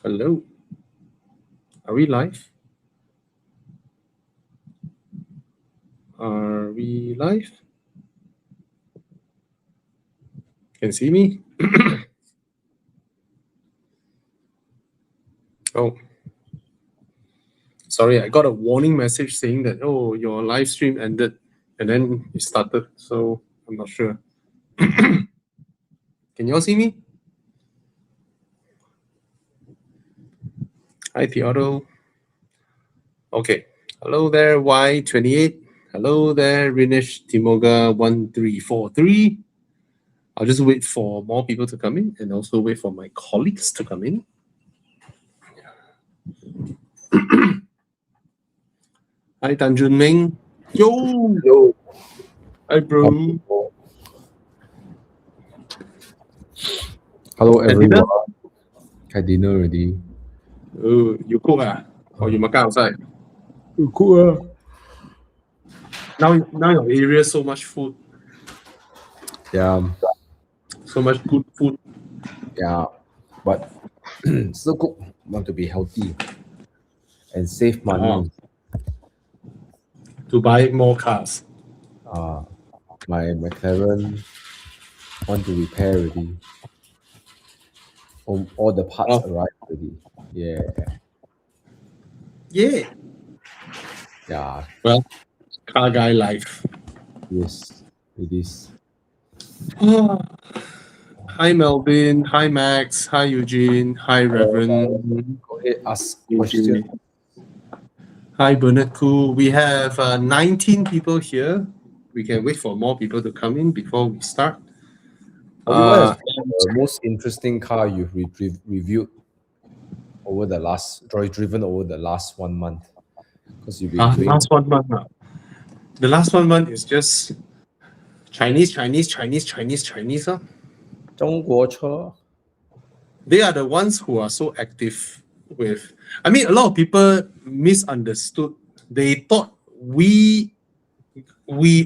Hello. Are we live? Are we live? Can see me? Oh. Sorry, I got a warning message saying that, oh, your live stream ended and then it started. So I'm not sure. Can you all see me? Hi, Theodore. Okay. Hello there, Y28. Hello there, Rinesh Timoga 1343. I'll just wait for more people to come in and also wait for my colleagues to come in. Hi, Tan Jun Ming. Yo! Yo. Hi, bro. Hello, Had everyone. dinner? Had dinner already. Oh, you cook or you makan outside? You cook Now your area so much food, Yeah, so much good food. yeah. But still cook. Want to be healthy and save money. To buy more cars. My McLaren want to repair already. All the parts arrived already. Yeah. Yeah. Yeah. Well, car guy life. Yes, it is. Hi, Melvin. Hi, Max. Hi, Eugene. Hi, Reverend. Go ahead, ask questions. Hi, Bernard Koo. We have 19 people here. We can wait for more people to come in before we start. What is the most interesting car you've reviewed over the last, driven over the last 1 month? Because you've been doing last 1 month. The last 1 month is just Chinese. 中国车. They are the ones who are so active with. I mean, a lot of people misunderstood. They thought we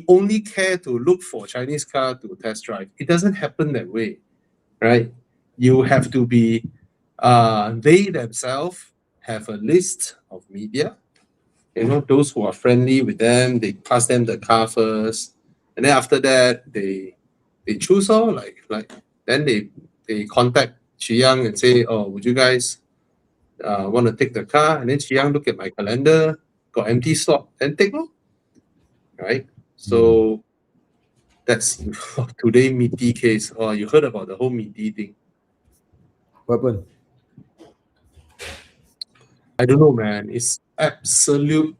only care to look for Chinese car to test drive. It doesn't happen that way, right? You have to be. They themselves have a list of media. You know, those who are friendly with them, they pass them the car first, and then after that they choose all like then they contact Qi Yang and say, oh, would you guys want to take the car? And then Qi Yang look at my calendar, got empty slot, then take it, right? So that's today MITI case. Oh, you heard about the whole MITI thing? What happened? I don't know, man. It's absolute.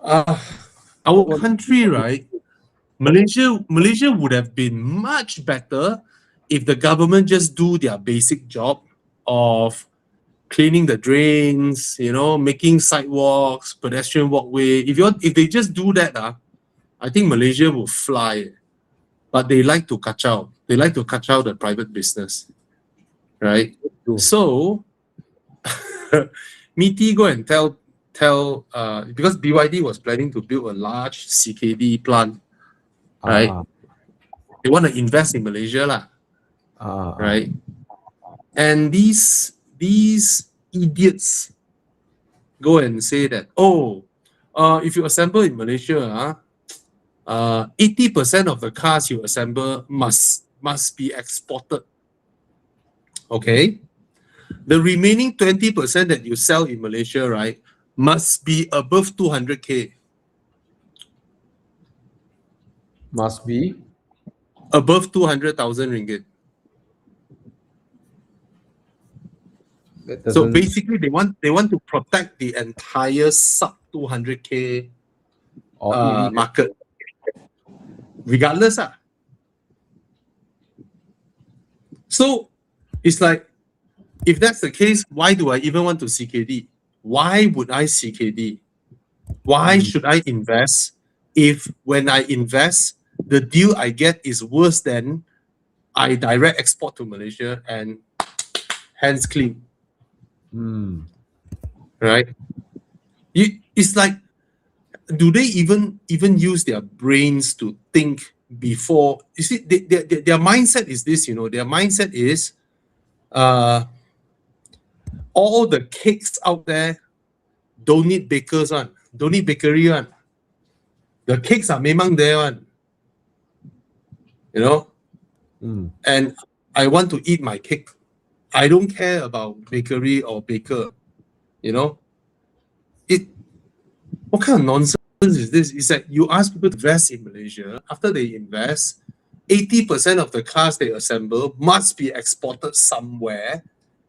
Our country, right? Malaysia would have been much better if the government just do their basic job of cleaning the drains, you know, making sidewalks, pedestrian walkway. If they just do that, I think Malaysia will fly. But they like to kacau. They like to kacau the private business, right? So, MITI go and tell because BYD was planning to build a large CKD plant, right? They want to invest in Malaysia, right? And these idiots go and say that, oh, if you assemble in Malaysia, 80% of the cars you assemble must be exported. Okay? The remaining 20% that you sell in Malaysia, right, must be above 200K. Must be above 200,000 ringgit. So basically, they want to protect the entire sub 200K market, regardless. So it's like, if that's the case, why do I even want to CKD? Why would I CKD? Why should I invest if when I invest, the deal I get is worse than I direct export to Malaysia and hands clean? Right? It's like, do they even use their brains to think before? You see, their mindset is this, their mindset is, all the cakes out there don't need bakers one, don't need bakery one. The cakes are memang there one. You know? Mm. And I want to eat my cake. I don't care about bakery or baker. You know? What kind of nonsense is this? It's like you ask people to invest in Malaysia. After they invest, 80% of the cars they assemble must be exported somewhere.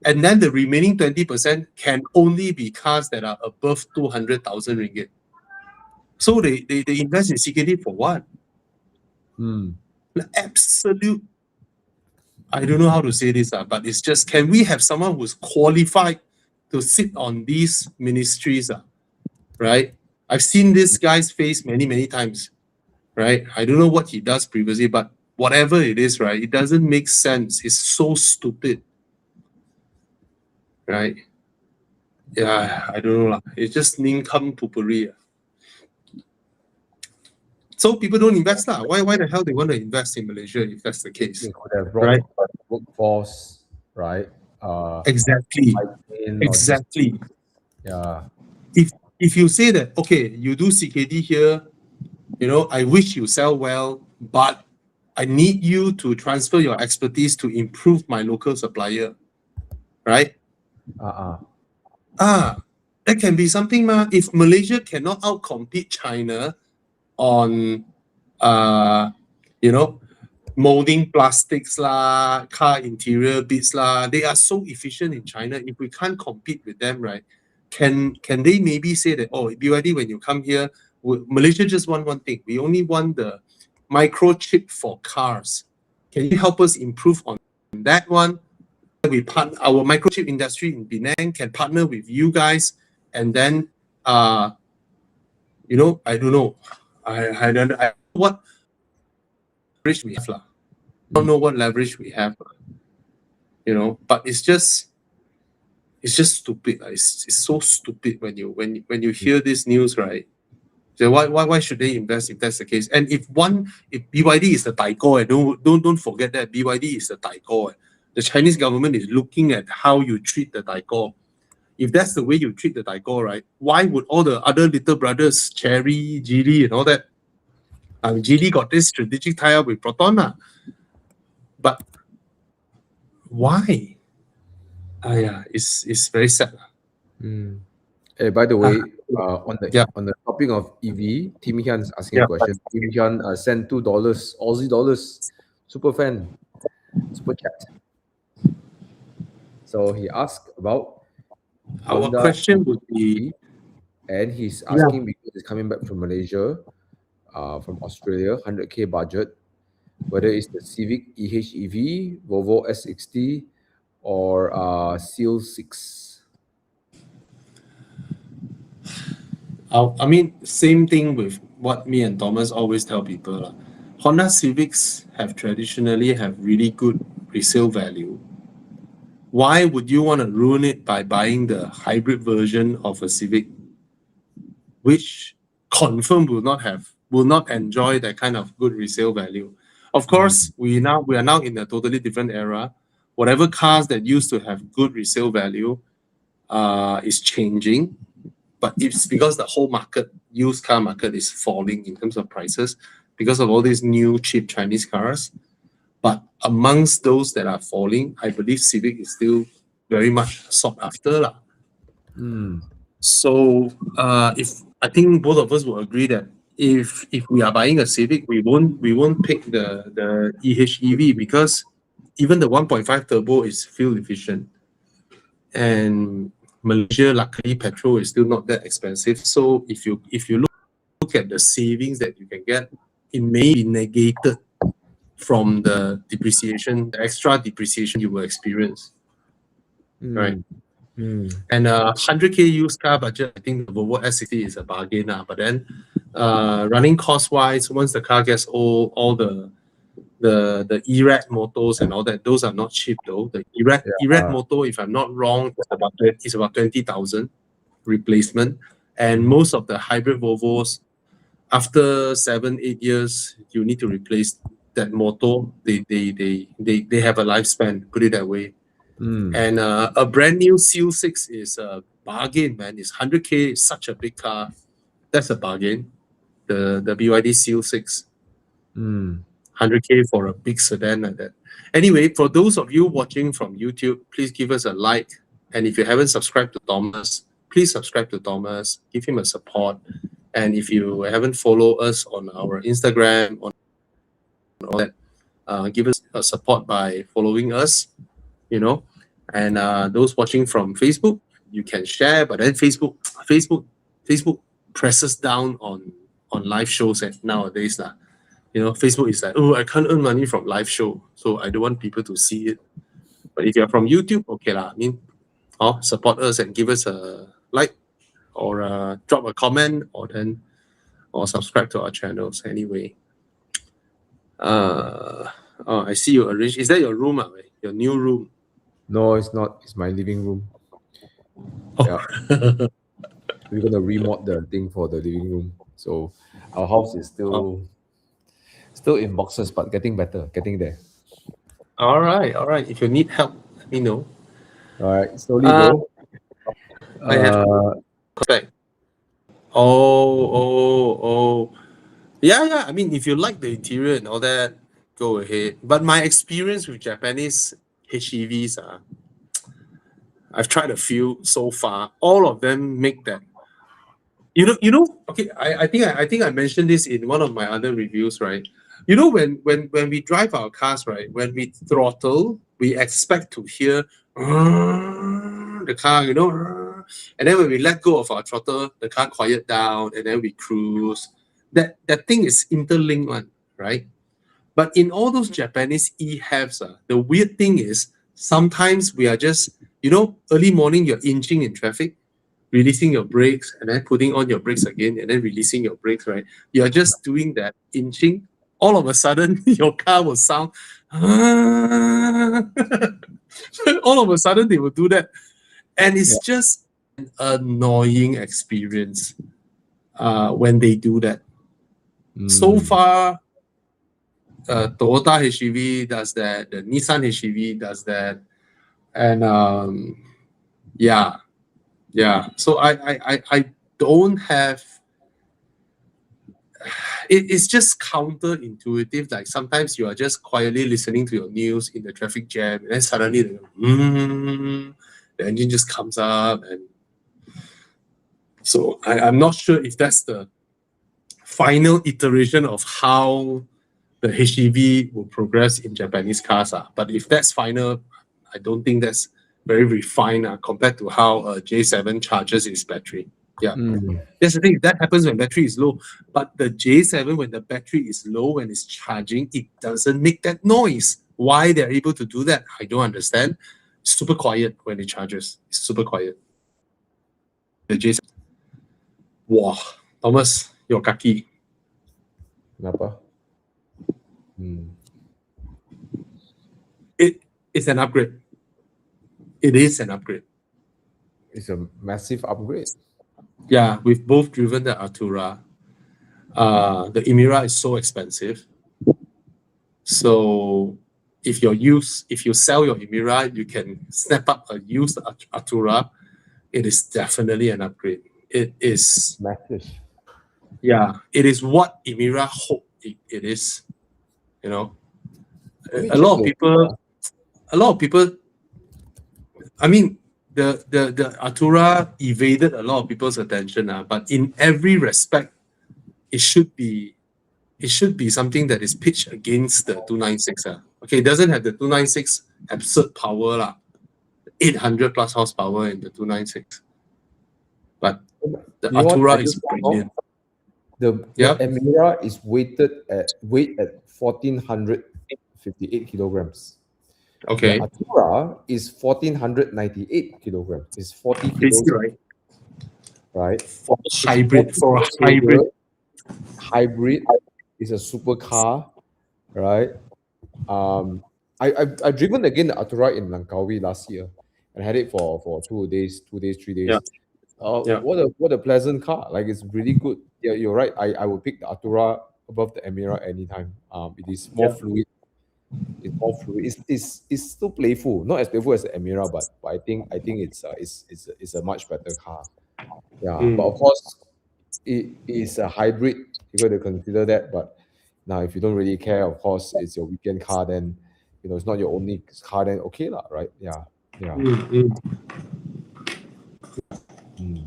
And then the remaining 20% can only be cars that are above 200,000 ringgit. So they invest in CKD for what? Mm. Absolute. I don't know how to say this, but it's just, can we have someone who's qualified to sit on these ministries? Right? I've seen this guy's face many, many times. Right? I don't know what he does previously, but whatever it is, right? It doesn't make sense. It's so stupid. Right? Yeah, I don't know lah. It's just nincompooppery. So people don't invest lah. Why the hell they want to invest in Malaysia if that's the case? They could have brought Right? workforce, right? Exactly. In Exactly. yeah. If you say that, okay, you do CKD here, you know, I wish you sell well, but I need you to transfer your expertise to improve my local supplier, right? That can be something, ma. If Malaysia cannot outcompete China on, you know, molding plastics lah, car interior bits lah, they are so efficient in China. If we can't compete with them, right? Can they maybe say that, oh, BYD, when you come here, Malaysia just want one thing. We only want the microchip for cars. Can you help us improve on that one? Our microchip industry in Penang can partner with you guys, and then, you know, I don't know. I don't know what leverage we have. I don't know what leverage we have. You know, but it's just stupid. It's so stupid when you hear this news, right? So why should they invest if that's the case? And if BYD is the Taiko, don't forget that BYD is the Taiko. The Chinese government is looking at how you treat the Taiko. If that's the way you treat the Taiko, right? Why would all the other little brothers, Cherry, Geely, and all that? I mean, Geely got this strategic tie-up with Proton, but why? Yeah, it's very sad. Hey, by the way, on the topic of EV, Tim Hyun is asking a question. Tim Hyun sent $2 Aussie dollars super chat. So he asked about our Honda question would be, and he's asking because he's coming back from Malaysia, from Australia, 100K budget, whether it's the Civic EHEV, Volvo S60, or Seal 6. I mean, same thing with what me and Thomas always tell people. Honda Civics have traditionally have really good resale value. Why would you want to ruin it by buying the hybrid version of a Civic, which confirm will not enjoy that kind of good resale value? Of course, we are now in a totally different era. Whatever cars that used to have good resale value is changing. But it's because the whole used car market is falling in terms of prices because of all these new cheap Chinese cars. But amongst those that are falling, I believe Civic is still very much sought after. So if I think both of us will agree that if we are buying a Civic, we won't pick the EHEV because even the 1.5 turbo is fuel efficient. And Malaysia, luckily, petrol is still not that expensive. So if you look at the savings that you can get, it may be negated from the depreciation, the extra depreciation you will experience. Right? And 100K used car budget, I think the Volvo S60 is a bargain. But then running cost-wise, once the car gets old, all the ERAD motors and all that, those are not cheap though. The ERAD motor, if I'm not wrong, is about 20,000 replacement. And most of the hybrid Volvos, after 7-8 years, you need to replace that motor. They have a lifespan, put it that way. And a brand new Seal 6 is a bargain, man. It's 100K, it's such a big car. That's a bargain. The BYD Seal 6. 100K for a big sedan like that. Anyway, for those of you watching from YouTube, please give us a like. And if you haven't subscribed to Thomas, please subscribe to Thomas. Give him a support. And if you haven't followed us on our Instagram, on all that, give us a support by following us, And those watching from Facebook, you can share, but then Facebook presses down on live shows nowadays. Facebook is like, oh, I can't earn money from live show, so I don't want people to see it. But if you're from YouTube, okay lah. Support us and give us a like, or drop a comment, or subscribe to our channels anyway. I see you arrange. Is that your room, your new room? No, it's not. It's my living room. Yeah. We're gonna remod the thing for the living room. So our house is still in boxes, but getting better, getting there. All right. If you need help, let me know. All right, slowly go. I have correct. Oh. Yeah. I mean, if you like the interior and all that, go ahead. But my experience with Japanese HEVs, I've tried a few so far. All of them make that. Okay. I think I mentioned this in one of my other reviews, right? When we drive our cars, right? When we throttle, we expect to hear the car, and then when we let go of our throttle, the car quiet down, and then we cruise. That thing is interlinked one, right? But in all those Japanese EHEVs, the weird thing is sometimes we are just, early morning you're inching in traffic, releasing your brakes, and then putting on your brakes again, and then releasing your brakes, right? You're just doing that inching. All of a sudden, your car will sound, all of a sudden they will do that. And it's just an annoying experience when they do that. So far, Toyota HEV does that, the Nissan HEV does that, and yeah. So I don't have. It's just counterintuitive. Like sometimes you are just quietly listening to your news in the traffic jam, and then suddenly the engine just comes up, and so I'm not sure if that's the final iteration of how the HEV will progress in Japanese cars. But if that's final, I don't think that's very refined compared to how J7 charges its battery. Yeah, that's the thing. That happens when battery is low. But the J7, when the battery is low, when it's charging, it doesn't make that noise. Why they're able to do that, I don't understand. It's super quiet when it charges. It's super quiet. The J7. Wow, Thomas, your kaki. Kenapa? It's an upgrade. It is an upgrade. It's a massive upgrade. Yeah, we've both driven the Artura. The Emira is so expensive. So if you sell your Emira, you can snap up a used Artura. It is definitely an upgrade. It is massive. Yeah, it is what Emira hoped it is. A lot of people. I mean, the Artura evaded a lot of people's attention, but in every respect, it should be something that is pitched against the 296. Okay, it doesn't have the 296 absurd power, 800 plus horsepower in the 296. But the Artura is brilliant. The Emira is weight at 1,458 kilograms. Okay. The Artura is 1,498 kilograms. It's 40 kilograms. Right? For a hybrid. Hybrid is a supercar, right? I've driven again the Artura in Langkawi last year and had it for 3 days. Yeah. What a pleasant car. Like, it's really good. Yeah, you're right. I would pick the Artura above the Emira anytime. It is more fluid. It's more fluid. It's still playful, not as playful as the Emira, but I think it's a much better car. Yeah, but of course it is a hybrid. You got to consider that. But now, if you don't really care, of course, it's your weekend car. Then it's not your only car. Then okay lah, right? Yeah, yeah. Mm.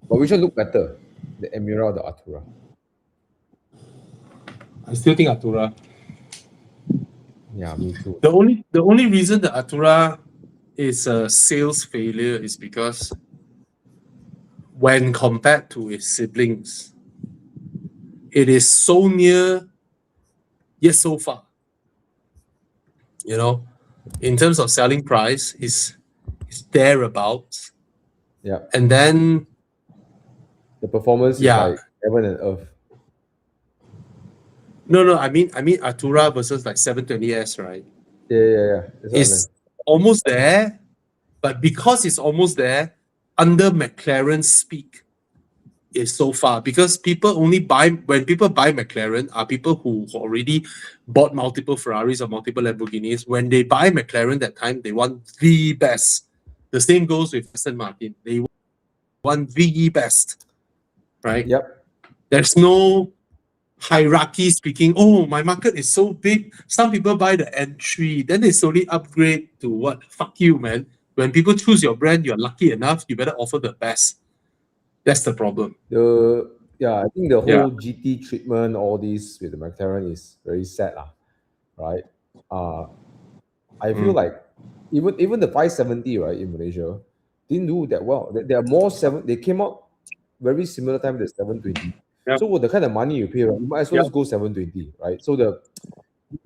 But which one look better, the Emira or the Artura? I still think Artura. Yeah, me too. The only reason the Artura is a sales failure is because when compared to its siblings, it is so near yet so far. In terms of selling price, it's thereabouts. Yeah. And then the performance is like heaven and earth. No, I mean Artura versus like 720S, right? Yeah. It's almost there, but because it's almost there, under McLaren's speak is so far. Because when people buy McLaren are people who already bought multiple Ferraris or multiple Lamborghinis. When they buy McLaren that time, they want the best. The same goes with Aston Martin. They want the best, right? Yep. There's no hierarchy speaking. Oh, my market is so big. Some people buy the N3, then they slowly upgrade to what? Fuck you, man. When people choose your brand, you're lucky enough, you better offer the best. That's the problem. I think the whole GT treatment, all this with the McLaren is very sad, right? I feel like even the 570, right, in Malaysia didn't do that well. There are more they came out very similar time to the 720. Yep. So with the kind of money you pay, right, you might as well just go 720, right? So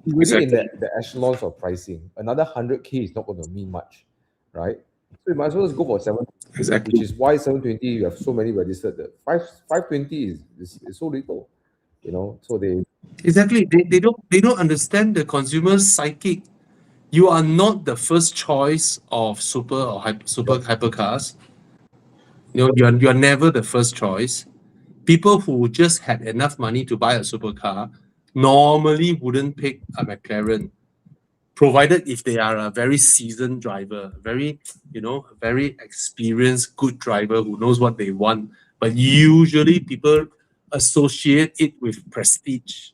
really in the echelons of pricing, another 100K is not going to mean much, right? So you might as well just go for 720, Exactly. which is why 720 you have so many registered. The 520 is so little, So they they don't understand the consumer's psychic. You are not the first choice of super or hypercars. You're never the first choice. People who just had enough money to buy a supercar normally wouldn't pick a McLaren, provided if they are a very seasoned driver, very experienced, good driver who knows what they want. But usually people associate it with prestige.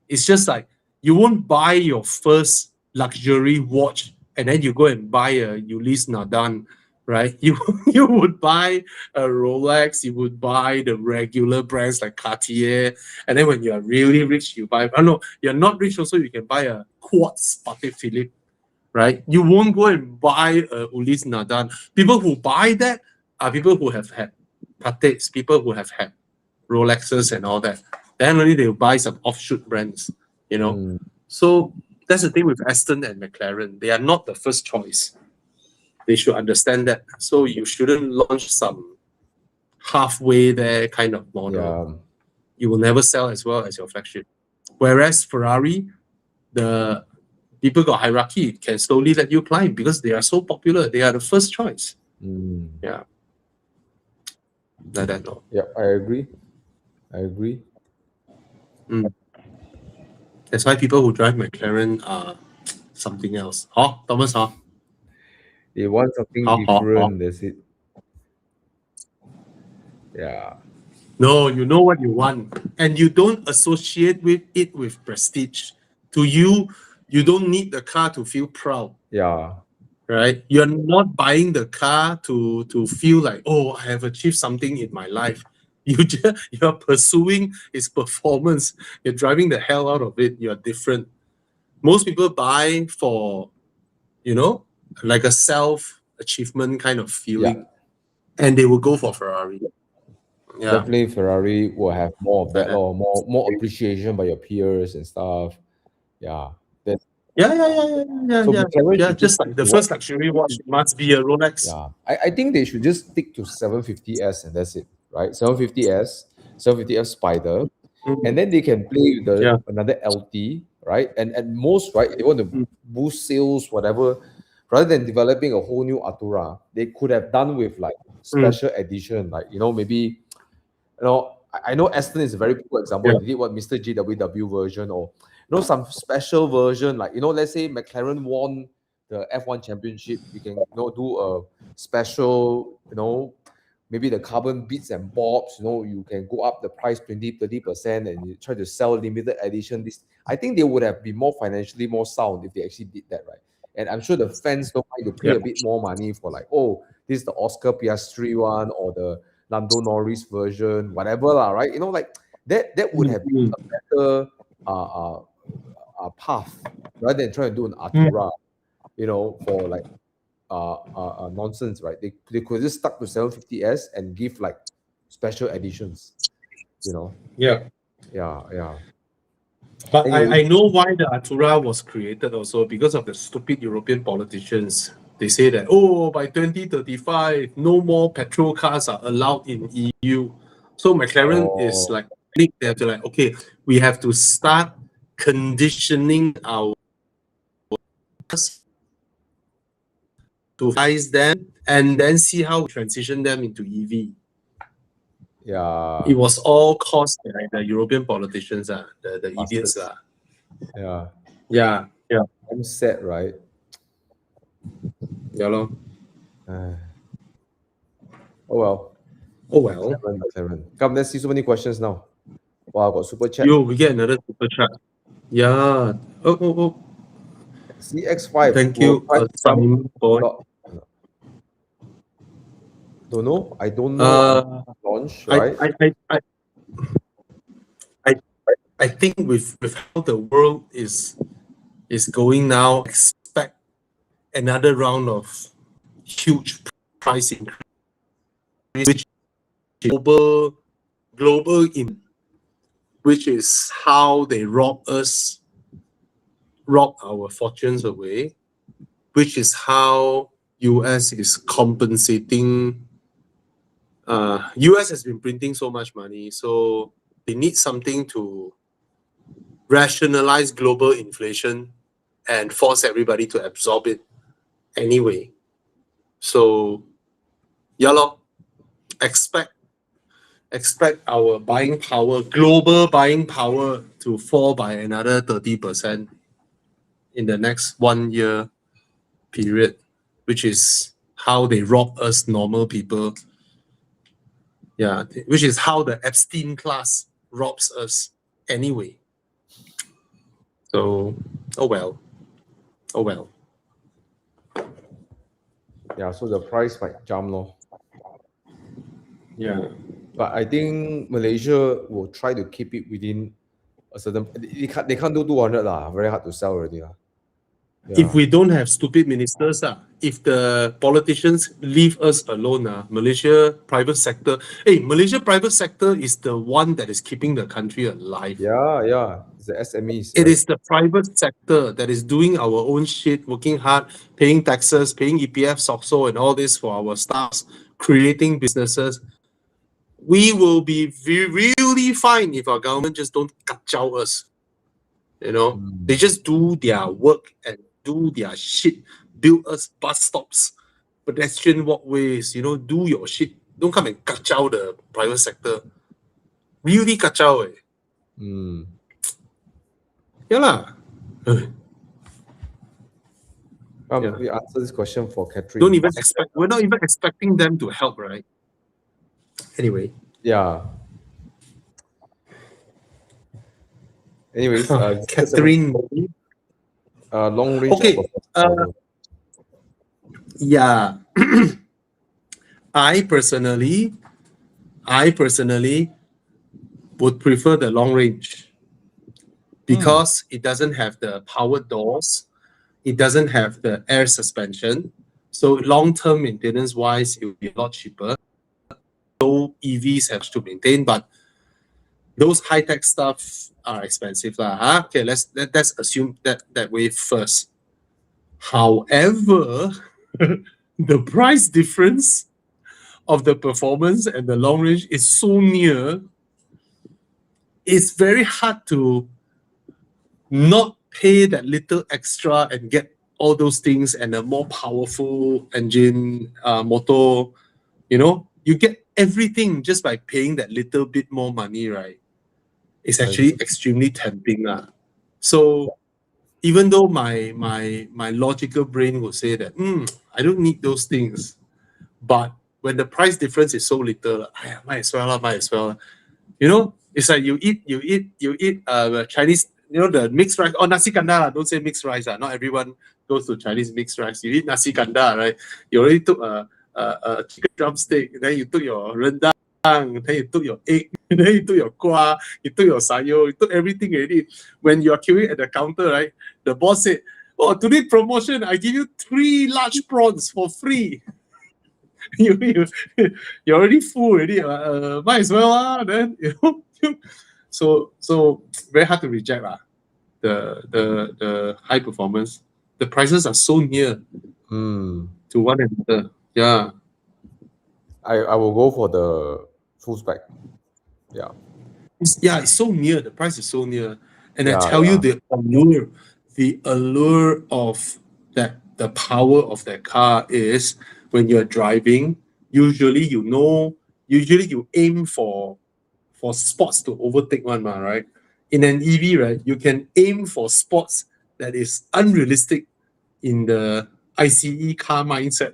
It's just like you won't buy your first luxury watch and then you go and buy a Ulysse Nardin, right? You would buy a Rolex, you would buy the regular brands like Cartier, and then when you are really rich, you buy. Oh no, you're not rich also. You can buy a quartz Patek Philippe, right? You won't go and buy a Ulysse Nardin. People who buy that are people who have had Pateks, people who have had Rolexes and all that. Then only they will buy some offshoot brands, So that's the thing with Aston and McLaren. They are not the first choice. They should understand that. So you shouldn't launch some halfway there kind of model. Yeah. You will never sell as well as your flagship. Whereas Ferrari, the people got hierarchy, can slowly let you climb because they are so popular. They are the first choice. Yeah. Like that, no. Yeah, I agree. That's why people who drive McLaren are something else. Thomas, They want something different, that's it. Yeah. No, you know what you want. And you don't associate it with prestige. To you, you don't need the car to feel proud. Yeah. Right? You're not buying the car to feel like, oh, I have achieved something in my life. You're pursuing its performance. You're driving the hell out of it. You're different. Most people buy for, like a self-achievement kind of feeling. And they will go for Ferrari. Yeah. Definitely Ferrari will have more of that, or more appreciation by your peers and stuff. Yeah. Yeah. So just like the first luxury watch must be a Rolex. Yeah. I think they should just stick to 750S and that's it, right? 750S Spider, and then they can play with another LT, right? And at most, right, they want to boost sales, whatever. Rather than developing a whole new Artura, they could have done with like special edition, like maybe I know Aston is a very poor example. They did what Mr. JWW version, or some special version, like, let's say McLaren won the F1 championship, we can, do a special, maybe the carbon bits and bobs, you can go up the price 20-30% and you try to sell limited edition. I think they would have been more financially more sound if they actually did that, right? And I'm sure the fans don't mind to pay a bit more money for, like, oh, this is the Oscar Piastri one or the Lando Norris version, whatever, right? Like that would have been a better path rather than trying to do an Artura, for like nonsense, right? They could just stuck to 750S and give like special editions, Yeah. Yeah. But Anyway. I know why the Artura was created also, because of the stupid European politicians. They say that, by 2035, no more petrol cars are allowed in EU. So McLaren is like, they have to like, okay, we have to start conditioning our to rise them and then see how we transition them into EV. Yeah. It was all caused by the European politicians, the idiots. Yeah. Yeah. I'm sad, right? Yeah, lor. Oh well. McLaren. Come, let's see so many questions now. Wow, I got super chat. We get another super chat. Yeah. Oh. CX5. Thank you, Simon Boy. Don't know. I don't know. Launch, right? I think with how the world is going now, expect another round of huge price increase, which is global in, which is how they rob our fortunes away, which is how US is compensating. US has been printing so much money, so they need something to rationalize global inflation and force everybody to absorb it anyway. So, expect our buying power, global buying power, to fall by another 30% in the next 1 year period, which is how they rob us normal people. Yeah, which is how the Epstein class robs us anyway. So, oh well. Yeah, so the price might jump, lor. Yeah. But I think Malaysia will try to keep it within a certain. They can't do 200 lah. Very hard to sell already lah. Yeah. If we don't have stupid ministers, if the politicians leave us alone, Malaysia private sector. Malaysia private sector is the one that is keeping the country alive. Yeah. It's the SMEs. It is the private sector that is doing our own shit, working hard, paying taxes, paying EPF, SOCSO, and all this for our staffs, creating businesses. We will be really fine if our government just don't kacau us. They just do their work and do their shit, build us bus stops, pedestrian walkways, do your shit. Don't come and kacau the private sector. Really kacau, Yeah lah. We answer this question for Catherine. We're not even expecting them to help, right? Anyway. Yeah. Anyways, Catherine. Long range. Okay. Yeah. I personally would prefer the long range because it doesn't have the powered doors, it doesn't have the air suspension. So long-term maintenance wise, it will be a lot cheaper. So EVs have to maintain, but those high-tech stuff are expensive. Okay, let's assume that way first. However, the price difference of the performance and the long range is so near, it's very hard to not pay that little extra and get all those things and a more powerful engine, motor. You get everything just by paying that little bit more money, right? It's actually extremely tempting. So even though my logical brain would say that I don't need those things, but when the price difference is so little, might as well, might as well. You know, it's like you eat Chinese, the mixed rice or nasi kandar. Don't say mixed rice. Not everyone goes to Chinese mixed rice. You eat nasi kandar, right? You already took a chicken drumstick, then you took your rendang, then you took your egg, then you took your kuah, you took your sayur, you took everything already. When you're queuing at the counter, right? The boss said, "Oh, today promotion, I give you 3 large prawns for free." you you're already full already. Might as well. Then so very hard to reject the high performance. The prices are so near to one another. Yeah. I will go for the full spec. Yeah. It's so near. The price is so near. And I Yeah, tell you yeah. the allure of that, the power of that car is when you're driving, usually you aim for spots to overtake one, right? In an EV, right, you can aim for spots that is unrealistic in the ICE car mindset.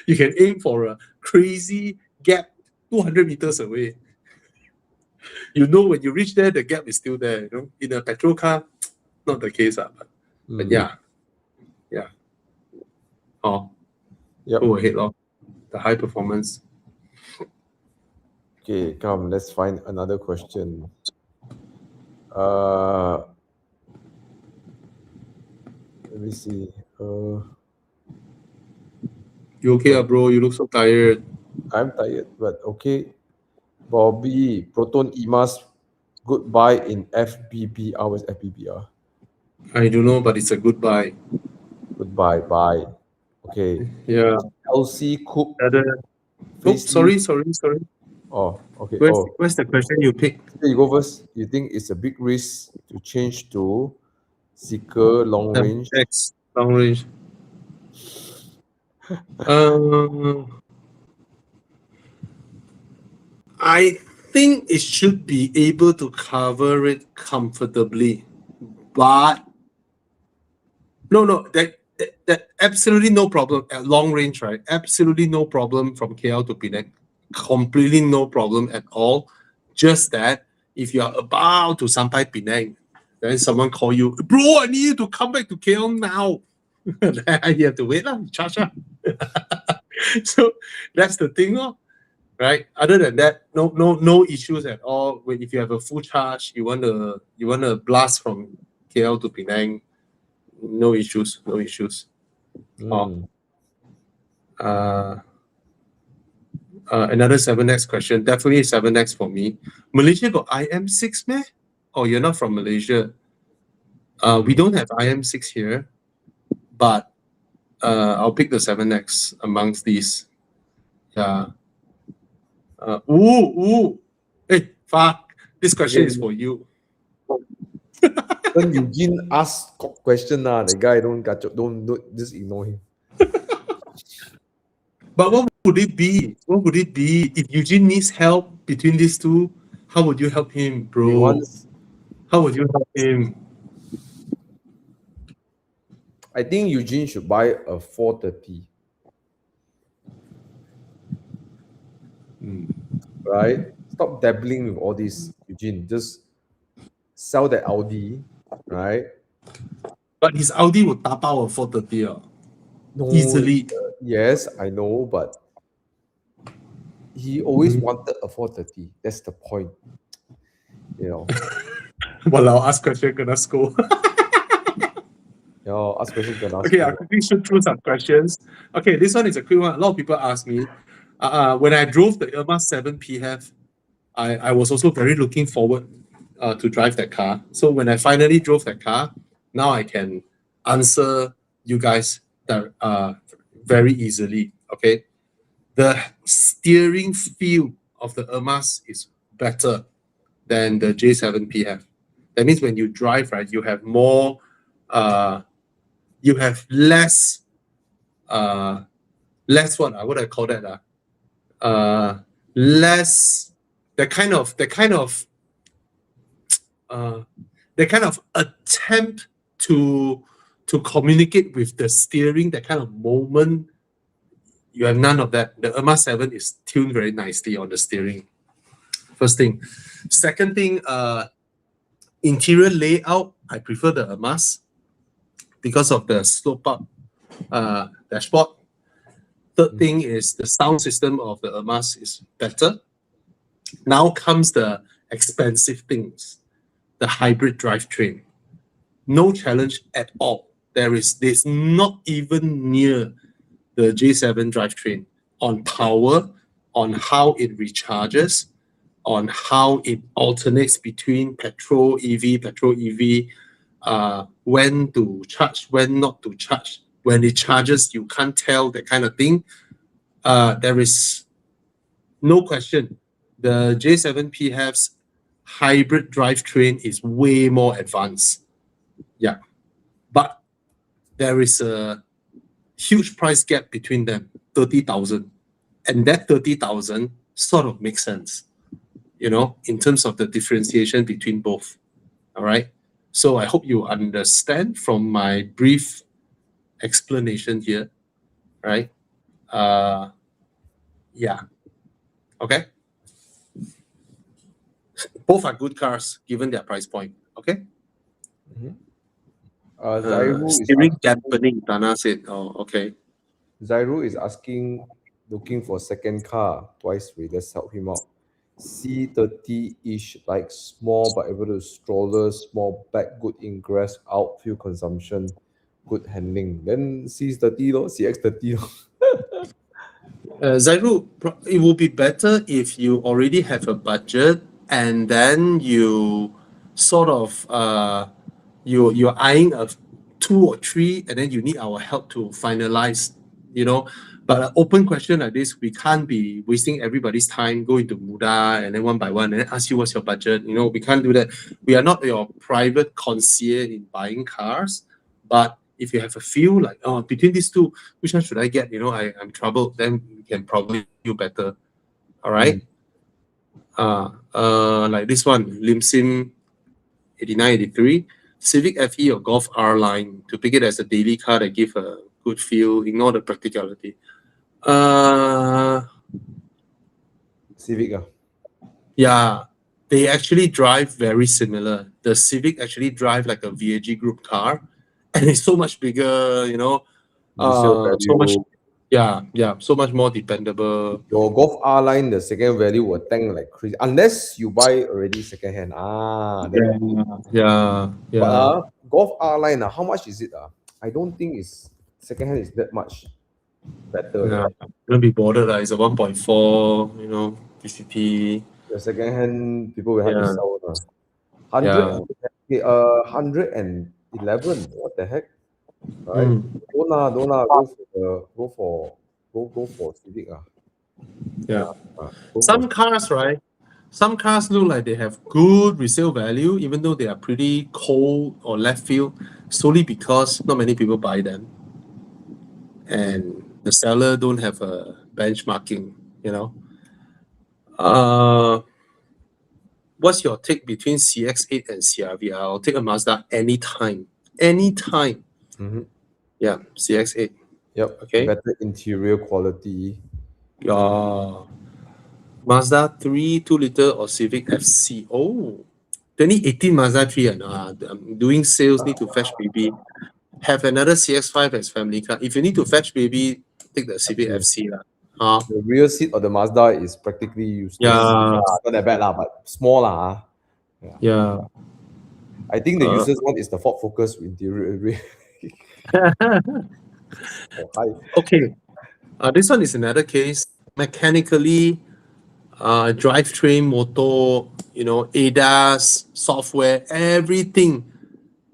You can aim for a crazy gap 200 meters away. You know, when you reach there, the gap is still there. In a petrol car, not the case. But yeah. Oh, Yep. go ahead, the high performance. Okay, come, let's find another question. Let me see. You okay, bro? You look so tired. I'm tired, but okay. Bobby, Proton EMAS, goodbye in FBBR. Where's FBBR? I don't know, but it's a good buy. Goodbye, bye. Okay. Yeah. LC Coupe. Sorry. Oh, okay. Where's the question you picked? You go first. You think it's a big risk to change to Seeker long range? X long range. I think it should be able to cover it comfortably, but no, that absolutely no problem at long range, right? Absolutely no problem from KL to Penang. Completely no problem at all. Just that if you are about to sampai Penang, then someone call you, bro, I need you to come back to KL now. Then you have to wait, charge. So that's the thing, right? Other than that, no issues at all. If you have a full charge, you want to blast from KL to Penang, no issues. Another 7X question. Definitely 7X for me. Malaysia got IM6, meh? Oh, you're not from Malaysia. We don't have IM6 here, but I'll pick the 7X amongst these. Yeah. Hey, Fa, this question is for you. When Eugene asks question, the guy don't just ignore him. But what would it be? If Eugene needs help between these two? How would you help him, bro? How would you help him? I think Eugene should buy a 430. Right? Stop dabbling with all this, Eugene. Just sell that Audi, right? But his Audi would tap out a 430 No, easily. Yes, I know, but he always wanted a 430. That's the point. Well, I'll ask question, gonna scold. Yeah, ask question, gonna ask. Okay, I'll quickly shoot through some questions. Okay, this one is a quick one. A lot of people ask me, when I drove the Irma 7 PHEV, I was also very looking forward to drive that car. So when I finally drove that car, now I can answer you guys very easily. Okay, the steering feel of the Irmas is better than the J7 PHEV. That means when you drive, right, you have more, you have less what I call that, less the kind of they kind of attempt to communicate with the steering, that kind of moment. You have none of that. The Irma 7 is tuned very nicely on the steering. First thing. Second thing, interior layout, I prefer the Irmas because of the slope up dashboard. Third thing is the sound system of the Irmas is better. Now comes the expensive things, the hybrid drivetrain. No challenge at all. There's not even near the J7 drivetrain on power, on how it recharges, on how it alternates between petrol, EV, when to charge, when not to charge. When it charges, you can't tell, that kind of thing. There is no question. The J7 PHEV's hybrid drivetrain is way more advanced. Yeah. But there is a huge price gap between them, 30,000. And that 30,000 sort of makes sense, you know, in terms of the differentiation between both. All right. So I hope you understand from my brief explanation here, right? Yeah. Okay. Both are good cars given their price point. Okay. Zairu is Steering asking, dampening, Dana said. Oh, okay. Zairu is asking, looking for second car. Twice we let's help him out. C30-ish, like small but able to stroller, small back, good ingress, out, fuel consumption, good handling. Then C30 lo, CX30 lo. Zairu, it will be better if you already have a budget and then you sort of you're eyeing a 2 or 3 and then you need our help to finalize, you know. But an open question like this, we can't be wasting everybody's time, go into Muda and then one by one and then ask you what's your budget. You know, we can't do that. We are not your private concierge in buying cars. But if you have a feel like, oh, between these two, which one should I get? You know, I'm troubled, then we can probably do better. All right. Like this one, Lim Sim 8983, Civic FE or Golf R line, to pick it as a daily car that give a good feel, ignore the practicality. Civic. Yeah, they actually drive very similar. The Civic actually drive like a VAG group car, and it's so much bigger, you know. Resale So much, value. so much more dependable. Your Golf R line, the second value will tank like crazy. Unless you buy already second hand. Then Yeah. Golf R line, how much is it? I don't think it's second hand is that much better. Yeah, don't be bothered. It's a 1.4, you know, PCT. The second hand people will have to Yeah. sell. 111. What the heck? Right? Don't go for Civic. Yeah. Go Some for- cars, right? Some cars look like they have good resale value, even though they are pretty cold or left field, solely because not many people buy them. And the seller don't have a benchmarking, you know. What's your take between CX-8 and CR-V? I'll take a Mazda anytime. Anytime. Mhm. Yeah, CX-8. Yep. Okay. Better interior quality. Mazda 3 2-liter or Civic FC. Oh, 2018 Mazda 3. I'm doing sales, need to fetch baby. Have another CX-5 as family car. If you need to fetch baby, take the Civic FC. The rear seat of the Mazda is practically useless. Yeah. Not that bad, but small. Yeah. I think the useless one is the Ford Focus interior. Okay. This one is another case. Mechanically, drivetrain, motor, you know, ADAS, software, everything.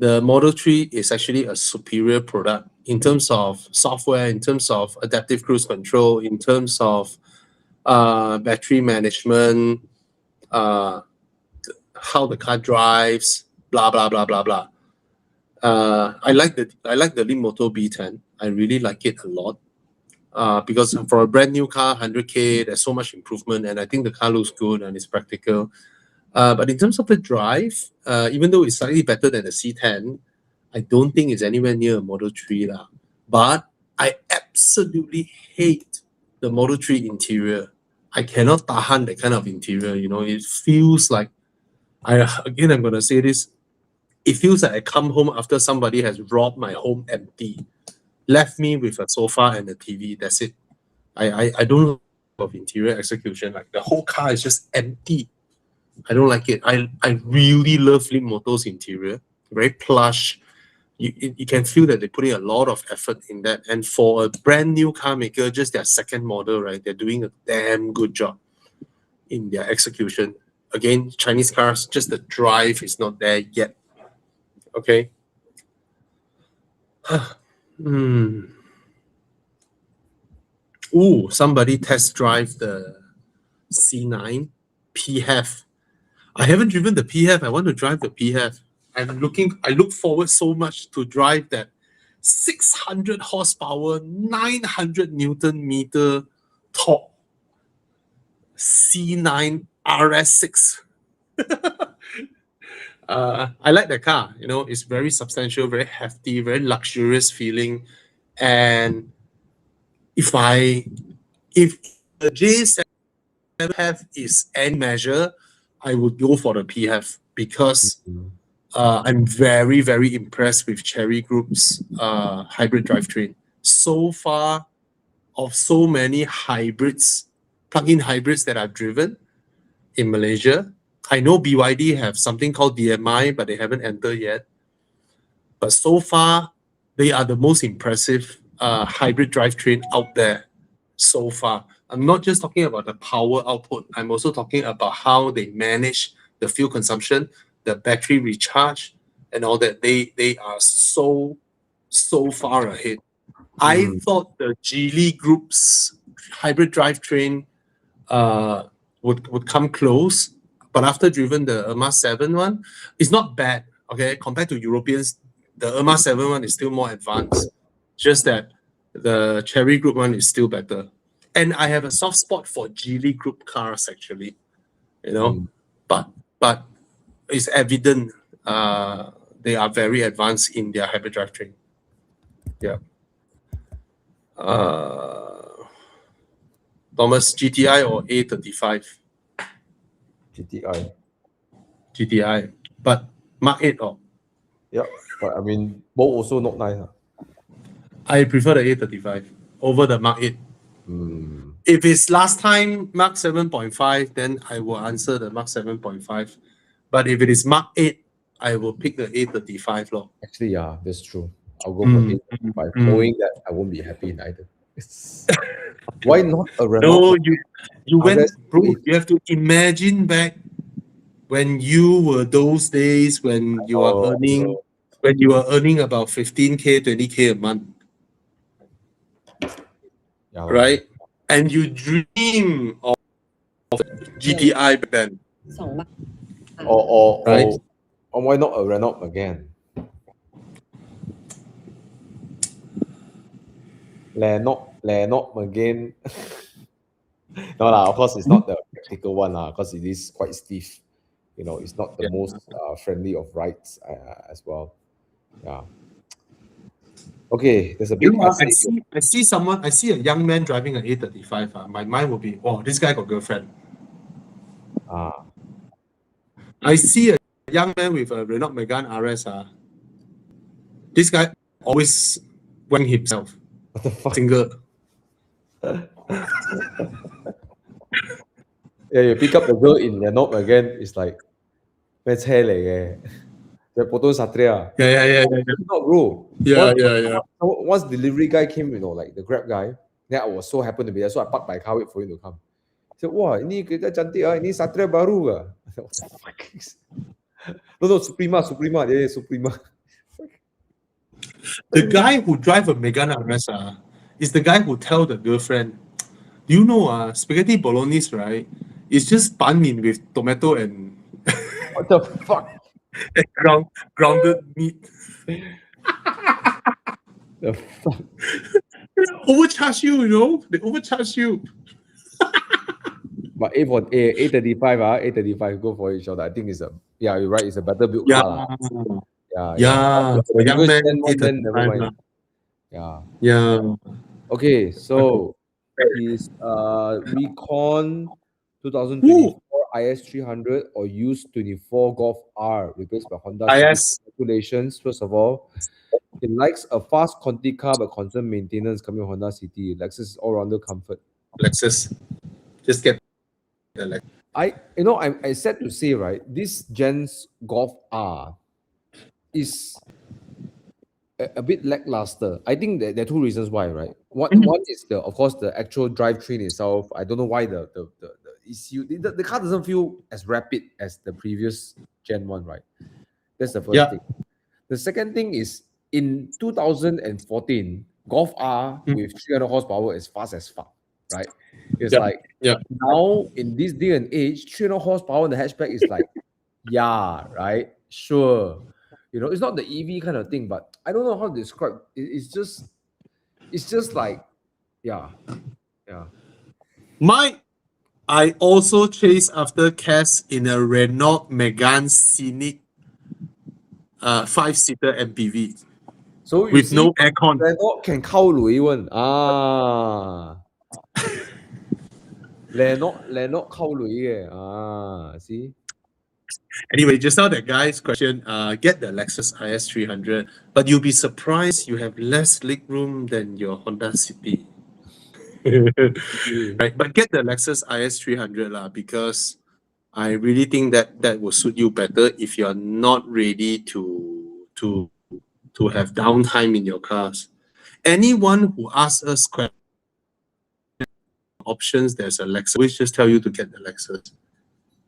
The Model 3 is actually a superior product in terms of software, in terms of adaptive cruise control, in terms of battery management, how the car drives, blah blah blah blah blah. I like the Leapmotor B10. I really like it a lot. Because for a brand new car, 100K, there's so much improvement, and I think the car looks good and it's practical. But in terms of the drive, even though it's slightly better than the C10, I don't think it's anywhere near a Model 3 lah. But I absolutely hate the Model 3 interior. I cannot tahan that kind of interior, you know. It feels like, I'm gonna say this, it feels like I come home after somebody has robbed my home empty, left me with a sofa and a TV, that's it. I don't love interior execution, like the whole car is just empty. I don't like it. I really love Leapmotor's interior, very plush. You can feel that they're putting a lot of effort in that. And for a brand new car maker, just their second model, right? They're doing a damn good job in their execution. Again, Chinese cars, just the drive is not there yet. Okay. Ooh, somebody test drive the C9 PHEV. I haven't driven the PHEV. I want to drive the PHEV. I look forward so much to drive that 600 horsepower, 900 Newton meter torque C9 RS6. I like the car. You know, it's very substantial, very hefty, very luxurious feeling. And if the J7 PHEV is any measure, I would go for the PHEV because I'm very, very impressed with Chery Group's hybrid drivetrain. So far, of so many hybrids, plug-in hybrids that I've driven in Malaysia, I know BYD have something called DMI, but they haven't entered yet. But so far, they are the most impressive hybrid drivetrain out there so far. I'm not just talking about the power output. I'm also talking about how they manage the fuel consumption, the battery recharge, and all that. They are so far ahead. I thought the Geely Group's hybrid drivetrain would come close, but after driven the Erma 7 one, it's not bad. Okay, compared to Europeans, the Erma 7 one is still more advanced. Just that the Chery Group one is still better. And I have a soft spot for Geely Group cars actually, you know, but it's evident they are very advanced in their hybrid drivetrain. Yeah. Thomas, GTI or A35? GTI. GTI, but Mark 8 or? Yeah, but I mean, both also not nice. I prefer the A35 over the Mark 8. If it's last time Mark 7.5, then I will answer the Mark 7.5. But if it is Mark 8, I will pick the A35 lor. Actually, yeah, that's true. I'll go for A35, knowing that I won't be happy neither. Why not a Renault? No, you went, bro. You have to imagine back when you were those days when you are earning about 15K, 20K a month. Yeah, right? And you dream of GTI back then. Or Right? why not a Renault again? Renault again. No lah, of course it's not the practical one lah, because it is quite stiff. You know, it's not the most friendly of rides as well. Yeah. Okay, there's a big. I see a young man driving an A35. My mind will be, oh, this guy got girlfriend. I see a young man with a Renault Megane RS. This guy always wang himself. What the fuck? Single. Yeah, you pick up the girl in Renault again. It's like, what's hair like? The Potong Satria. Yeah. Not bro. Yeah. Once delivery guy came, you know, like the Grab guy, then I was so happy to be there, so I parked my car, wait for him to come. He said, wah, ini kereta cantik ah, ini Satria baru ah. No, Suprema. Yeah, Suprema. The guy who drive a Megane RS is the guy who tell the girlfriend, do you know spaghetti bolognese, right? It's just banh mi with tomato and What the fuck? and grounded meat. The fuck? They overcharge you, you know? They overcharge you. But A35, 835, go for it, Sheldon. I think it's a, yeah, you're right, it's a better built Yeah, car. Yeah, yeah, for young Because man, Gen 1, then never 835 mind. lah. Yeah. Yeah. Okay, so his Recon 2024 IS 300 or used 24 Golf R replaced by Honda Civic. IS. Congratulations, first of all. It likes a fast Conti car but constant maintenance coming from Honda City. Lexus is all-rounder comfort. Lexus. Just get the Lexus. I said to say, right, this Gen's Golf R is a bit lackluster. I think there are two reasons why, right? One is of course the actual drivetrain itself. I don't know why the ECU the car doesn't feel as rapid as the previous Gen 1, right? That's the first thing. The second thing is in 2014, Golf R with 300 horsepower is fast as fuck, right? It's now in this day and age, 300 horsepower in the hatchback is like, yeah, right, sure. It's not the EV kind of thing, but I don't know how to describe. It's just like, yeah. I also chase after Cass in a Renault Megane Scenic 5-seater MPV. So you with see, no aircon. Renault can call Louis one. Renault call Louis. See. Anyway, just now that guy's question, get the Lexus IS 300, but you'll be surprised you have less leg room than your Honda City. Right, but get the Lexus IS 300 lah, because I really think that will suit you better if you're not ready to have downtime in your cars. Anyone who asks us questions, options, there's a Lexus. We just tell you to get the Lexus.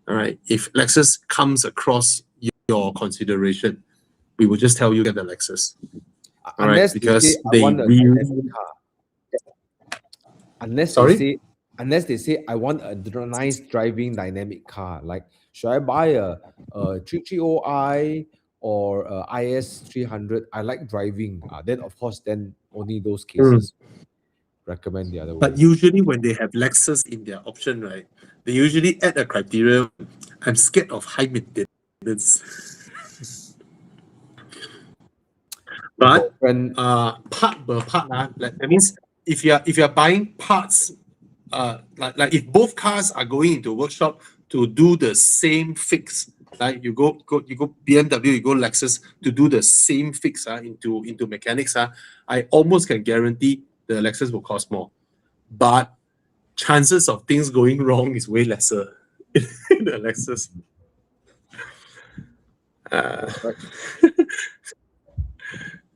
All right. If Lexus comes across your consideration, we will just tell you get the Lexus. All right, because they really. Unless they say I want a nice driving dynamic car, like should I buy a 330i or a IS 300? I like driving. Then of course, then only those cases recommend the other way. But usually when they have Lexus in their option, right, they usually add a criteria. I'm scared of high maintenance. But part per part, that means if you're buying parts, like if both cars are going into workshop to do the same fix, like you go BMW, you go Lexus to do the same fix into mechanics, I almost can guarantee the Lexus will cost more, but chances of things going wrong is way lesser in the Lexus.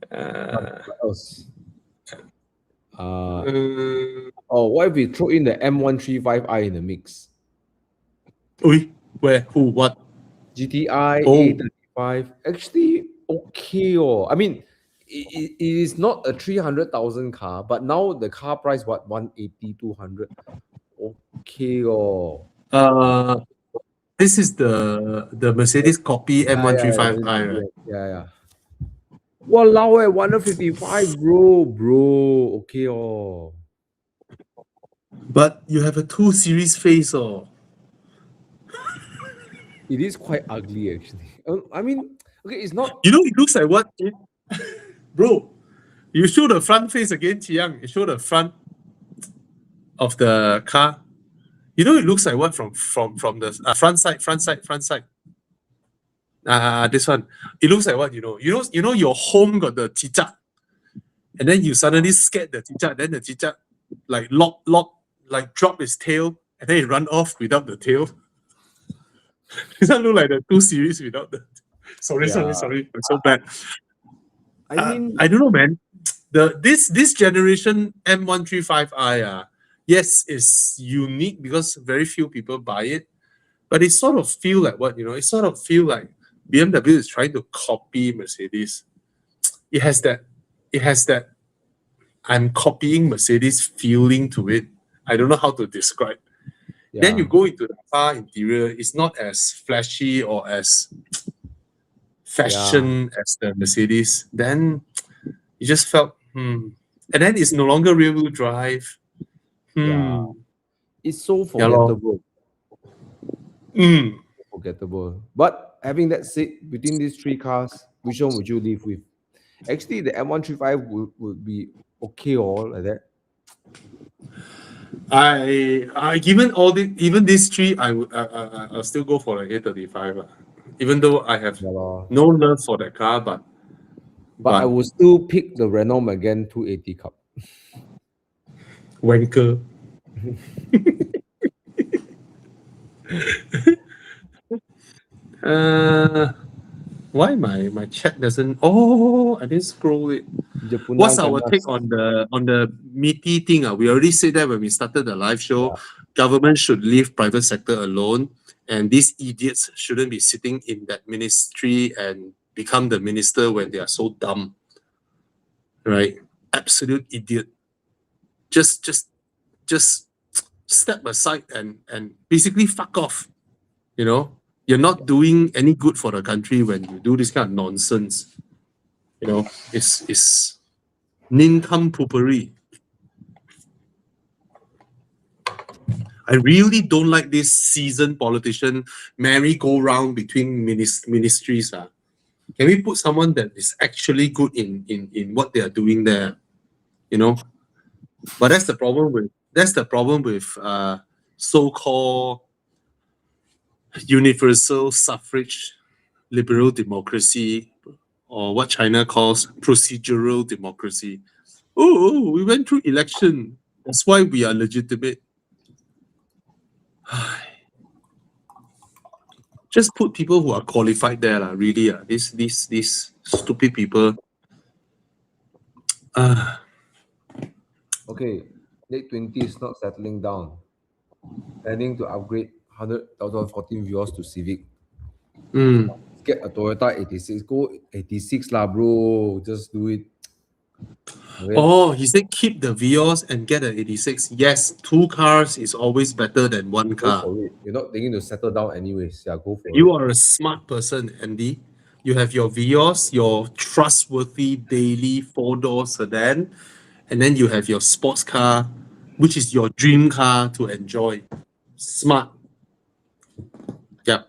What else? What if we throw in the M135i in the mix? Where? Who? What? GTI A35. Actually, okay. I mean, it is not a 300,000 car, but now the car price, what, 180, 200? Okay. This is the Mercedes copy M135i, right? Yeah. Walao, 155, bro. Okay. But you have a 2 Series face, It is quite ugly, actually. I mean, okay, it's not. It looks like what? Bro, you show the front face again, Chiang. You show the front of the car. It looks like what from the front side. This one. It looks like what, your home got the cicak, and then you suddenly scared the cicak, then the cicak like like drop his tail, and then it run off without the tail. Does that look like the 2 Series without the? Sorry. I'm so bad. I mean, I don't know, man. This generation M135i, yes, is unique because very few people buy it, but it sort of feel like what, it sort of feel like BMW is trying to copy Mercedes. It has that I'm copying Mercedes feeling to it. I don't know how to describe. Yeah. Then you go into the car interior, it's not as flashy or as fashion as the Mercedes. Then you just felt, And then it's no longer rear-wheel drive. Yeah. It's so forgettable. Mm. Forgettable. But having that said, between these three cars, which one would you live with? Actually, the M135 would be okay or like that. I given all the even these three, I'll still go for the A35. Even though I have Yeah, lor. no love for that car, but But I would still pick the Renault Megane 280 Cup. wanker. Why my chat doesn't? Oh, I didn't scroll it. What's our take on the meaty thing? We already said that when we started the live show. Yeah. Government should leave private sector alone, and these idiots shouldn't be sitting in that ministry and become the minister when they are so dumb. Right? Absolute idiot. Just step aside and basically fuck off. You know, you're not doing any good for the country when you do this kind of nonsense. You know, it's nincompooperi. I really don't like this seasoned politician merry-go-round between ministries. Can we put someone that is actually good in what they are doing there? You know, but that's the problem with so-called universal suffrage liberal democracy, or what China calls procedural democracy. Oh, we went through election. That's why we are legitimate. Just put people who are qualified there, really. These stupid people. Okay, late 20s not settling down. Planning to upgrade 100,014 Vios to Civic. Get a Toyota 86. Go 86 lah, bro. Just do it. Okay. Oh, he said keep the Vios and get an 86. Yes, 2 cars is always better than 1 Go car. for it. You're not thinking to settle down anyways. Yeah, go for You it. are a smart person, Andy. You have your Vios, your trustworthy daily 4-door sedan, and then you have your sports car, which is your dream car to enjoy. Smart. Yep.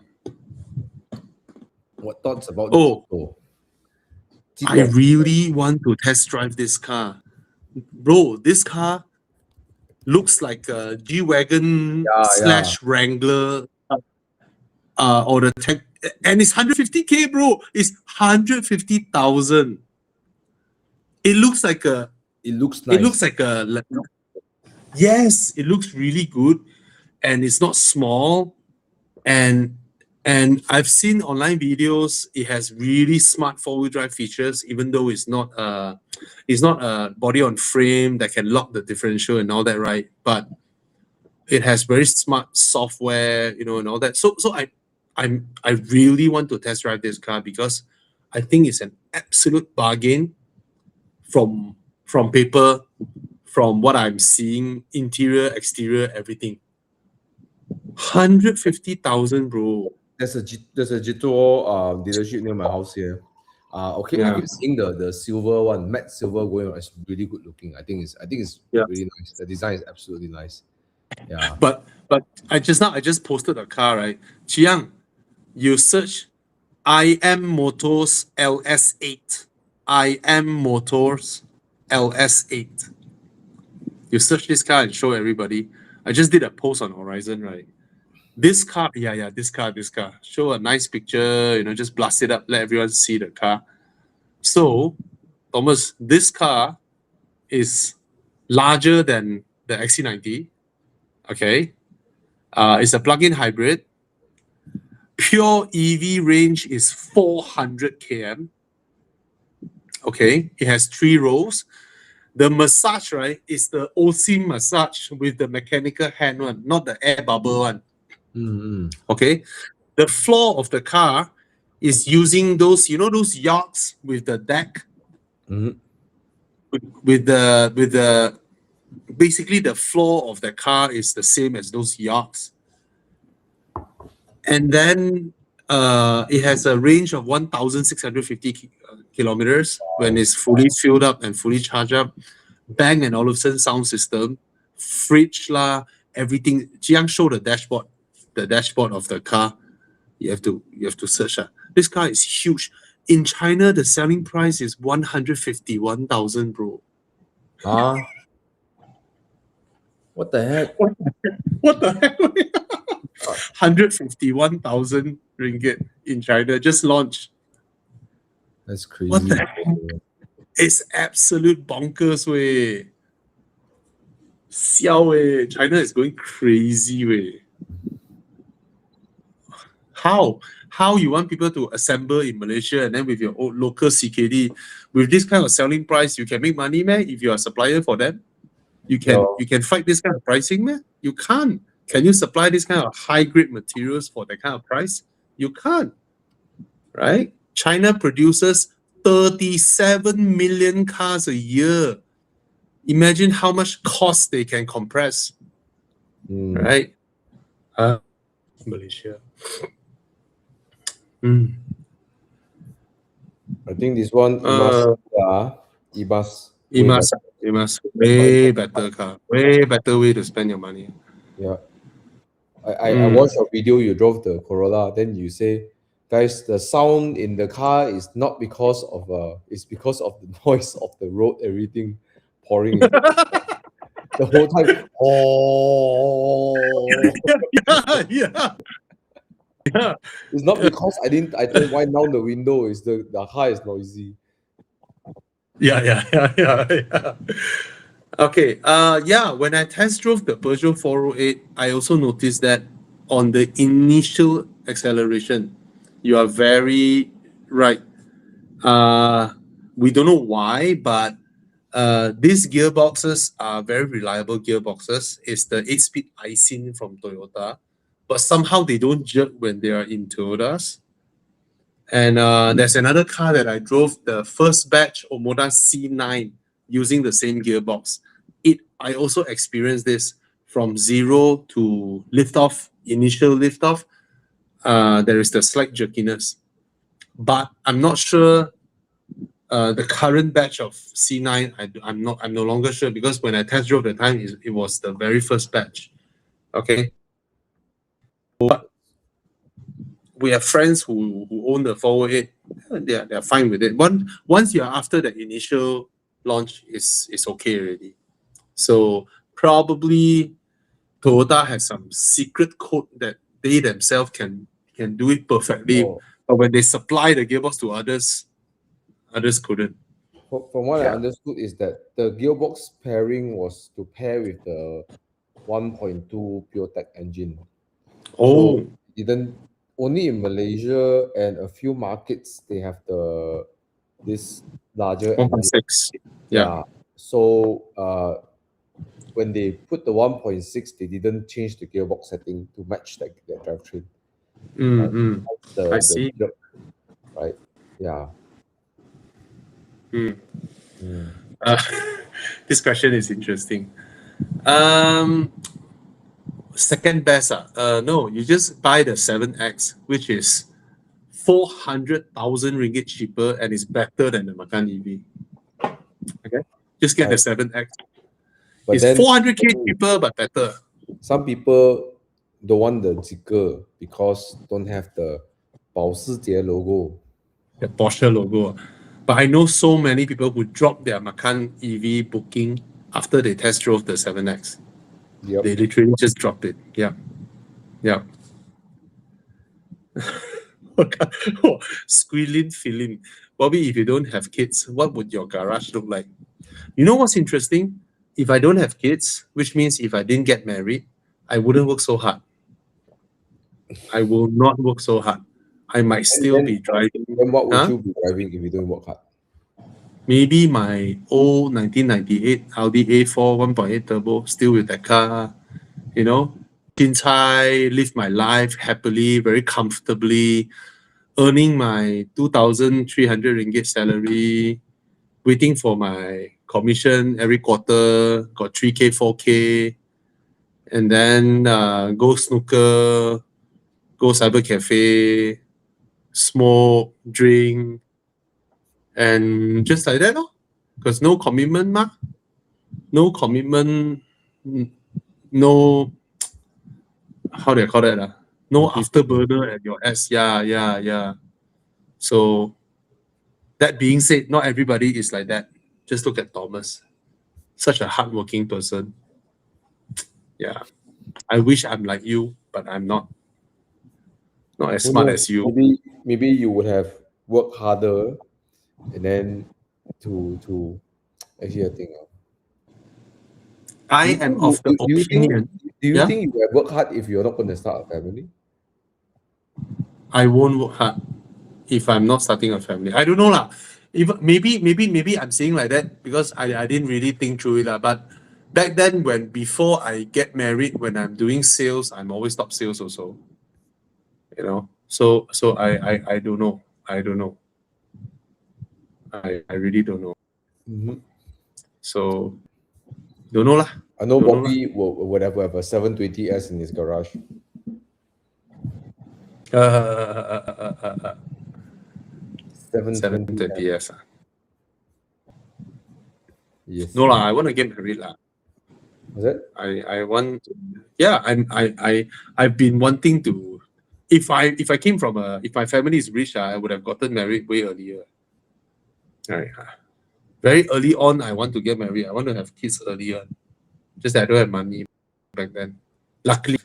What thoughts about Oh, Jito? I really want to test drive this car. Bro, this car looks like a G-Wagon / Wrangler or the tech, and it's 150K, bro. It's 150,000. It looks like a It looks nice. It looks like yes, it looks really good, and it's not small, and I've seen online videos. It has really smart 4-wheel drive features, even though it's not a body on frame that can lock the differential and all that, right? But it has very smart software, and all that. So I really want to test drive this car because I think it's an absolute bargain from paper, from what I'm seeing, interior, exterior, everything. 150,000, bro. There's a Jito dealership near my house here. Okay, I keep seeing the silver one, matte silver going on. It's really good looking. I think it's really nice. The design is absolutely nice. Yeah. But I just posted a car, right? Chiang, you search IM Motors LS8. IM Motors LS8. You search this car and show everybody. I just did a post on Horizon, right? This car, this car. Show a nice picture, just blast it up, let everyone see the car. So, Thomas, this car is larger than the XC90. Okay. It's a plug-in hybrid. Pure EV range is 400 km. Okay. It has 3 rows. The massage, right, is the OSIM massage with the mechanical hand one, not the air bubble one. Okay. The floor of the car is using those, those yachts with the deck, with the basically the floor of the car is the same as those yachts. And then it has a range of 1,650 kilometers when it's fully filled up and fully charged up. Bang & Olufsen sound system, fridge lah, everything. Jiang showed the dashboard. the dashboard of the car, you have to search. This car is huge. In China, the selling price is 151,000, bro. Huh? What the heck? What the heck? 151,000 ringgit in China, just launched. That's crazy. What the heck? It's absolute bonkers way. Xiao way. China is going crazy way. How you want people to assemble in Malaysia and then with your own local CKD, with this kind of selling price, you can make money, man? If you are a supplier for them, you can fight this kind of pricing, man? You can't. Can you supply this kind of high grade materials for that kind of price? You can't, right? China produces 37 million cars a year. Imagine how much cost they can compress, right? Malaysia. I think this one Ibas. Way better car, way better way to spend your money. Yeah. I watched your video, you drove the Corolla, then you say, guys, the sound in the car is not because of it's because of the noise of the road, everything pouring the whole time. Yeah. It's not because I don't wind down the window, it's the car is noisy. Yeah. Okay. When I test drove the Peugeot 408, I also noticed that on the initial acceleration, you are very right. We don't know why, but these gearboxes are very reliable gearboxes. It's the 8-speed Aisin from Toyota, but somehow they don't jerk when they are in Toyotas. And there's another car that I drove, the first batch Omoda C9, using the same gearbox. I also experienced this from 0 to liftoff, initial liftoff. There is the slight jerkiness, but I'm not sure. The current batch of C9, I'm no longer sure, because when I test drove the time, it was the very first batch. Okay. But we have friends who own the 408. They're fine with it. Once you're after the initial launch, it's okay already. So probably Toyota has some secret code that they themselves can do it perfectly. But when they supply the gearbox to others couldn't. From what I understood is that the gearbox pairing was to pair with the 1.2 PureTech engine. Oh. So only in Malaysia and a few markets they have this larger 1.6. Yeah. So when they put the 1.6, they didn't change the gearbox setting to match that drivetrain. I see. Right. Yeah. This question is interesting. Second best, no, you just buy the 7X, which is 400,000 ringgit cheaper and is better than the Macan EV. Okay, just get the 7X. But it's 400k cheaper but better. Some people don't want the Zeekr because don't have the 保时捷 logo, the Porsche logo. But I know so many people who dropped their Macan EV booking after they test drove the 7X. Yep. They literally just dropped it. Yeah. Squealing feeling. Bobby, if you don't have kids, what would your garage look like? You know what's interesting? If I don't have kids, which means if I didn't get married, I wouldn't work so hard. I will not work so hard. I might still be driving. Then what would you be driving if you don't work hard? Maybe my old 1998 Audi A4 1.8 turbo, still with that car, Kincai, live my life happily, very comfortably, earning my 2,300 ringgit salary, waiting for my commission every quarter, got 3K, 4K, and then go snooker, go cyber cafe, smoke, drink, and just like that, because no commitment, no commitment, no, how do I call that? No Okay. afterburner at your S. Yeah. So that being said, not everybody is like that. Just look at Thomas. Such a hardworking person. Yeah. I wish I'm like you, but I'm not. Not as Who smart knows? as you. Maybe you would have worked harder, and then to actually I think. I Do you am think of the opinion. do you Yeah. think you will work hard if you're not going to start a family? I won't work hard if I'm not starting a family. I don't know lah. Even maybe I'm saying like that because I didn't really think through it lah. But back then when before I get married, when I'm doing sales, I'm always top sales also. You know. So I don't know. I don't know. I really don't know. Mm-hmm. So don't know lah. I know Don't know lah. Bobby would have a 720S in his garage. Uh, 720. 720 years. Yes. No lah, I want to get married lah. Was it? I want to, yeah, I've been wanting to, if I came from if my family is rich, I would have gotten married way earlier. Right. Very early on, I want to get married. I want to have kids earlier. Just that I don't have money back then. Luckily,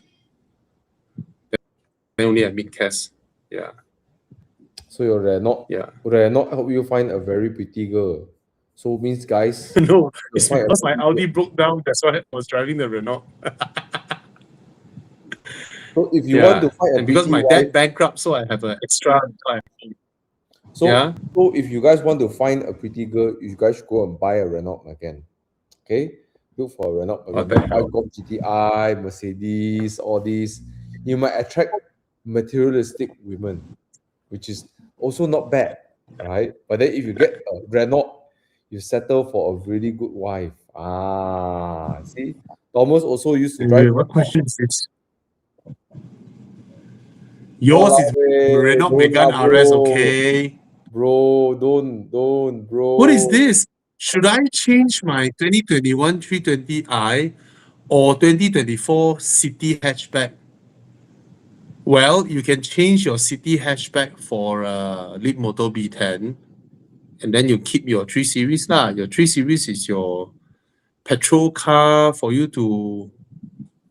I only had mid-cash. Yeah. So your Renault help you find a very pretty girl. So means guys, No, it's find a because my pretty Audi girl. broke down. That's why I was driving the Renault. So if you want to find a and because pretty my wife, dad bankrupt, so I have an extra. so Yeah. so if you guys want to find a pretty girl, you guys should go and buy a Renault again. Okay, look for a Renault. What the hell? Buy GTI, Mercedes, all these. You might attract materialistic women, which is also not bad, right? But then if you get a Renault, you settle for a really good wife. See, Thomas also used to drive. What question is this? Yours is Renault Don't Megane lah, RS, bro. okay? Bro, don't, bro. What is this? Should I change my 2021 320i or 2024 City hatchback? Well, you can change your City hatchback for a Leapmotor B10, and then you keep your 3 Series lah. Your 3 Series is your petrol car for you to,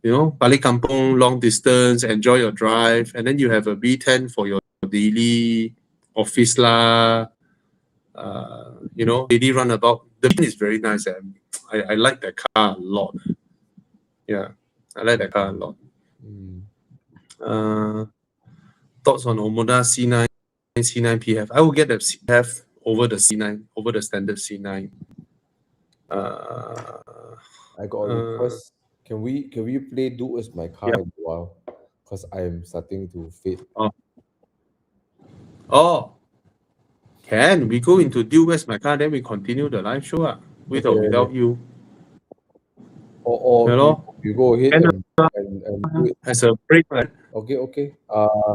you know, balik kampung, long distance, enjoy your drive, and then you have a B10 for your daily office lah. You know, daily runabout. The B10 is very nice. I like that car a lot. Yeah, I like that car a lot. Thoughts on Omoda C9 PF? I will get the PF over the C9, over the standard C9. I got a request. Can we play Do As My Car in a while? Because I am starting to fade. Oh, can we go into Do Where's My Car? Then we continue the live show with or without you. Or Hello? you go ahead and do it. As a break, right? Okay.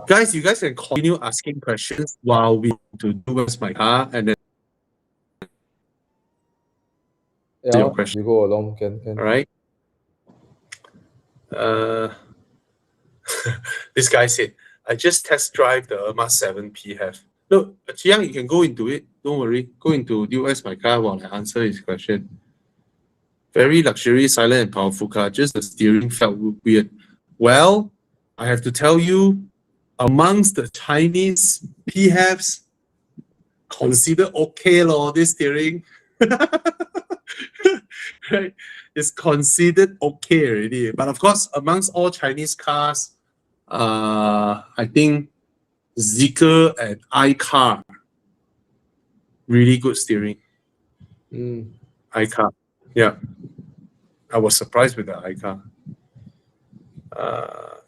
Guys, you guys can continue asking questions while we do Where's My Car, and then your question. You go along, can. All right. This guy said, I just test drive the Irma 7 PF. No, Chiang, you can go into it. Don't worry. Go into US My Car while I answer his question. Very luxury, silent, and powerful car. Just the steering felt weird. Well, I have to tell you, amongst the Chinese PHEVs, considered okay lor, this steering. Right? It's considered okay already. But of course, amongst all Chinese cars, I think Zeekr and iCar, really good steering. iCar, yeah. I was surprised with the iCar.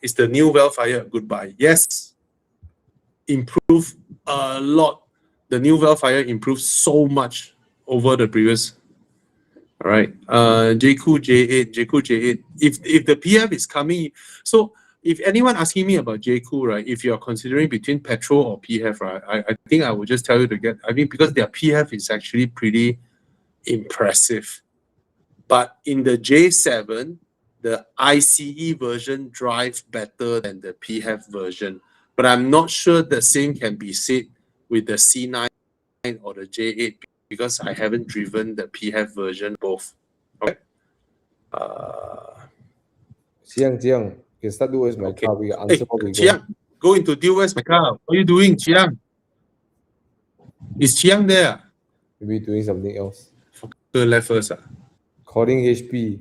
Is the new Vellfire a good buy? Yes. Improved a lot. The new Vellfire improved so much over the previous. All right. JQ J8. If the PF is coming, so if anyone asking me about JQ, right, if you're considering between petrol or PF, right, I think I would just tell you to get, I mean, because their PF is actually pretty impressive. But in the J7, the ICE version drive better than the PHEV version. But I'm not sure the same can be said with the C9 or the J8 because I haven't driven the PHEV version both. Okay. Jiang, you can start Dual S my Okay. car. We can Hey, answer what we go. Chiang, go into Dual S my car. What are you doing, Chiang? Is Chiang there? Maybe doing something else. Go left first. Calling HP.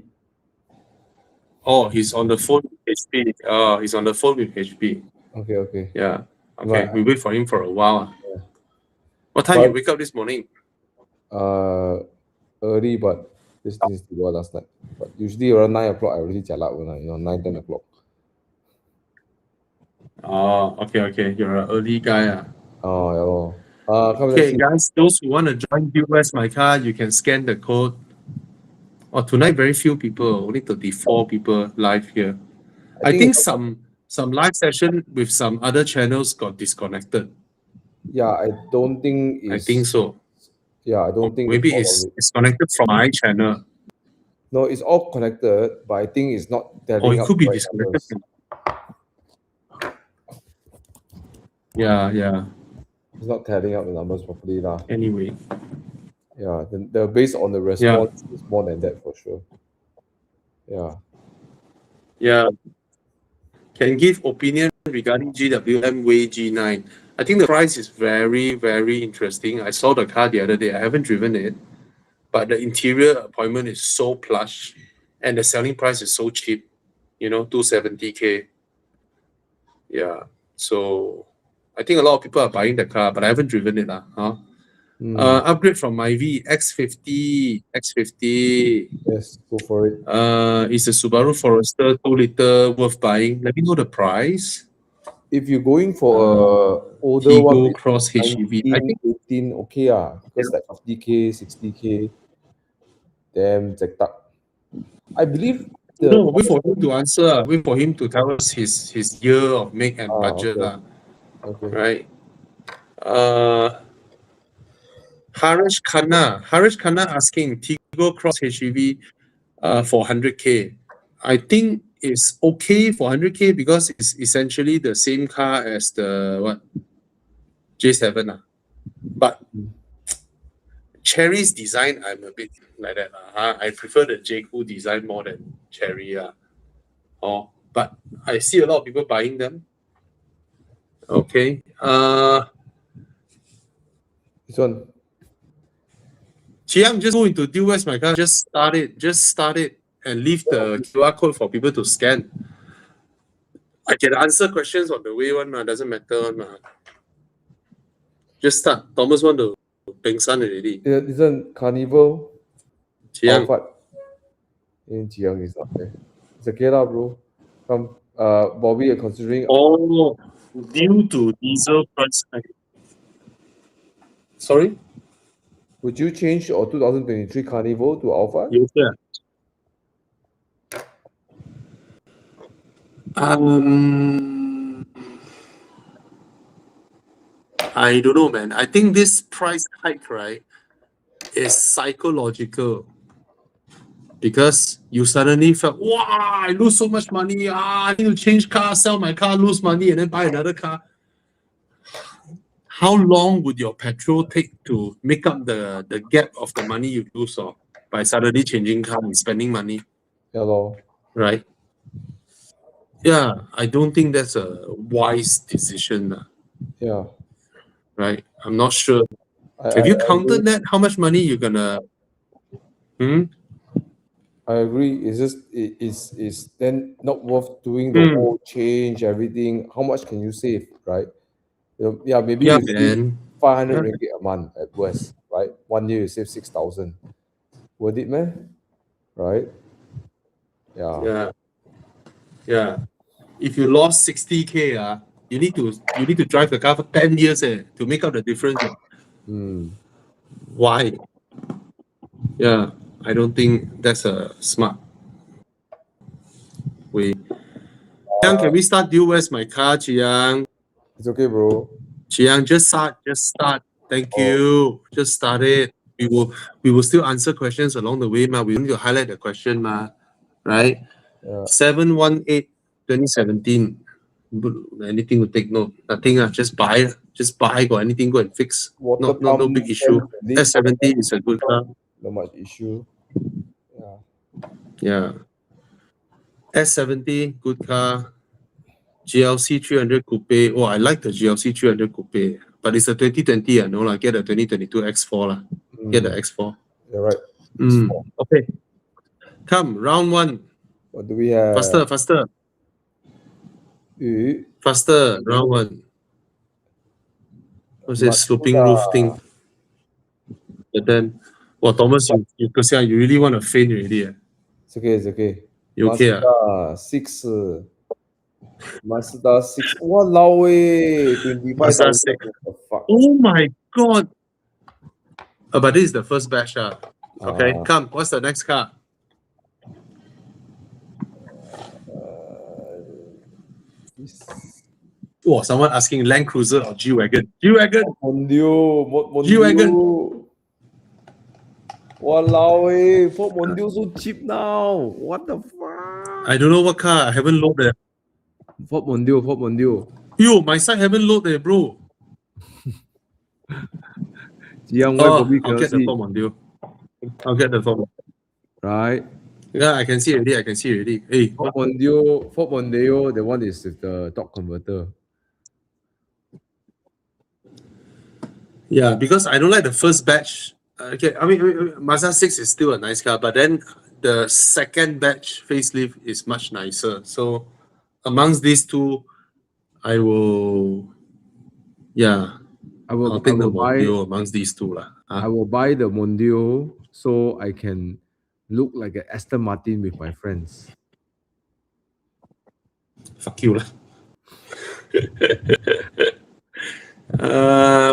Oh, he's on the phone with HP. Oh, he's on the phone with HP. Okay. Yeah. Okay. Right. We wait for him for a while. Yeah. What time But- you wake up this morning? Early, but this is the one last night. But usually around 9 o'clock, I already jialat when 9, 10 o'clock. Oh, okay. You're an early guy. Oh, yeah. Come Okay, let's see. guys, those who want to join US My Car, you can scan the code. Oh, tonight very few people, only 34 people live here. I think some live session with some other channels got disconnected. Yeah, I don't think I think so. Yeah, I don't think Maybe all it's of it. disconnected from my channel. No, it's all connected, but I think it's not Or telling it up could be right disconnected numbers. from. Yeah. It's not telling up the numbers properly lah. Anyway. Yeah, the based on the response is more than that for sure. Yeah. Can give opinion regarding GWM Way G9. I think the price is very, very interesting. I saw the car the other day. I haven't driven it, but the interior appointment is so plush and the selling price is so cheap, 270K. Yeah. So I think a lot of people are buying the car, but I haven't driven it. Upgrade from Myvi X50. Yes, go for it. It's a Subaru Forester 2-liter worth buying. Let me know the price. If you're going for a older Tigo one, Cross HEV. I think 18, okay, because like 50K, 60K, damn, jacked up. I believe no, wait for him to answer. Wait for him to tell us his year of make and budget. Okay. Right. Harish Khanna asking Tigo Cross HEV for 100K. I think it's okay for 100K because it's essentially the same car as the J7. But Cherry's design, I'm a bit like that. I prefer the J-Cool design more than Cherry. But I see a lot of people buying them. Okay. This one. Chiang, just go into Dual S My Car. Just start it and leave the QR code for people to scan. I can answer questions on the way doesn't matter Just start. Thomas want to peng san already. Yeah, this one, Carnival. Chiang. Jiang is not there. It's okay lah, bro. Come, Bobby, you're considering. Oh, due to diesel price. Sorry? Would you change your 2023 Carnival to Alpha? Yes, sir. I don't know, man. I think this price hike, right, is psychological. Because you suddenly felt, wow, I lose so much money. I need to change car, sell my car, lose money, and then buy another car. How long would your petrol take to make up the gap of the money you lose by suddenly changing car and spending money? Hello. Right? Yeah, I don't think that's a wise decision. Yeah. Right? I'm not sure. Have you counted that? How much money you're gonna? I agree. It's just it's then not worth doing the whole change, everything. How much can you save, right? Yeah, maybe you save 500 ringgit a month at worst, right? 1 year you save 6,000. Worth it, man? Right? Yeah. If you lost 60K, you need to drive the car for 10 years to make up the difference. Why? Yeah, I don't think that's a smart way. Chiang, can we start Dual S My Car, Chiang? It's okay, bro. Chiang, just start. Thank you. Just start it. We will still answer questions along the way, We need to highlight the question, right? Yeah. 718 2017. Anything to take note? Nothing. Just buy. Just buy. Got anything, go and fix. Water No pump big issue. leak, S70 is a good car. not much issue. Yeah. Yeah. S70, good car. GLC 300 Coupe. Oh, I like the GLC 300 Coupe. But it's a 2020. No, like, get a 2022 X4. La. Get the X4. You're right. Okay. Come, round one. What do we have? Faster. Yu, Faster, round one. What's this sloping roof thing? But then, well, Thomas, you really want to faint already. It's okay, it's okay. You okay? Mazda 6. Mazda 6. Walao eh. 25,000. Mazda 6. What the fuck? Oh my god. But this is the first batch. Okay, come. What's the next car? Oh, someone asking Land Cruiser or G-Wagon. G-Wagon. Mondio. G-Wagon. Walao eh. Ford Mondio so cheap now. What the fuck? I don't know what car. I haven't loaded. Ford Mondio. Yo, my side haven't loaded, bro. I'll get the Ford Mondeo. I'll get the Ford. Right. Yeah, I can see already. Hey, Ford Mondeo, the one is with the torque converter. Yeah, because I don't like the first batch. Okay, I mean, Mazda 6 is still a nice car, but then the second batch facelift is much nicer. So amongst these two, I will, I'll take the Mondeo amongst these two. I will buy the Mondeo so I can look like an Aston Martin with my friends. Fuck you.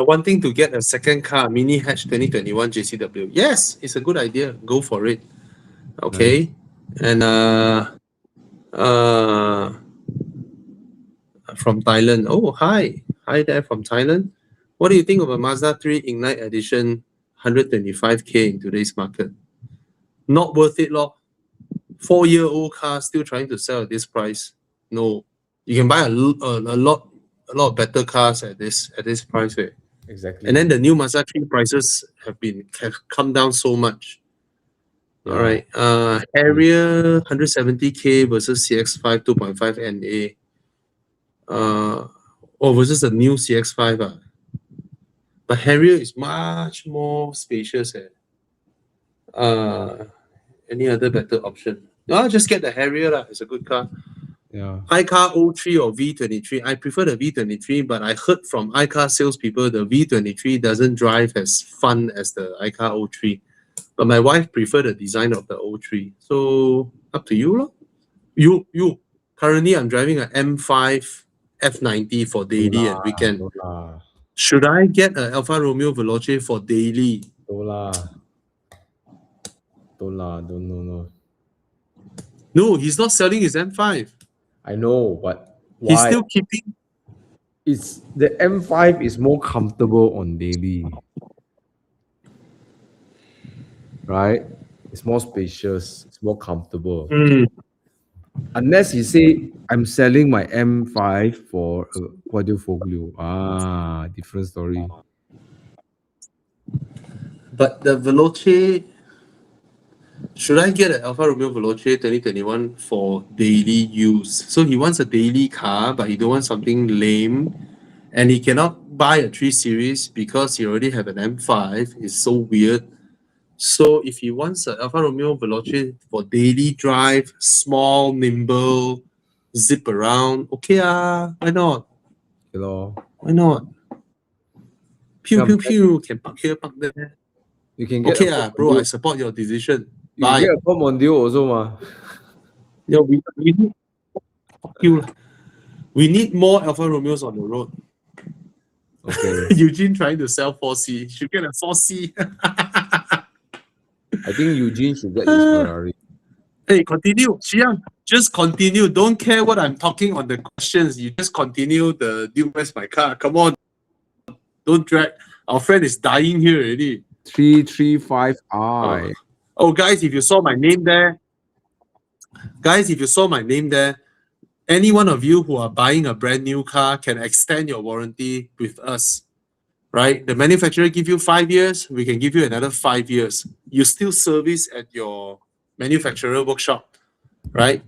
Wanting to get a second car, mini hatch 2021 JCW. Yes, it's a good idea. Go for it. Okay. And from Thailand. Oh, hi there from Thailand. What do you think of a Mazda 3 Ignite Edition 125K in today's market? Not worth it, lor. 4-year-old car still trying to sell at this price. No, you can buy a lot better cars at this price. Exactly. And then the new Mazda 3 prices have come down so much. All right. Harrier 170K versus CX5 2.5 NA. Versus the new CX5. But Harrier is much more spacious. Any other better option? Just get the Harrier. It's a good car. Yeah. iCar 03 or V23. I prefer the V23, but I heard from iCar salespeople the V23 doesn't drive as fun as the iCar 03. But my wife preferred the design of the 03. So up to you, lor. You. Currently, I'm driving an M5 F90 for daily and weekend. Should I get an Alfa Romeo Veloce for daily? Don't. No, he's not selling his M5. I know, but why? He's still keeping. It's the M5 is more comfortable on daily, right? It's more spacious. It's more comfortable. Unless he say I'm selling my M5 for quadrifoglio. Different story. But the Veloce, should I get an Alfa Romeo Veloce 2021 for daily use? So he wants a daily car, but he don't want something lame. And he cannot buy a 3 Series because he already have an M5. It's so weird. So if he wants an Alfa Romeo Veloce for daily drive, small, nimble, zip around, okay, why not? Hello. Why not? Pew, can park here, park there. You can get bro, I support your decision. You can get a Ford Mondeo also, ma. Yeah, we need, fuck you. We need more Alfa Romeos on the road. Okay. Eugene trying to sell 4C. Should get a 4C. I think Eugene should get his Ferrari. Hey, continue. Xiang, just continue. Don't care what I'm talking on the questions. You just continue the where's my car. Come on. Don't drag. Our friend is dying here already. 335i. Oh, guys, if you saw my name there, Guys, if you saw my name there, any one of you who are buying a brand new car can extend your warranty with us, right? The manufacturer give you 5 years, we can give you another 5 years. You still service at your manufacturer workshop, right?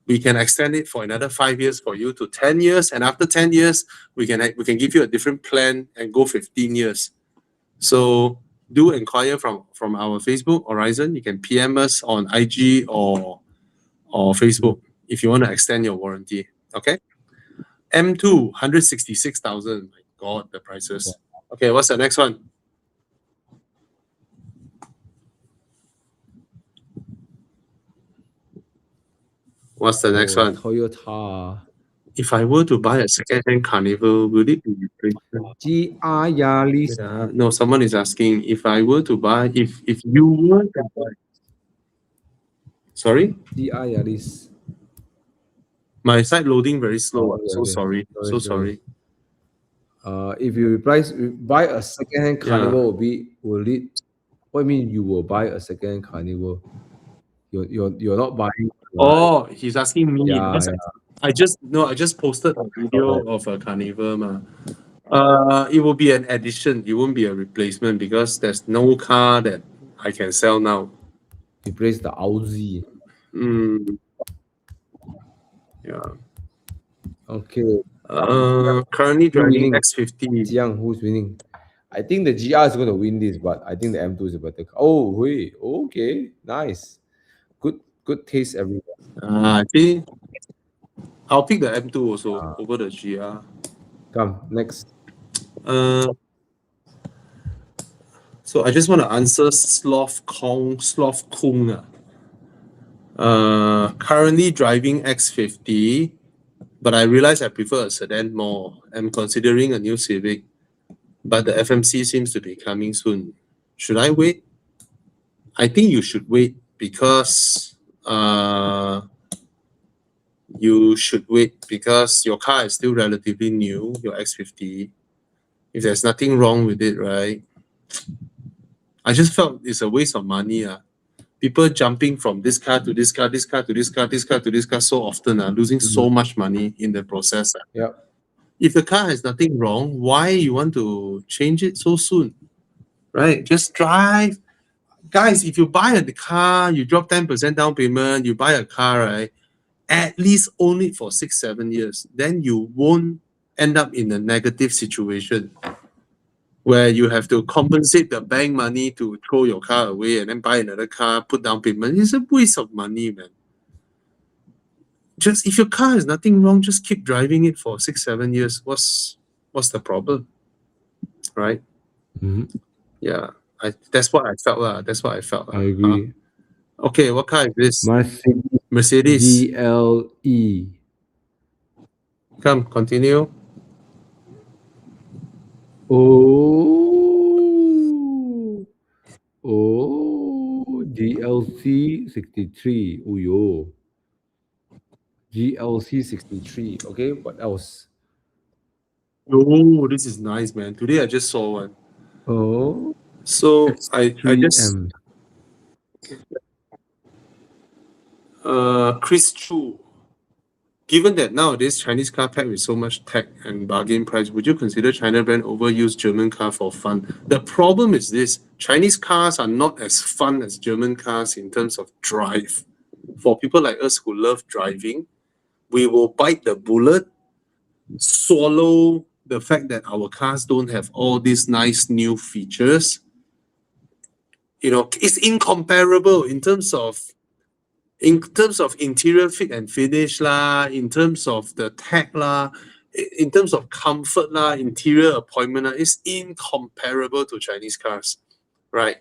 We can extend it for another 5 years for you to 10 years, and after 10 years, we can give you a different plan and go 15 years. So do inquire from our Facebook Horizon. You can PM us on IG or Facebook if you want to extend your warranty. Okay. M2 166,000. My God, the prices. Okay, what's the next one? What's the next one? Toyota If I were to buy a second-hand Carnival, will it be replacement? GR Yaris. No, someone is asking if I were to buy, if you were to buy. Sorry? GR Yaris. My side loading very slow. Okay, So okay. sorry. So sorry. If you buy a second-hand Yeah. Carnival, will it? What do you mean you will buy a second-hand Carnival? You're not buying. Oh, he's asking me. Yeah, because I just posted a video of a Carnival. It will be an addition. It won't be a replacement because there's no car that I can sell now. Replace the Audi. Yeah. Okay. Currently driving winning? X50. Jiang, who's winning? I think the GR is going to win this, but I think the M2 is a better car. Oh, wait. Okay. Nice. Good taste everywhere. I think I'll pick the M2 also over the GR. Come, next. So I just want to answer Sloth Kung. Currently driving X50, but I realize I prefer a sedan more. I'm considering a new Civic, but the FMC seems to be coming soon. Should I wait? I think you should wait because your car is still relatively new, your X50. If there's nothing wrong with it, right? I just felt it's a waste of money. People jumping from this car to this car, this car to this car, this car to this car so often, losing so much money in the process. Yeah. If the car has nothing wrong, why you want to change it so soon? Right? Just drive. Guys, if you buy a car, you drop 10% down payment, you buy a car, right? At least own it for 6-7 years. Then you won't end up in a negative situation where you have to compensate the bank money to throw your car away and then buy another car, put down payment. It's a waste of money, man. Just if your car has nothing wrong, just keep driving it for 6-7 years. What's the problem? Right? Yeah. That's what I felt. That's what I felt. I agree. Okay, what car is this? Mercedes GLE. Come, continue. GLC 63. Oh, yo. GLC 63. Okay, what else? Oh, this is nice, man. Today I just saw one. Oh. So I just Chris Chu. Given that nowadays Chinese car packed with so much tech and bargain price, would you consider China brand overuse German car for fun? The problem is this: Chinese cars are not as fun as German cars in terms of drive. For people like us who love driving, we will bite the bullet, swallow the fact that our cars don't have all these nice new features. It's incomparable in terms of interior fit and finish lah, in terms of the tech lah, in terms of comfort lah, interior appointment lah, it's incomparable to Chinese cars, right?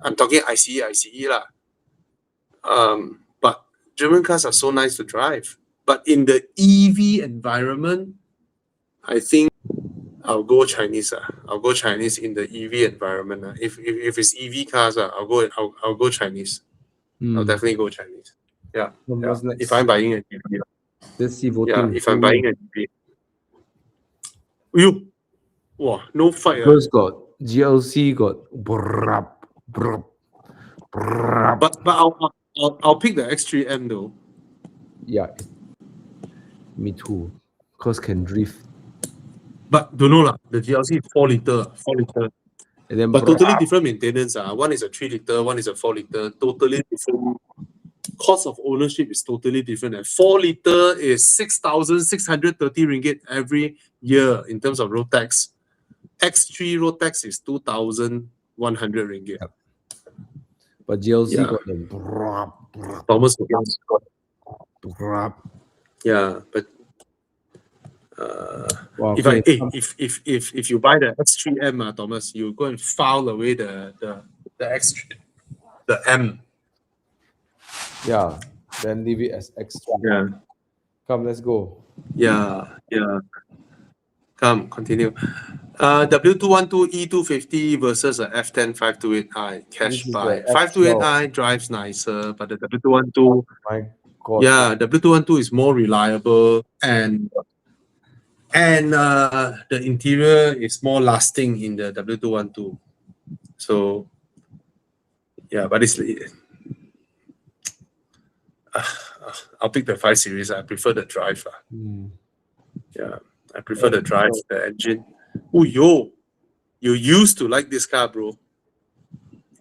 I'm talking ICE lah. But German cars are so nice to drive. But in the EV environment, I think I'll go Chinese. I'll go Chinese in the EV environment. If it's EV cars, I'll go Chinese. I'll definitely go Chinese. Yeah. If I'm buying a GP. Let's see voting. Yeah, if I'm buying a GP. Wow, no fight. First got GLC got But I'll pick the X3M though. Yeah, me too. Cause can drift. But don't know lah. The GLC is 4 liter, 4 liter. And then But totally different maintenance. One is a 3 liter, one is a 4 liter. Totally different. Cost of ownership is totally different. And 4 liter is 6,630 ringgit every year in terms of road tax. X3 road tax is 2,100 ringgit. Yep. But GLC Yeah. got the Thomas, brap. yeah, but Wow, if okay. if you buy the X3M, Thomas, you go and file away the X3, the M. Yeah, then leave it as extra. Yeah, Come, let's go. yeah. Come, continue. W212 E250 versus a F10 528i cash This is buy. the F12. 528i drives nicer, but the W212, My God. yeah, W212 is more reliable and the interior is more lasting in the W212. So yeah, but it's I'll pick the 5 Series. I prefer the drive. Yeah, I prefer the drive, the engine. Oh, yo, you used to like this car, bro.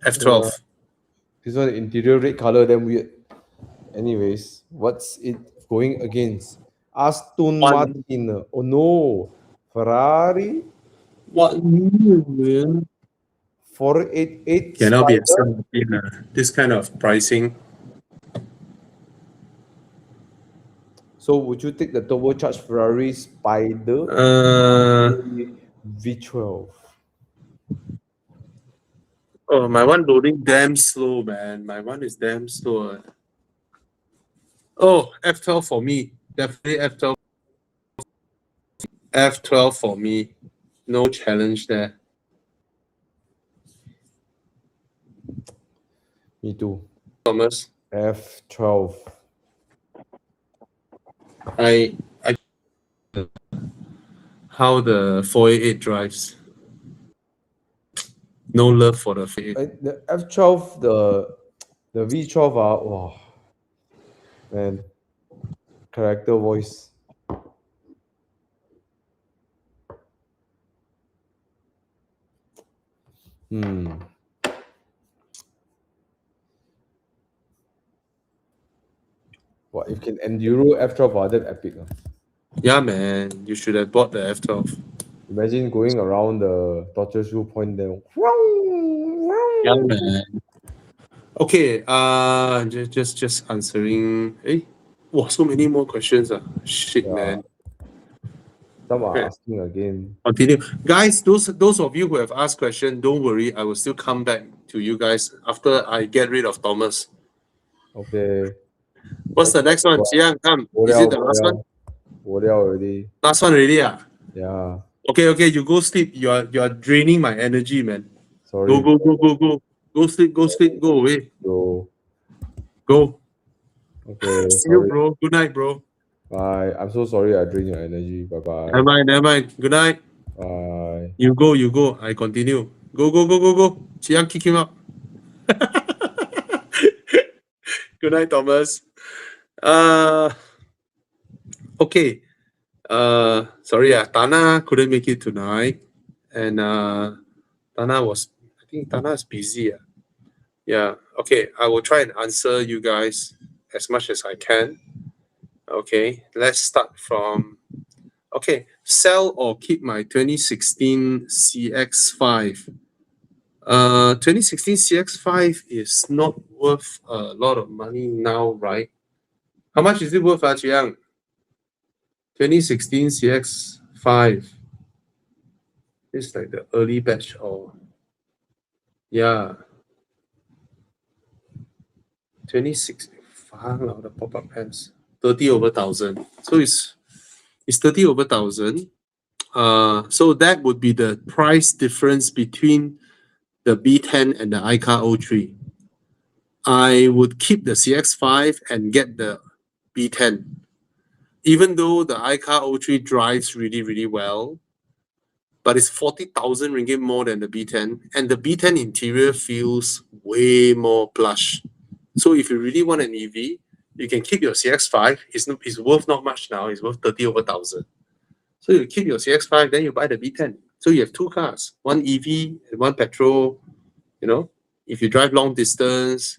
F12. This one, interior red color, then weird. Anyways, what's it going against? Aston Martin. Oh no. Ferrari What new, man? 488 Cannot be Spider. this kind of pricing. So would you take the turbocharged Ferrari Spider V12? Oh, my one loading damn slow, man. My one is damn slow. Oh, F12 for me. Definitely F12. F12 for me. No challenge there. Me too. Thomas, F12. I how the 488 drives. No love for the 488. The F12, the V12 wow. Man. Character voice. What if can enduro F12 that epic. Yeah, man. You should have bought the F12. Imagine going around the torture shoe point there. Yeah, man. Okay, just answering. Wow, so many more questions. Shit, Yeah. man. Some are Okay. asking again. Continue. Guys, those of you who have asked questions, don't worry. I will still come back to you guys after I get rid of Thomas. Okay. What's the next one? Xiang, come. Is it the last one? Already. Last one already, yeah. Yeah. Okay, you go sleep. You are draining my energy, man. Sorry. Go. Go sleep, go away. Bro. Go. Okay. See you, bro. Good night, bro. Bye. I'm so sorry I drained your energy. Bye-bye. Never mind. Good night. Bye. You go. I continue. Go. Xiang, kick him up. Good night, Thomas. Okay. Sorry, Tana couldn't make it tonight. And Tana is busy. Yeah. Okay. I will try and answer you guys as much as I can. Okay. Let's start from. Okay. Sell or keep my 2016 CX5. 2016 CX5 is not worth a lot of money now, right? How much is it worth, Chiang? 2016 CX5. It's like the early batch or yeah. 2016 the pop-up pants. 30 over 1,000. So it's 30 over 1,000. So that would be the price difference between the B10 and the iCar 03. I would keep the CX5 and get the B10. Even though the iCar 03 drives really, really well, but it's 40,000 ringgit more than the B10, and the B10 interior feels way more plush. So if you really want an EV, you can keep your CX-5. It's worth not much now. It's worth 30 over 1,000. So you keep your CX-5, then you buy the V10. So you have two cars, one EV and one petrol. You know, if you drive long distance,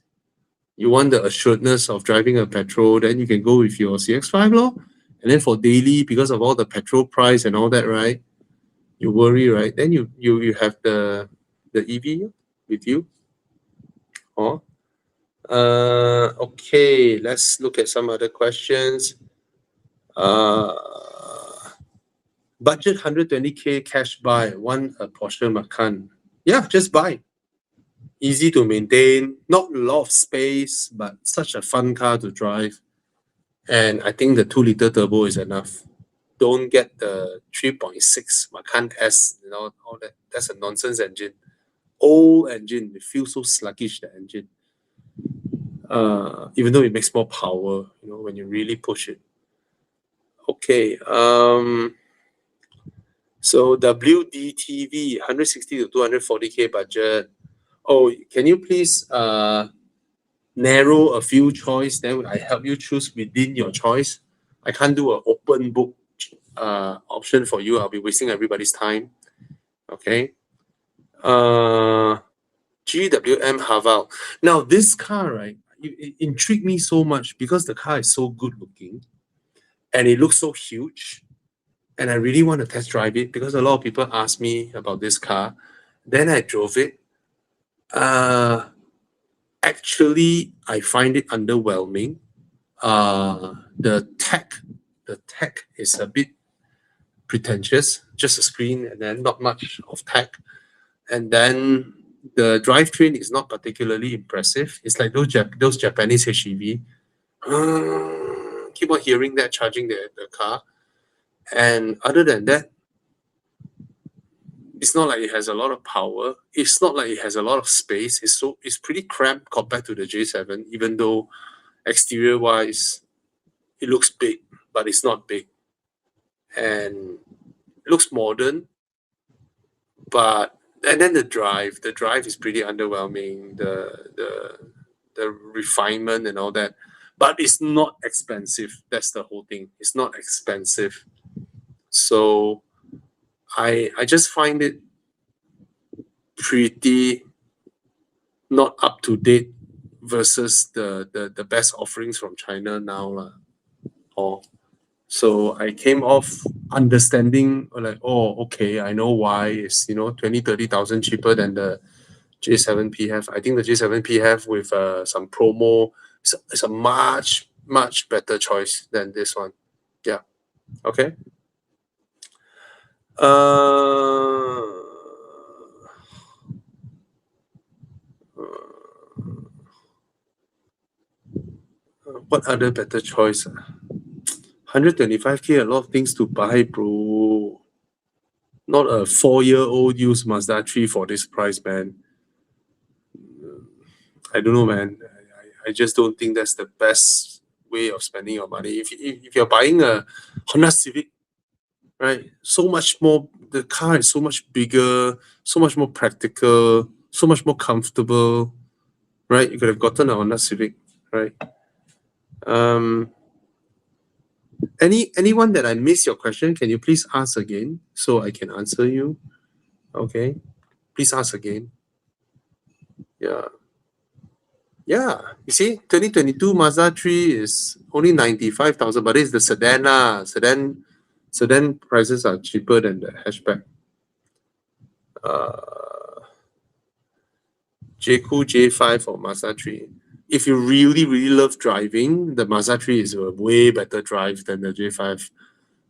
you want the assuredness of driving a petrol, then you can go with your CX-5 lor. And then for daily, because of all the petrol price and all that, right? You worry, right? Then you have the EV with you. Oh. Okay, let's look at some other questions. Budget 120K cash buy, one a Porsche Macan. Yeah, just buy. Easy to maintain, not a lot of space, but such a fun car to drive. And I think the 2-liter turbo is enough. Don't get the 3.6 Macan S, you know, all that. That's a nonsense engine. Old engine, it feels so sluggish, the engine. Even though it makes more power, you know, when you really push it. Okay, so WDTV, 160 to 240K budget. Oh, can you please narrow a few choice, then I help you choose within your choice. I can't do an open book option for you. I'll be wasting everybody's time. Okay. GWM Haval. Now this car, right, it intrigued me so much because the car is so good looking and it looks so huge. And I really want to test drive it because a lot of people ask me about this car. Then I drove it. Actually, I find it underwhelming. The tech is a bit pretentious, just a screen and then not much of tech. And then the drivetrain is not particularly impressive. It's like those Japanese HEV. Keep on hearing that charging the car. And other than that, it's not like it has a lot of power. It's not like it has a lot of space. It's pretty cramped compared to the J7, even though exterior wise it looks big, but it's not big. And it looks modern, and then the drive is pretty underwhelming. The refinement and all that, but it's not expensive. That's the whole thing. It's not expensive. So I just find it pretty not up to date versus the best offerings from China now. So I came off understanding like, oh, okay, I know why it's 20,000-30,000 cheaper than the J7 PHEV. I think the J7 PHEV with some promo is a much better choice than this one. Yeah. Okay. What other better choice? 125K, a lot of things to buy, bro. Not a 4-year-old used Mazda 3 for this price, man. I don't know, man. I just don't think that's the best way of spending your money. If you're buying a Honda Civic, right, so much more, the car is so much bigger, so much more practical, so much more comfortable, right? You could have gotten a Honda Civic, right? Anyone that I missed your question, can you please ask again so I can answer you? Okay, please ask again. Yeah. Yeah, you see, 2022 Mazda 3 is only 95,000, but it's the sedan. Sedan prices are cheaper than the hatchback. JQ J5 or Mazda 3. If you really love driving, the Mazda 3 is a way better drive than the J5.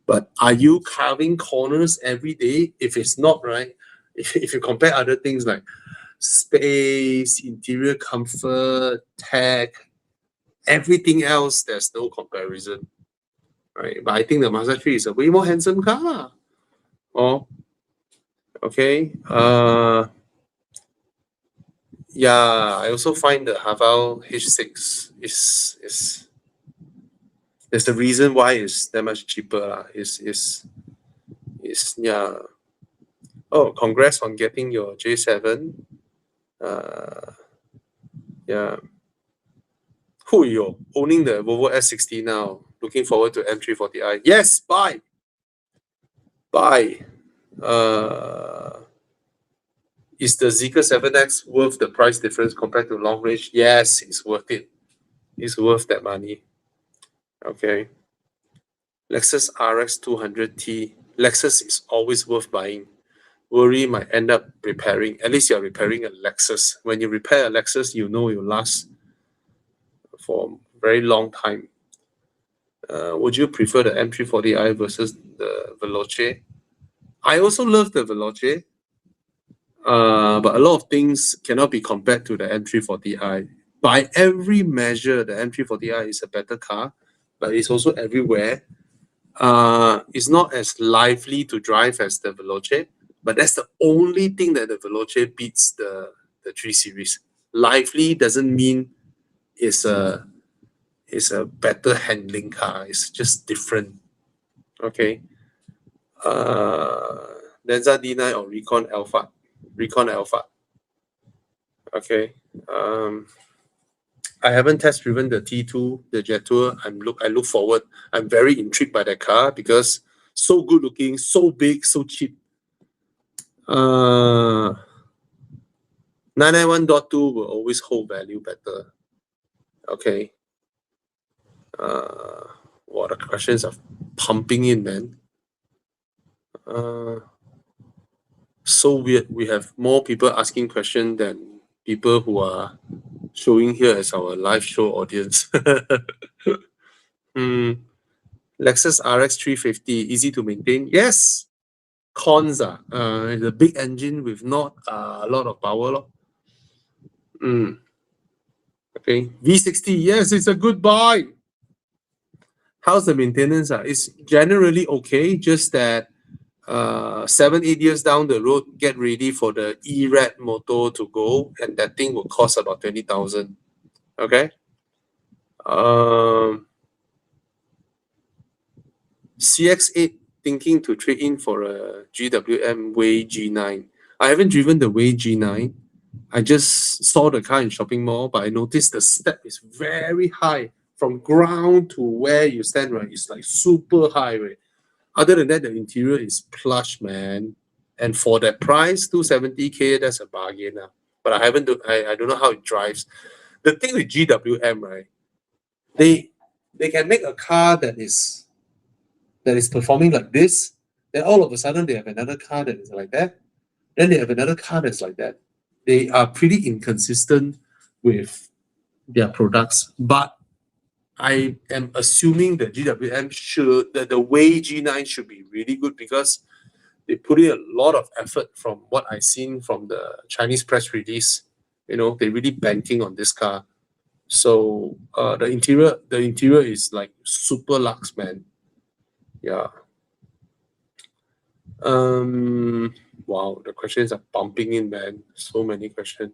But are you carving corners every day? If it's not, right? If you compare other things like space, interior comfort, tech, everything else, there's no comparison, right? But I think the Mazda 3 is a way more handsome car. Oh, okay. Yeah, I also find the Haval H6 is there's the reason why it's that much cheaper. Is yeah. Oh, congrats on getting your J7. Yeah. Yo, owning the Volvo S60 now. Looking forward to M340i. Yes, buy. Buy. Is the Zeekr 7X worth the price difference compared to long range? Yes, it's worth it. It's worth that money. Okay. Lexus RX 200T. Lexus is always worth buying. Worry might end up repairing. At least you're repairing a Lexus. When you repair a Lexus, you know it'll last for a very long time. Would you prefer the M340i versus the Veloce? I also love the Veloce, but a lot of things cannot be compared to the M340i. By every measure, the M340i is a better car, but it's also everywhere. It's not as lively to drive as the Veloce, but that's the only thing that the Veloce beats the 3 Series. Lively doesn't mean it's a better handling car. It's just different. Okay. Denza D9 or Recon Alpha. Recon Alpha. Okay. I haven't test driven the T2, the Jetour. I look forward. I'm very intrigued by that car because so good looking, so big, so cheap. 991.2 will always hold value better. Okay. What the questions are pumping in, man. So weird. We have more people asking questions than people who are showing here as our live show audience. Lexus RX 350, easy to maintain. Yes. Cons the big engine with not a lot of power. Okay. V60, yes, it's a good buy. How's the maintenance? It's generally okay, just that 7-8 years down the road, get ready for the E-Red motor to go, and that thing will cost about 20,000. Okay. CX-8 thinking to trade in for a GWM Way G9. I haven't driven the Way G9. I just saw the car in shopping mall, but I noticed the step is very high from ground to where you stand, right? It's like super high, right? Other than that, the interior is plush, man. And for that price, 270K, that's a bargain. But I don't know how it drives. The thing with GWM, right? They can make a car that is performing like this, then all of a sudden they have another car that is like that. Then they have another car that's like that. They are pretty inconsistent with their products, but I am assuming the GWM the Way G9 should be really good because they put in a lot of effort from what I've seen from the Chinese press release. You know, they're really banking on this car. So the interior is like super luxe, man. Yeah. Wow, the questions are pumping in, man. So many questions.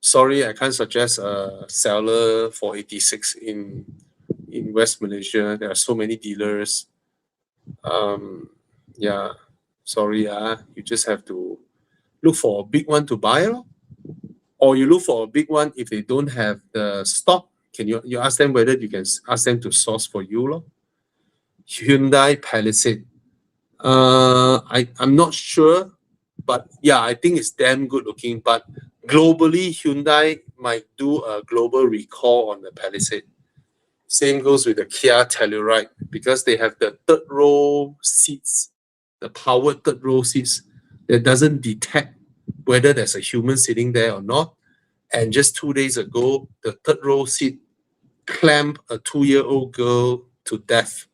Sorry, I can't suggest a seller for 86 in West Malaysia. There are so many dealers. Yeah, sorry, you just have to look for a big one to buy, or you look for a big one if they don't have the stock. Can you ask them whether you can ask them to source for you, Hyundai Palisade. I'm not sure, but yeah, I think it's damn good looking. But globally, Hyundai might do a global recall on the Palisade. Same goes with the Kia Telluride because they have the third row seats, the powered third row seats that doesn't detect whether there's a human sitting there or not. And just 2 days ago, the third row seat clamped a 2-year-old girl to death.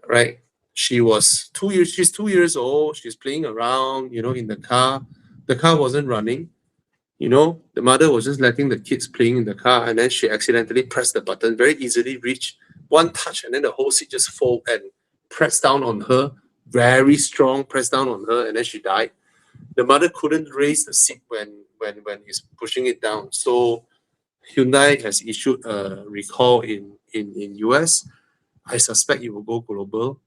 Right? She's 2 years old. She's playing around, in the car. The car wasn't running. The mother was just letting the kids playing in the car, and then she accidentally pressed the button, very easily reached one touch, and then the whole seat just fall and pressed down on her, very strong, pressed down on her, and then she died. The mother couldn't raise the seat when he's pushing it down. So Hyundai has issued a recall in US. I suspect it will go global.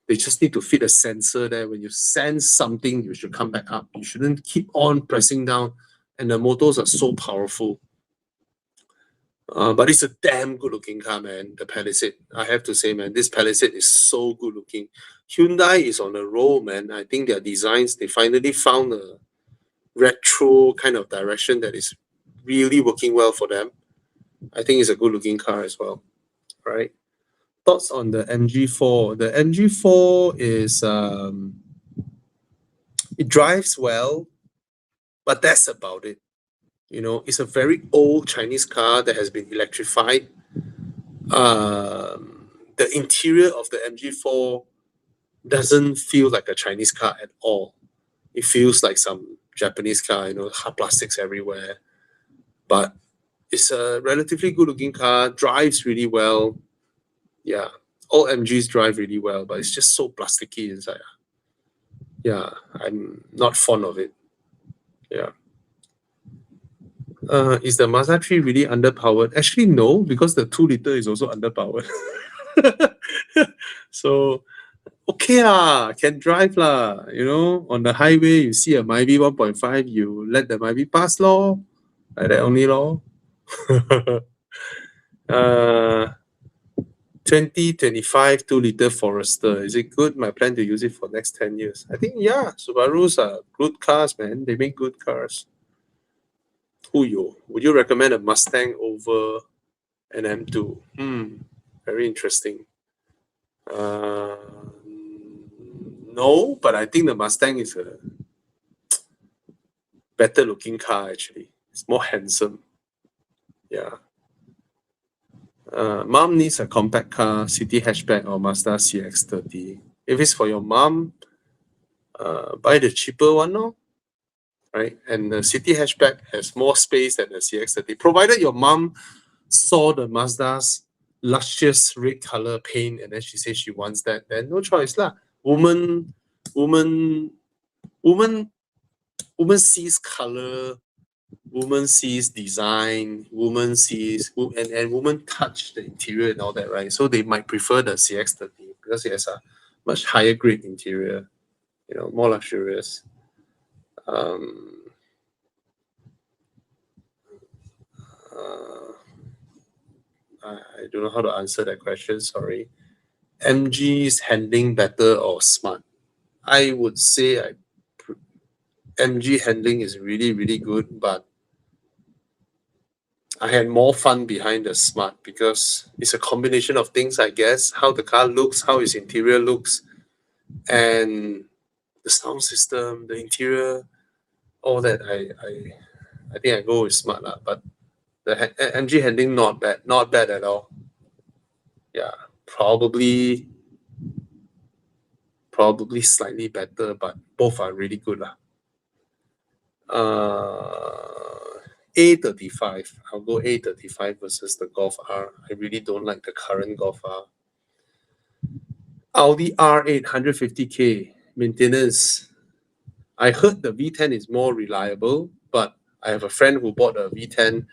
They just need to fit a sensor there. When you sense something, you should come back up. You shouldn't keep on pressing down. And the motors are so powerful. But it's a damn good looking car, man. The Palisade. I have to say, man, this Palisade is so good looking. Hyundai is on a roll, man. I think their designs, they finally found a retro kind of direction that is really working well for them. I think it's a good looking car as well, right? Thoughts on the MG4? The MG4 is, it drives well, but that's about it. You know, it's a very old Chinese car that has been electrified. The interior of the MG4 doesn't feel like a Chinese car at all. It feels like some Japanese car, you know, hard plastics everywhere. But it's a relatively good looking car, drives really well. Yeah, all MGs drive really well, but it's just so plasticky inside. Yeah, I'm not fond of it. Yeah. Is the Mazda 3 really underpowered? Actually, no, because the 2-liter is also underpowered. So, okay can drive lah. You know, on the highway, you see a Myvi 1.5, you let the Myvi pass lor. Like that only lor. 2025 2-liter Forester. Is it good? My plan to use it for next 10 years. I think, yeah, Subarus are good cars, man. They make good cars. Would you recommend a Mustang over an M2? Very interesting. No, but I think the Mustang is a better looking car actually. It's more handsome. Yeah. Mom needs a compact car, city hatchback or Mazda CX-30. If it's for your mom, buy the cheaper one, no? Right? And the city hatchback has more space than the CX-30. Provided your mom saw the Mazda's luscious red color paint and then she says she wants that, then no choice lah. Woman sees color, woman sees design, woman sees and woman touch the interior and all that, right? So they might prefer the CX-30 because it has a much higher grade interior, you know, more luxurious. I don't know how to answer that question, sorry. MG's handling better or smart? I would say MG handling is really, really good, but I had more fun behind the smart because it's a combination of things, I guess. How the car looks, how its interior looks, and the sound system, the interior, all that. I think I go with smart lah, but the MG handling not bad at all. Yeah, probably slightly better, but both are really good lah. A35. I'll go A35 versus the Golf R. I really don't like the current Golf R. Audi R8 150K maintenance. I heard the V10 is more reliable, but I have a friend who bought a V10.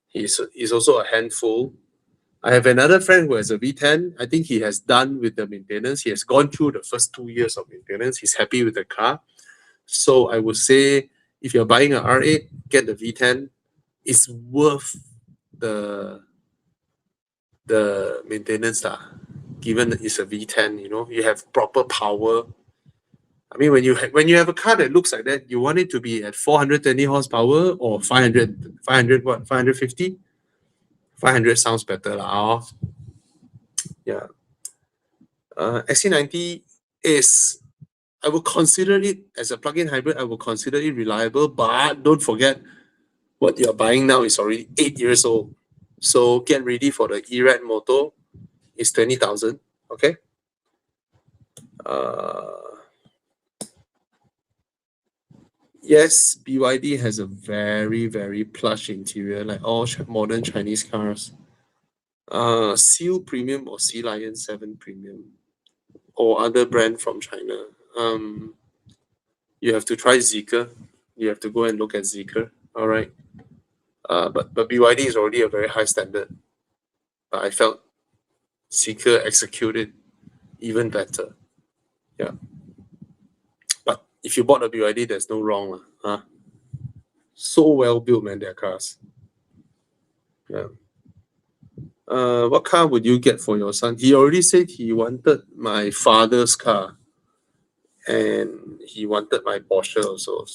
He's also a handful. I have another friend who has a V10. I think he has done with the maintenance. He has gone through the first 2 years of maintenance. He's happy with the car. So I would say if you're buying an R8, get the V10. It's worth the maintenance lah. Given it's a V10, you know, you have proper power. I mean, when you have a car that looks like that, you want it to be at 420 horsepower or 500 what? 550? 500 sounds better lah. Yeah. XC90 is, I would consider it as a plug-in hybrid. I would consider it reliable, but don't forget what you're buying now is already 8 years old. So get ready for the ERAD motor. It's 20,000. Okay. Yes, BYD has a very, very plush interior, like all modern Chinese cars. Seal Premium or Sea Lion 7 Premium or other brand from China. You have to try Zeekr. You have to go and look at Zeekr. All right. But BYD is already a very high standard. But I felt Zeekr executed even better. Yeah. But if you bought a BYD, there's no wrong. Huh? So well built, man, their cars. Yeah. What car would you get for your son? He already said he wanted my father's car, and he wanted my Porsche also.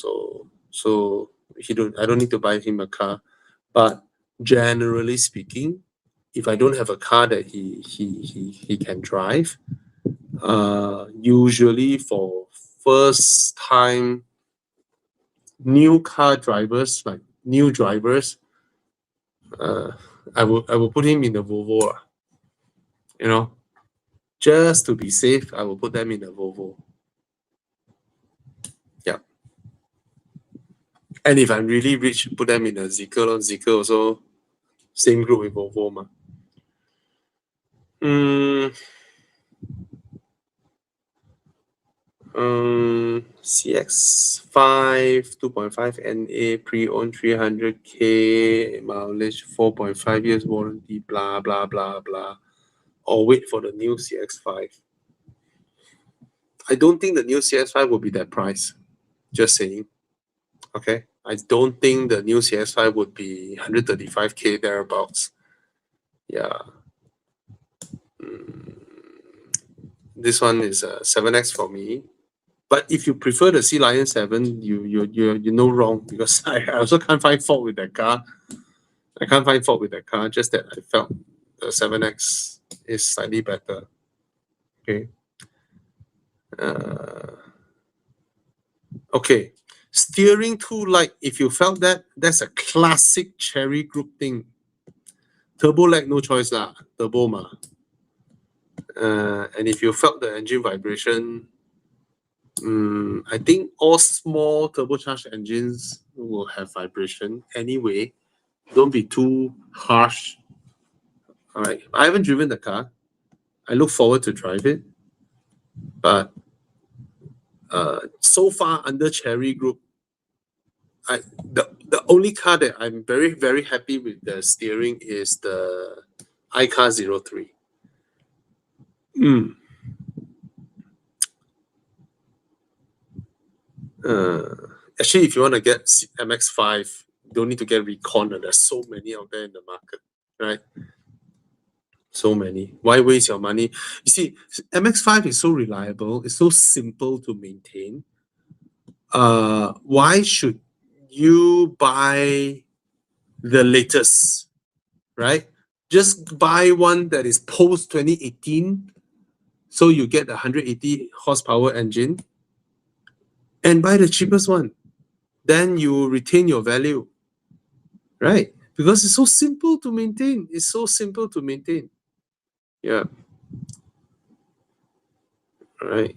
So I don't need to buy him a car. But generally speaking, if I don't have a car that he can drive, usually for first time new car drivers, like new drivers, I will put him in the Volvo. You know, just to be safe, I will put them in the Volvo. Yeah. And if I'm really rich, put them in a Zeekr. Zeekr also same group with Volvo. Ma. CX5 2.5 NA pre-owned 300k mileage 4.5 years warranty blah blah blah blah, or wait for the new CX5. I don't think the new CX5 will be that price. Just saying. Okay. I don't think the new CX5 would be 135k thereabouts. Yeah. This one is a 7X for me. But if you prefer the Sea Lion 7, you know wrong, because I also can't find fault with that car. I can't find fault with that car, just that I felt the 7X is slightly better. Okay. Okay. Steering too light. If you felt that, that's a classic Cherry Group thing. Turbo lag, no choice lah. Turbo ma. And if you felt the engine vibration, I think all small turbocharged engines will have vibration anyway. Don't be too harsh. All right. I haven't driven the car. I look forward to drive it. But so far under Cherry Group, the only car that I'm very, very happy with the steering is the iCar 03. Actually, if you want to get MX-5, you don't need to get Recon. There's so many out there in the market, right? So many. Why waste your money? You see, MX-5 is so reliable. It's so simple to maintain. Why should you buy the latest, right? Just buy one that is post 2018, so you get the 180 horsepower engine, and buy the cheapest one. Then you retain your value, right? Because it's so simple to maintain. It's so simple to maintain. Yeah. All right.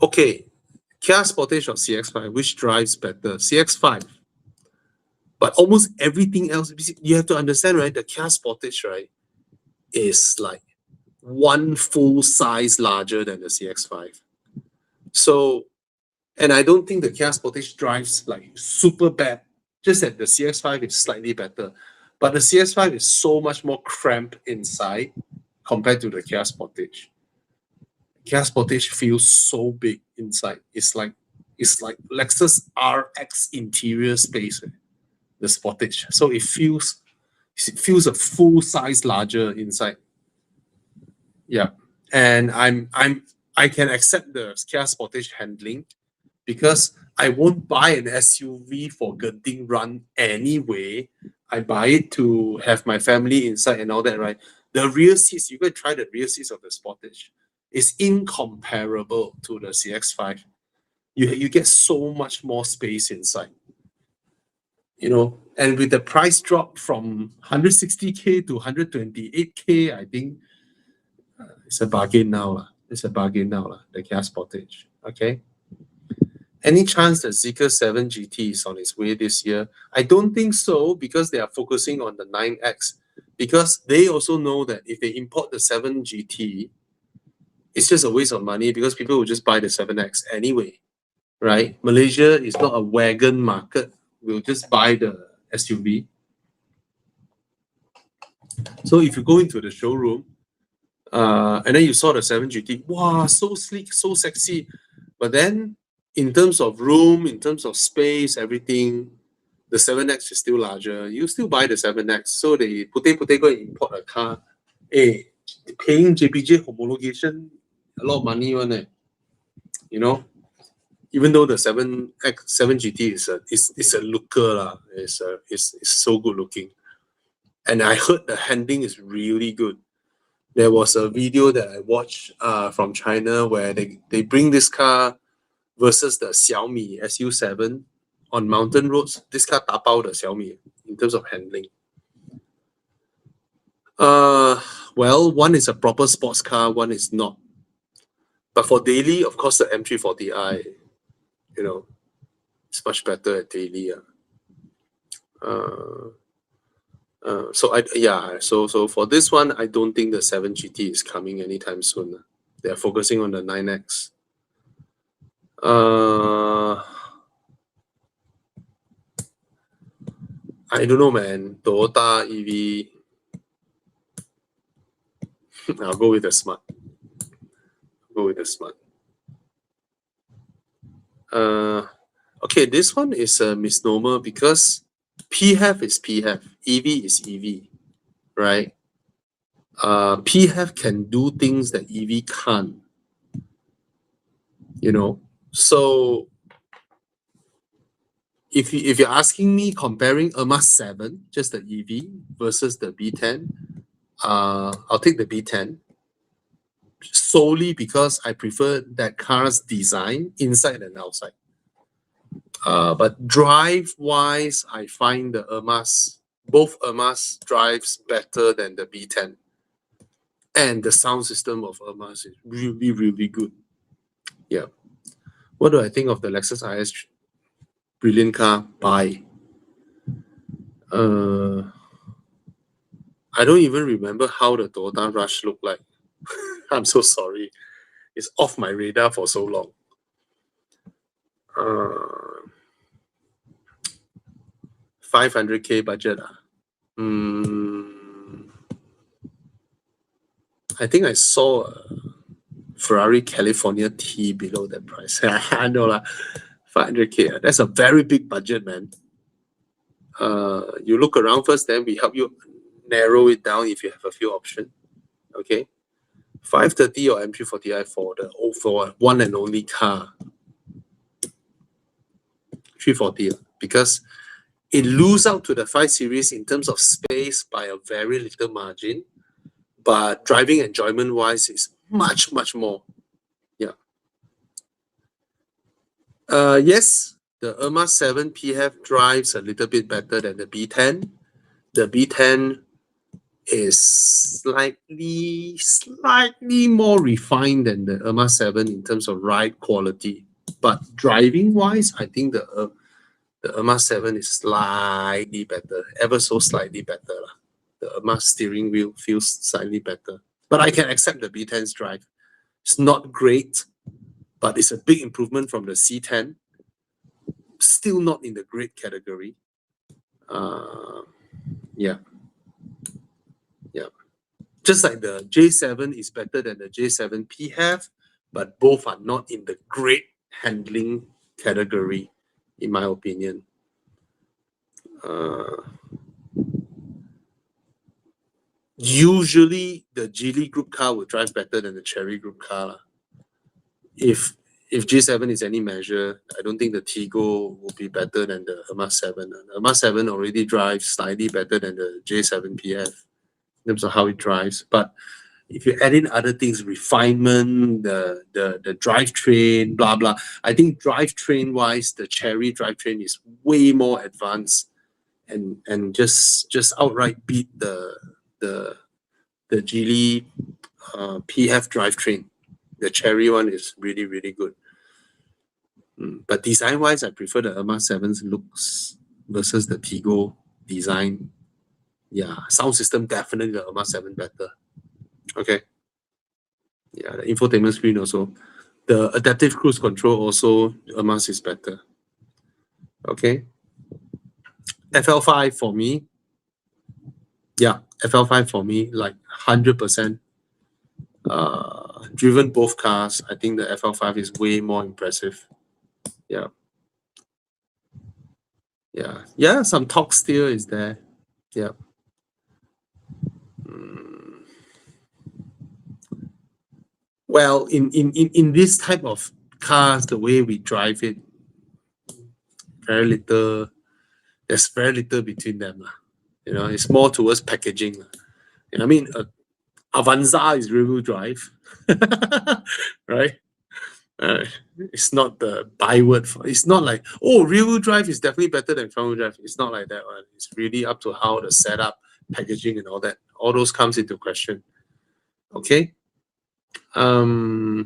Okay. Kia Sportage or CX-5, which drives better? CX-5. But almost everything else, you have to understand, right? The Kia Sportage, right, is like one full size larger than the CX-5. So, and I don't think the Kia Sportage drives like super bad, just that the CX-5 is slightly better. But the CX-5 is so much more cramped inside compared to the Kia Sportage. Kia Sportage feels so big inside. It's like Lexus RX interior space, the Sportage. So it feels a full size larger inside. Yeah. And I can accept the Kia Sportage handling, because I won't buy an SUV for Genting run anyway. I buy it to have my family inside and all that, right? The rear seats, you go try the rear seats of the Sportage. It's incomparable to the CX-5. You get so much more space inside. You know, and with the price drop from 160k to 128k, I think it's a bargain now. It's a bargain now, the Kia Sportage. Okay. Any chance that Zeekr 7 GT is on its way this year? I don't think so, because they are focusing on the 9X. Because they also know that if they import the 7 GT, it's just a waste of money, because people will just buy the 7X anyway, right? Malaysia is not a wagon market. We'll just buy the SUV. So if you go into the showroom, and then you saw the 7GT, wow, so sleek, so sexy. But then in terms of room, in terms of space, everything, the 7X is still larger. You still buy the 7X. So they go and import a car. Hey, paying JPJ homologation, a lot of money on it. You know, even though the 7GT is a looker, it's so good looking. And I heard the handling is really good. There was a video that I watched from China where they bring this car versus the Xiaomi SU7 on mountain roads. This car tapao the Xiaomi in terms of handling. Well, one is a proper sports car, one is not. But for daily, of course, the M340i, you know, it's much better at daily. So for this one, I don't think the 7GT is coming anytime soon. They're focusing on the 9X. I don't know, man. Toyota EV. I'll go with the Smart. Okay, this one is a misnomer because PHEV is PHEV, EV is EV, right? PHEV can do things that EV can't, you know. So if you're asking me comparing Erma 7, just the EV versus the B10, I'll take the B10 solely because I prefer that car's design inside and outside. But drive-wise, I find both Ermas drives better than the B10. And the sound system of Ermas is really, really good. Yeah. What do I think of the Lexus IS? Brilliant car. Buy. I don't even remember how the Toyota Rush looked like. I'm so sorry. It's off my radar for so long. 500K budget. I think I saw a Ferrari California T below that price. I know lah. 500K. That's a very big budget, man. You look around first, then we help you narrow it down if you have a few options. Okay. 530 or M340i for one and only car. 340 because it loses out to the 5 Series in terms of space by a very little margin, but driving enjoyment wise is much, much more. Yeah. Yes, the Erma 7 PHEV drives a little bit better than the B10. The B10 is slightly more refined than the Erma 7 in terms of ride quality. But driving wise, I think the Erma 7 is slightly better, ever so slightly better. The Erma steering wheel feels slightly better. But I can accept the B10's drive. It's not great, but it's a big improvement from the C10. Still not in the great category. Yeah. Just like the J7 is better than the J7 PHEV, but both are not in the great handling category, in my opinion. Usually, the Geely Group car will drive better than the Chery Group car. If J7 is any measure, I don't think the Tiggo will be better than the Erma 7. The Erma 7 already drives slightly better than the J7 PHEV in terms of how it drives. But if you add in other things, refinement, the drivetrain, blah blah, I think drivetrain wise, the Chery drivetrain is way more advanced and just outright beat the Geely PHEV drivetrain. The Chery one is really, really good. But design wise, I prefer the Erma 7's looks versus the Tiggo design. Yeah, sound system definitely the Erma 7 better. Okay. Yeah, the infotainment screen also. The adaptive cruise control also, Erma's is better. Okay. FL5 for me. Yeah, FL5 for me, like 100%. Driven both cars, I think the FL5 is way more impressive. Yeah. Yeah, some torque steer is there. Yeah. Mm. Well, in this type of cars, the way we drive it, there's very little between them. You know, it's more towards packaging. You know, I mean, Avanza is rear-wheel drive, right? Uh, it's not the byword for. It's not like, oh, rear-wheel drive is definitely better than front-wheel drive. It's not like that one. It's really up to how the setup, packaging, and all that. All those comes into question. Okay. Any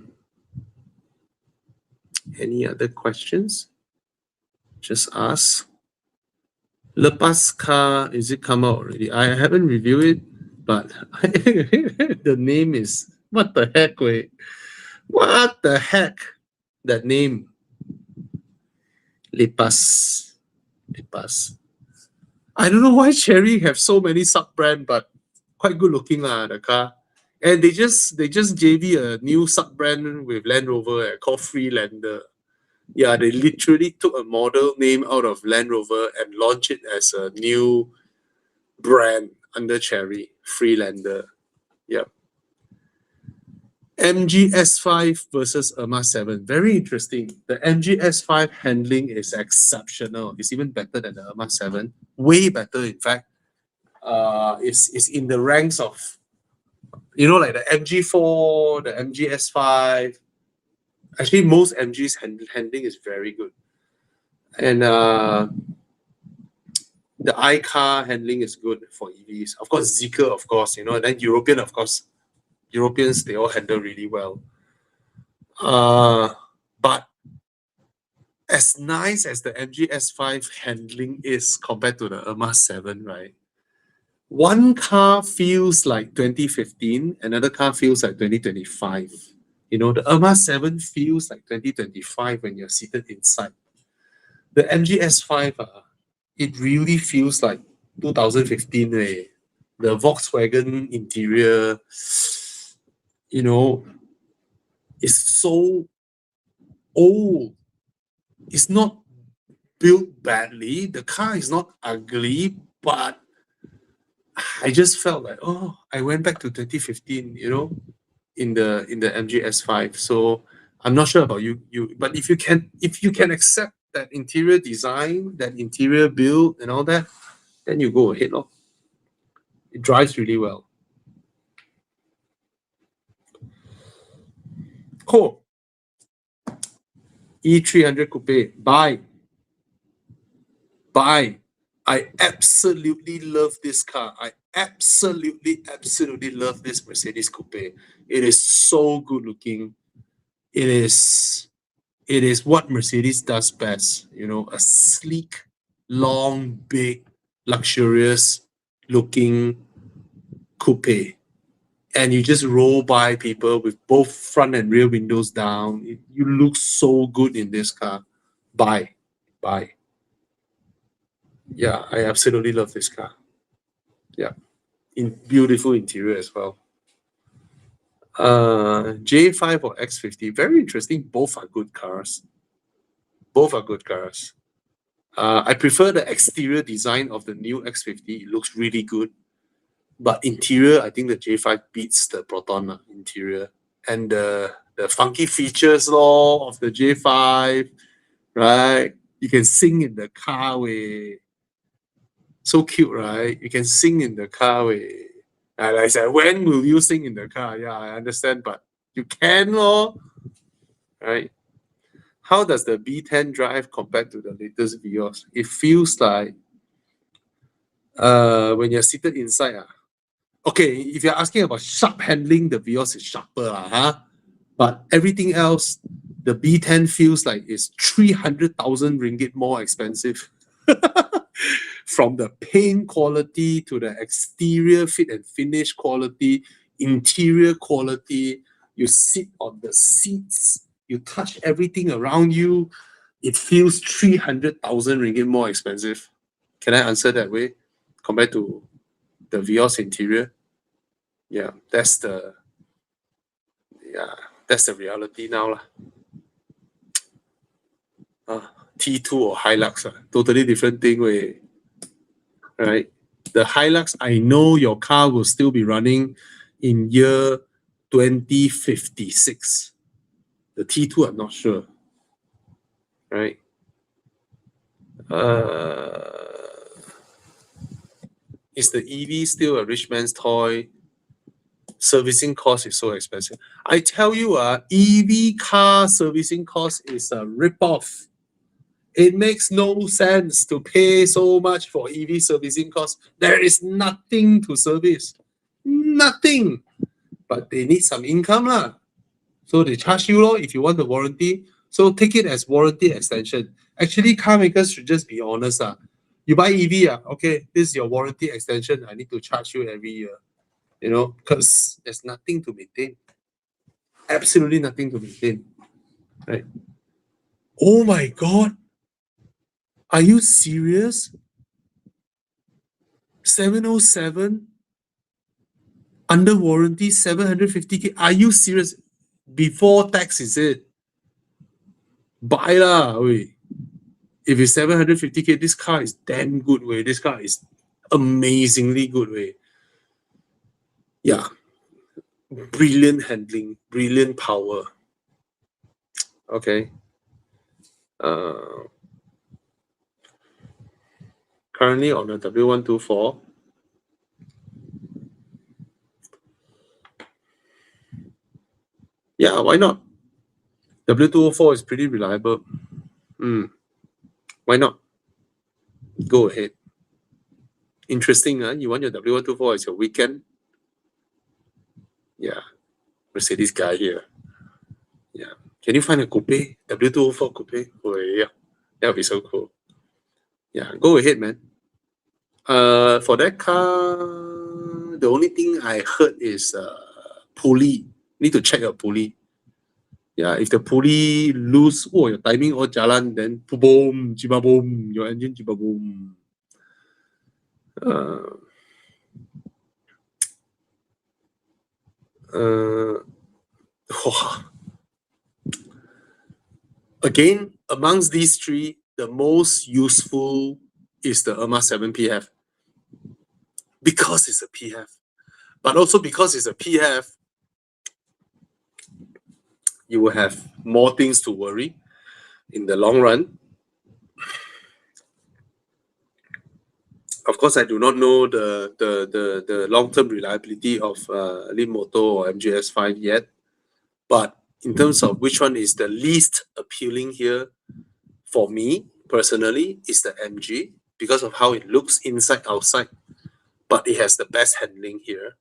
other questions? Just ask. Lepas car, is it come out already? I haven't reviewed it, but the name is, what the heck, wait. What the heck? That name. Lepas. I don't know why Chery have so many sub-brand, but quite good looking the car. And they just JV a new sub-brand with Land Rover called Freelander. Yeah, they literally took a model name out of Land Rover and launched it as a new brand under Chery, Freelander. Yep. MG S5 versus Irma 7. Very interesting. The MG S5 handling is exceptional. It's even better than the Irma 7. Way better, in fact. It's in the ranks of, you know, like the MG4, the MG S5. Actually, most MG's handling is very good. And the iCar handling is good for EVs. Of course, Zeekr, of course, you know, and then European, of course. Europeans, they all handle really well. But as nice as the MG S5 handling is compared to the Irma 7, right? One car feels like 2015, another car feels like 2025. You know, the Irma 7 feels like 2025 when you're seated inside. The MG S5, it really feels like 2015. The Volkswagen interior, you know, is so old. It's not built badly. The car is not ugly, but I just felt like, oh, I went back to 2015, you know, in the MG S5. So I'm not sure about you, but if you can accept that interior design, that interior build and all that, then you go ahead. It drives really well. Cool. E300 Coupe, buy. I absolutely love this car. I absolutely love this Mercedes Coupe. It is so good looking. It is what Mercedes does best. You know, a sleek, long, big, luxurious looking coupe. And you just roll by people with both front and rear windows down. You look so good in this car. Buy. Yeah, I absolutely love this car. Yeah, in beautiful interior as well. J5 or X50, very interesting. Both are good cars. I prefer the exterior design of the new X50. It looks really good. But interior, I think the J5 beats the Proton interior. And the funky features of the J5, right? You can sing in the car way. So cute, right? You can sing in the car way. And I said, when will you sing in the car? Yeah, I understand, but you can, right? How does the B10 drive compared to the latest Vios? It feels like when you're seated inside. Okay, if you're asking about sharp handling, the Vios is sharper. But everything else, the B10 feels like it's 300,000 ringgit more expensive. From the paint quality to the exterior fit and finish quality, interior quality, you sit on the seats, you touch everything around you, it feels 300,000 ringgit more expensive. Can I answer that way? Compared to the Vios interior. Yeah, that's the reality now lah. T2 or Hilux, totally different thing, way. Right? The Hilux, I know your car will still be running in year 2056. The T2, I'm not sure. Right? Is the EV still a rich man's toy? Servicing cost is so expensive. I tell you, EV car servicing cost is a rip-off. It makes no sense to pay so much for EV servicing costs. There is nothing to service. Nothing. But they need some income lah. So they charge you if you want the warranty. So take it as warranty extension. Actually, car makers should just be honest. You buy EV, okay, this is your warranty extension. I need to charge you every year. You know, because there's nothing to maintain. Absolutely nothing to maintain. Right? Oh my God. Are you serious? 707 under warranty, 750K. Are you serious? Before tax, is it? Buy lah, wait. If it's 750K, this car is damn good, way. This car is amazingly good, way. Yeah. Brilliant handling, brilliant power. Okay. Currently on the W124. Yeah, why not? W204 is pretty reliable. Why not? Go ahead. Interesting, huh? You want your W124 as your weekend? Yeah. Mercedes guy here. Yeah. Can you find a coupe? W204 coupe? Oh, yeah. That would be so cool. Yeah, go ahead, man. For that car, the only thing I heard is pulley. Need to check your pulley. Yeah, if the pulley loose, your timing all jalan, then boom, jiba boom, your engine jiba boom. Again, amongst these three, the most useful is the Erma 7 PF. Because it's a PF. But also because it's a PF, you will have more things to worry in the long run. Of course, I do not know the long-term reliability of Leapmotor or MGS5 yet. But in terms of which one is the least appealing here, for me personally, is the MG because of how it looks inside, outside. But it has the best handling here.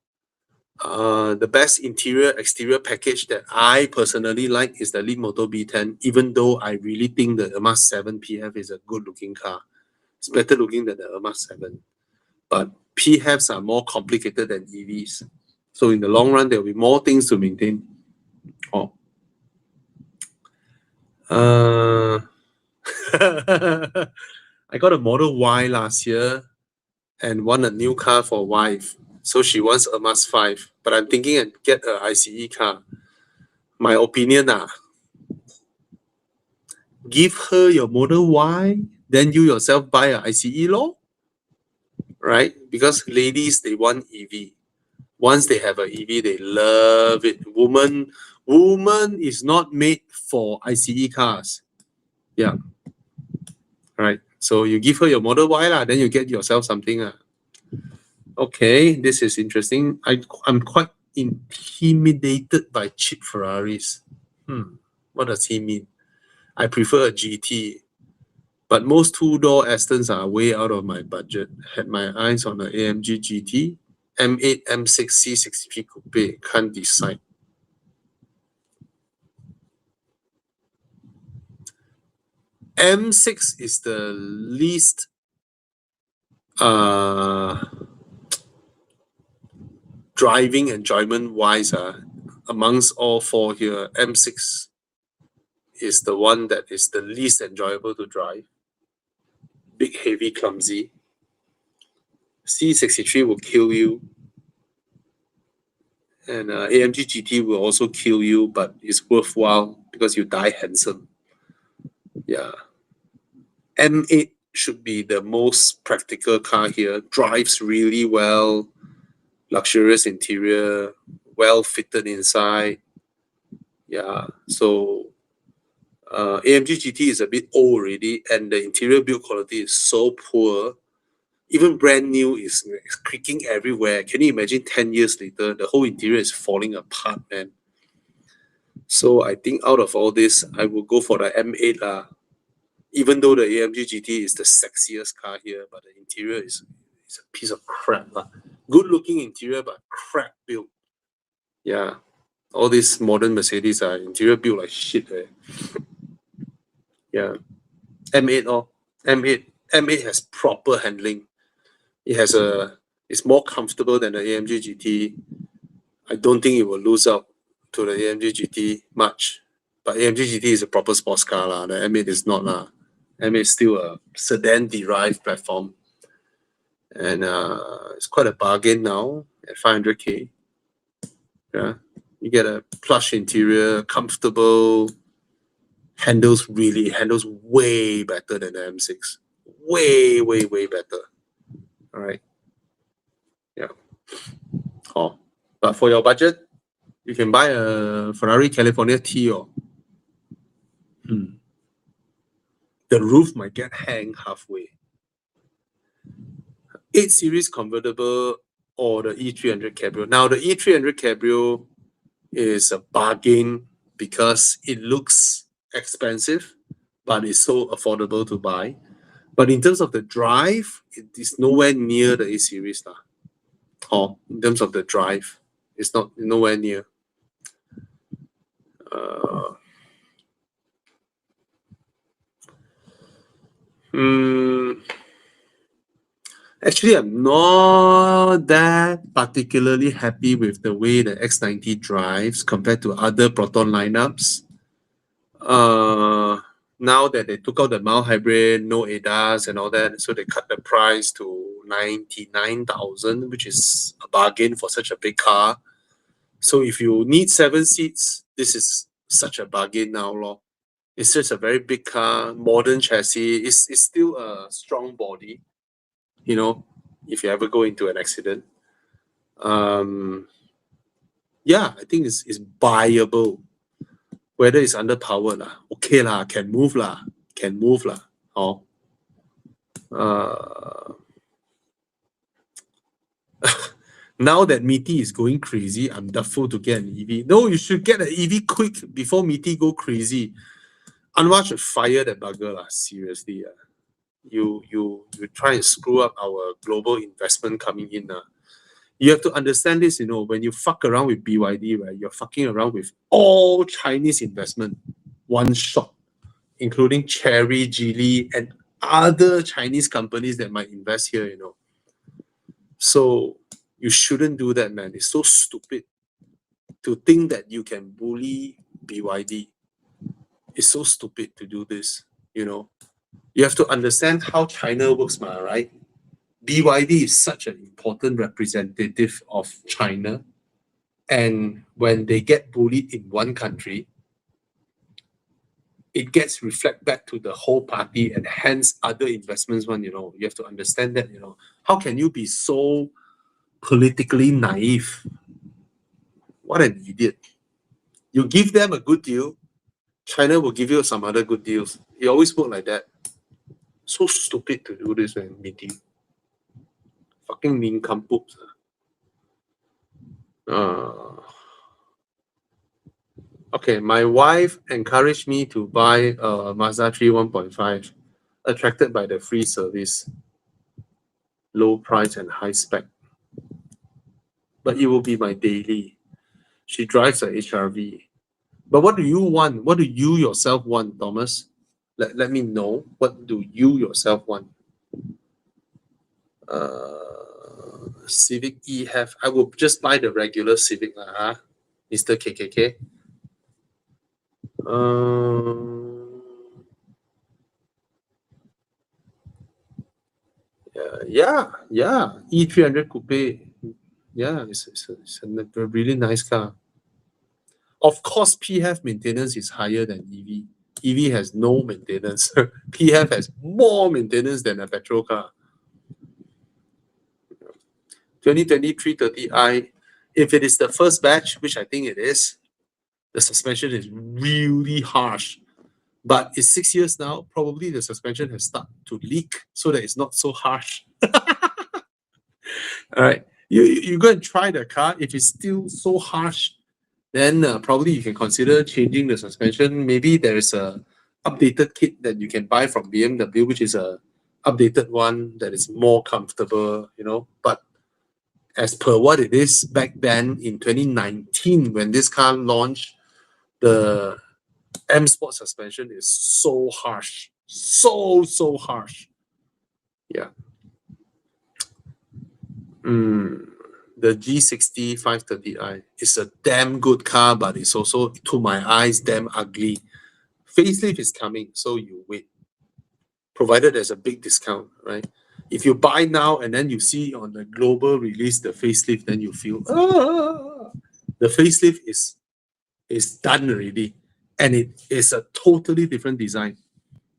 The best interior exterior package that I personally like is the Leapmotor B10, even though I really think the Erma 7 PF is a good looking car. It's better looking than the Erma 7. But PHEVs are more complicated than EVs. So in the long run, there will be more things to maintain. I got a Model Y last year and won a new car for wife. So she wants a Mazda 5, but I'm thinking and get an ICE car. My opinion, give her your Model Y, then you yourself buy an ICE law, right? Because ladies, they want EV. Once they have an EV, they love it. Woman is not made for ICE cars. Yeah. Right. So you give her your Model Y, then you get yourself something. Okay, this is interesting. I'm quite intimidated by cheap Ferraris. What does he mean? I prefer a GT, but most two-door Astons are way out of my budget. Had my eyes on the AMG GT, M8, M6, C60P Coupe. Can't decide. M6 is the least driving enjoyment wise amongst all four here. M6 is the one that is the least enjoyable to drive. Big, heavy, clumsy. C63 will kill you, and AMG GT will also kill you, but it's worthwhile because you die handsome. Yeah. M8 should be the most practical car here. Drives really well, luxurious interior, well fitted inside. Yeah, so AMG GT is a bit old already, and the interior build quality is so poor. Even brand new is creaking everywhere. Can you imagine 10 years later, the whole interior is falling apart, man? So I think out of all this, I will go for the M8 lah. Even though the AMG GT is the sexiest car here, but the interior is a piece of crap lah. Good looking interior, but crap build. Yeah, all these modern Mercedes are interior built like shit. Eh? Yeah, M8 or M8 has proper handling. It's more comfortable than the AMG GT. I don't think it will lose out to the AMG GT much. But AMG GT is a proper sports car lah. The M8 is not lah. M8 is still a sedan derived platform. And it's quite a bargain now at 500k. Yeah, you get a plush interior, comfortable, handles way better than the M6. Way better. All right. Yeah. Oh, but for your budget, you can buy a Ferrari California T or the roof might get hanged halfway. 8 Series convertible or the E300 Cabrio. Now the E300 Cabrio is a bargain because it looks expensive, but it's so affordable to buy. But in terms of the drive, it is nowhere near the A Series lah. Or in terms of the drive, it's not nowhere near. Actually, I'm not that particularly happy with the way the X90 drives compared to other Proton lineups. Now that they took out the mild hybrid, no ADAS and all that, so they cut the price to 99,000, which is a bargain for such a big car. So if you need 7 seats, this is such a bargain now, lor. It's just a very big car, modern chassis. It's still a strong body, you know, if you ever go into an accident. Yeah, I think it's buyable. Whether it's underpowered lah, okay lah, can move lah. Oh. Now that Meety is going crazy, I'm doubtful to get an EV. No, you should get an EV quick before Meety go crazy. Anwar should fire that bugger lah, seriously. You try and screw up our global investment coming in. You have to understand this, you know, when you fuck around with BYD, right, you're fucking around with all Chinese investment, one shot, including Chery, Geely, and other Chinese companies that might invest here, you know. So you shouldn't do that, man. It's so stupid to think that you can bully BYD. It's so stupid to do this, you know. You have to understand how China works, man, right? BYD is such an important representative of China. And when they get bullied in one country, it gets reflected back to the whole party and hence other investments one, you know. You have to understand that, you know. How can you be so politically naive? What an idiot. You give them a good deal, China will give you some other good deals. It always works like that. So stupid to do this when meeting. Fucking nincompoops. Okay, my wife encouraged me to buy a Mazda 3 1.5, attracted by the free service, low price and high spec. But it will be my daily. She drives a HRV. But what do you want? What do you yourself want, Thomas? Let me know. What do you yourself want? Civic EHEV. I will just buy the regular Civic, Mr. KKK. Yeah, E300 Coupe. Yeah, it's a really nice car. Of course, PHEV maintenance is higher than EV. EV has no maintenance. PHEV has more maintenance than a petrol car. 2023 30i, if it is the first batch, which I think it is, the suspension is really harsh. But it's 6 years now, probably the suspension has started to leak so that it's not so harsh. All right. You go and try the car. If it's still so harsh, then probably you can consider changing the suspension. Maybe there is a updated kit that you can buy from BMW, which is a updated one that is more comfortable, you know. But as per what it is back then in 2019, when this car launched, the M Sport suspension is so harsh, so harsh. Yeah. The G60 530i is a damn good car, but it's also, to my eyes, damn ugly. Facelift is coming, so you wait. Provided there's a big discount, right? If you buy now and then you see on the global release the facelift, then you feel, the facelift is done already. And it is a totally different design.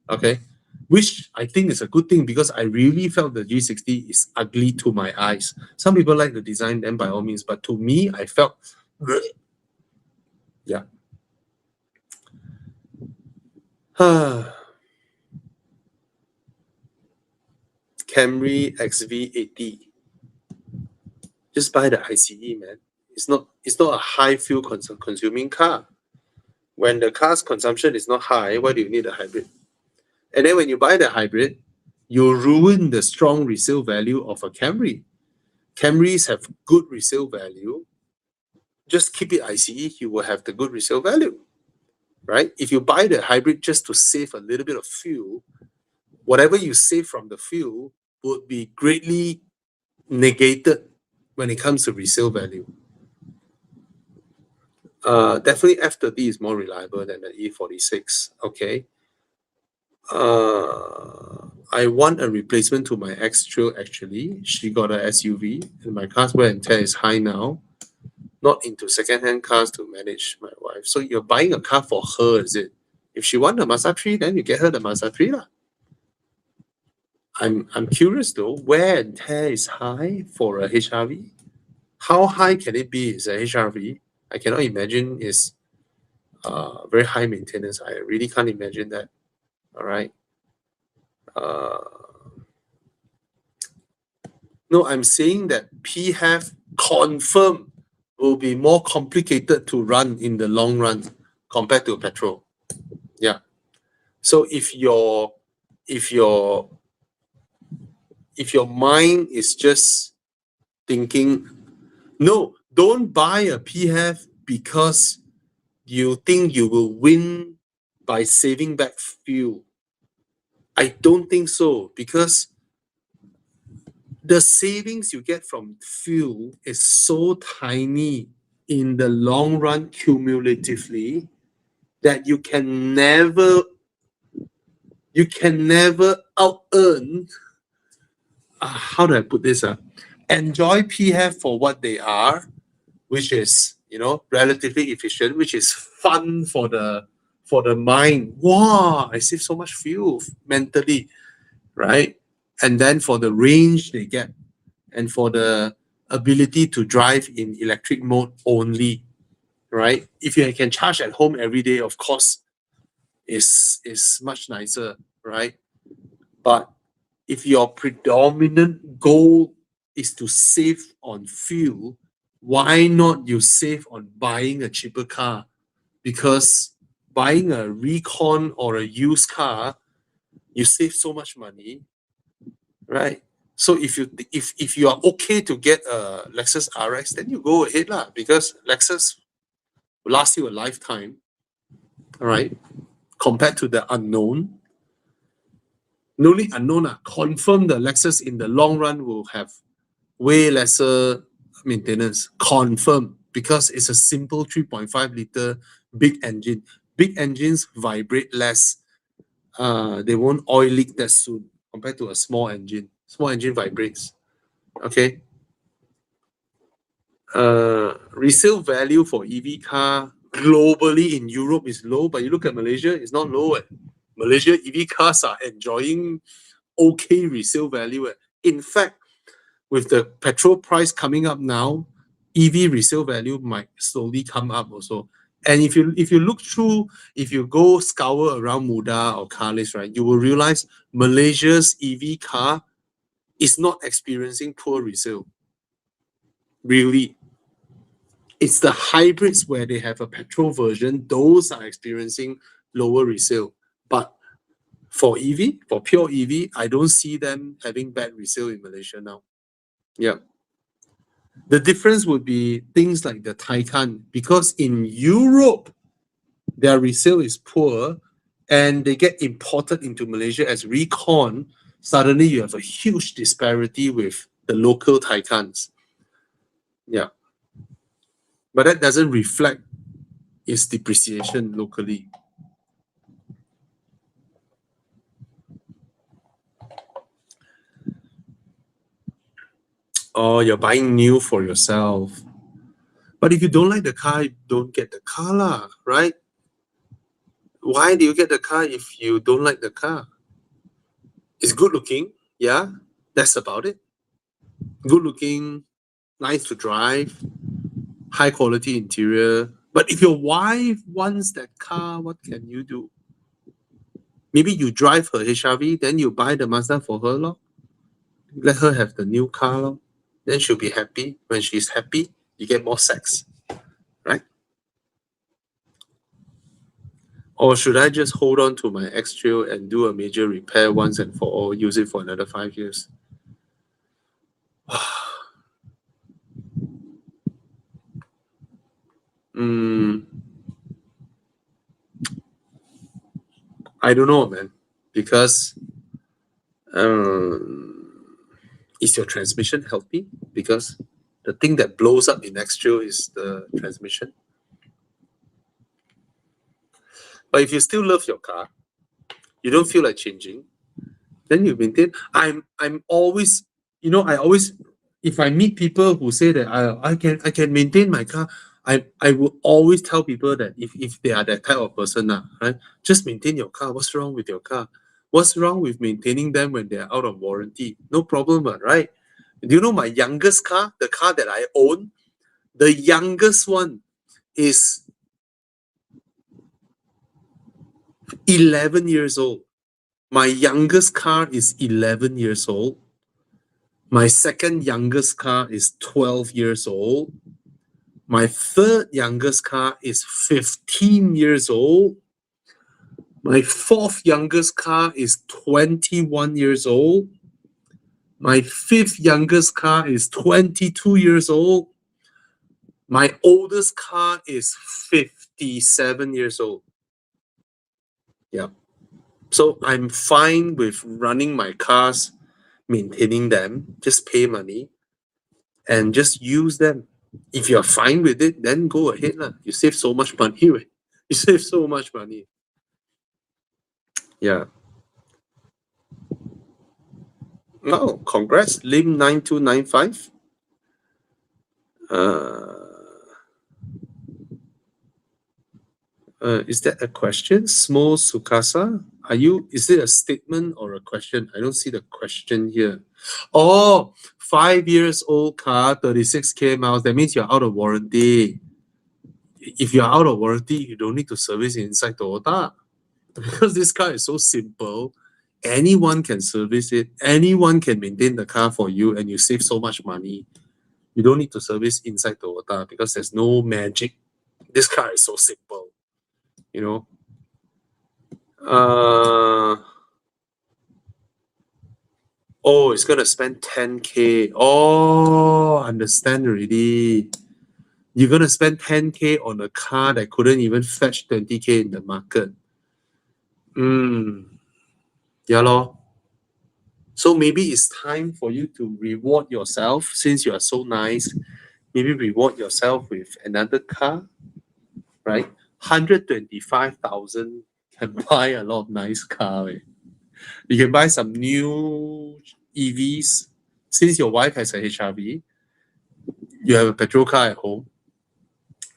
Okay. Which I think is a good thing because I really felt the G60 is ugly to my eyes. Some people like the design, then by all means, but to me, I felt, yeah. Camry XV80. Just buy the ICE, man. It's not a high fuel consuming car. When the car's consumption is not high, why do you need a hybrid? And then when you buy the hybrid, you ruin the strong resale value of a Camry. Camrys have good resale value. Just keep it ICE, you will have the good resale value, right? If you buy the hybrid just to save a little bit of fuel, whatever you save from the fuel would be greatly negated when it comes to resale value. Definitely F30 is more reliable than the E46. Okay. I want a replacement to my X-Trail actually. She got a SUV and my car's wear and tear is high now. Not into second-hand cars to manage my wife. So you're buying a car for her, is it? If she wants the Mazda 3, then you get her the Mazda 3 lah. I'm curious though, wear and tear is high for a HRV. How high can it be? Is a HRV? I cannot imagine is very high maintenance. I really can't imagine that. All right. No, I'm saying that PHEV confirm will be more complicated to run in the long run compared to petrol. Yeah. So if your mind is just thinking, no, don't buy a PHEV because you think you will win by saving back fuel. I don't think so, because the savings you get from fuel is so tiny in the long run cumulatively that you can never out earn. How do I put this? Enjoy PHEV for what they are, which is, you know, relatively efficient, which is fun for the mind. Wow, I save so much fuel mentally, right? And then for the range they get, and for the ability to drive in electric mode only, right? If you can charge at home every day, of course, is much nicer, right? But if your predominant goal is to save on fuel, why not you save on buying a cheaper car? Because buying a recon or a used car, you save so much money, right? So if you are okay to get a Lexus RX, then you go ahead lah, because Lexus will last you a lifetime, all right? Compared to the unknown. No only unknown, confirm the Lexus in the long run will have way lesser maintenance. Confirm, because it's a simple 3.5 liter big engine. Big engines vibrate less. They won't oil leak that soon compared to a small engine. Small engine vibrates. Okay. Resale value for EV car globally in Europe is low, but you look at Malaysia, it's not low. Malaysia EV cars are enjoying okay resale value. In fact, with the petrol price coming up now, EV resale value might slowly come up also. And if you look through, if you go scour around Muda or Carlist, right, you will realize Malaysia's EV car is not experiencing poor resale. Really. It's the hybrids where they have a petrol version, those are experiencing lower resale. But for EV, for pure EV, I don't see them having bad resale in Malaysia now. Yeah. The difference would be things like the Taycan, because in Europe, their resale is poor and they get imported into Malaysia as recon. Suddenly you have a huge disparity with the local Taycans. Yeah. But that doesn't reflect its depreciation locally. Or you're buying new for yourself. But if you don't like the car, you don't get the car lah, right? Why do you get the car if you don't like the car? It's good looking, yeah, that's about it. Good looking, nice to drive, high quality interior. But if your wife wants that car, what can you do? Maybe you drive her HRV, then you buy the Mazda for her lor. Let her have the new car lor. Then she'll be happy. When she's happy, you get more sex, right? Or should I just hold on to my X-Trail and do a major repair once and for all, use it for another 5 years? I don't know, man, because is your transmission healthy? Because the thing that blows up in X-Trail is the transmission. But if you still love your car, you don't feel like changing, then you maintain. I'm always, I always, if I meet people who say that I can maintain my car, I will always tell people that if they are that type of person, right, just maintain your car. What's wrong with your car? What's wrong with maintaining them when they're out of warranty? No problem, right? Do you know my youngest car, the car that I own, the youngest one is 11 years old. My youngest car is 11 years old. My second youngest car is 12 years old. My third youngest car is 15 years old. My fourth youngest car is 21 years old. My fifth youngest car is 22 years old. My oldest car is 57 years old. Yeah. So I'm fine with running my cars, maintaining them, just pay money and just use them. If you're fine with it, then go ahead lah. You save so much money, right? You save so much money. Yeah. Oh, congrats, Lim9295. Is that a question? Small Sukasa? Is it a statement or a question? I don't see the question here. Oh, 5 years old car, 36K miles. That means you're out of warranty. If you're out of warranty, you don't need to service inside Toyota. Because this car is so simple, anyone can service it. Anyone can maintain the car for you and you save so much money. You don't need to service inside Toyota because there's no magic. This car is so simple. Oh, it's gonna spend 10K. Oh, understand already. You're gonna spend 10K on a car that couldn't even fetch 20K in the market. Yeah lor. So maybe it's time for you to reward yourself since you are so nice. Maybe reward yourself with another car, right? 125,000 can buy a lot of nice car. You can buy some new EVs, since your wife has a HRV, you have a petrol car at home,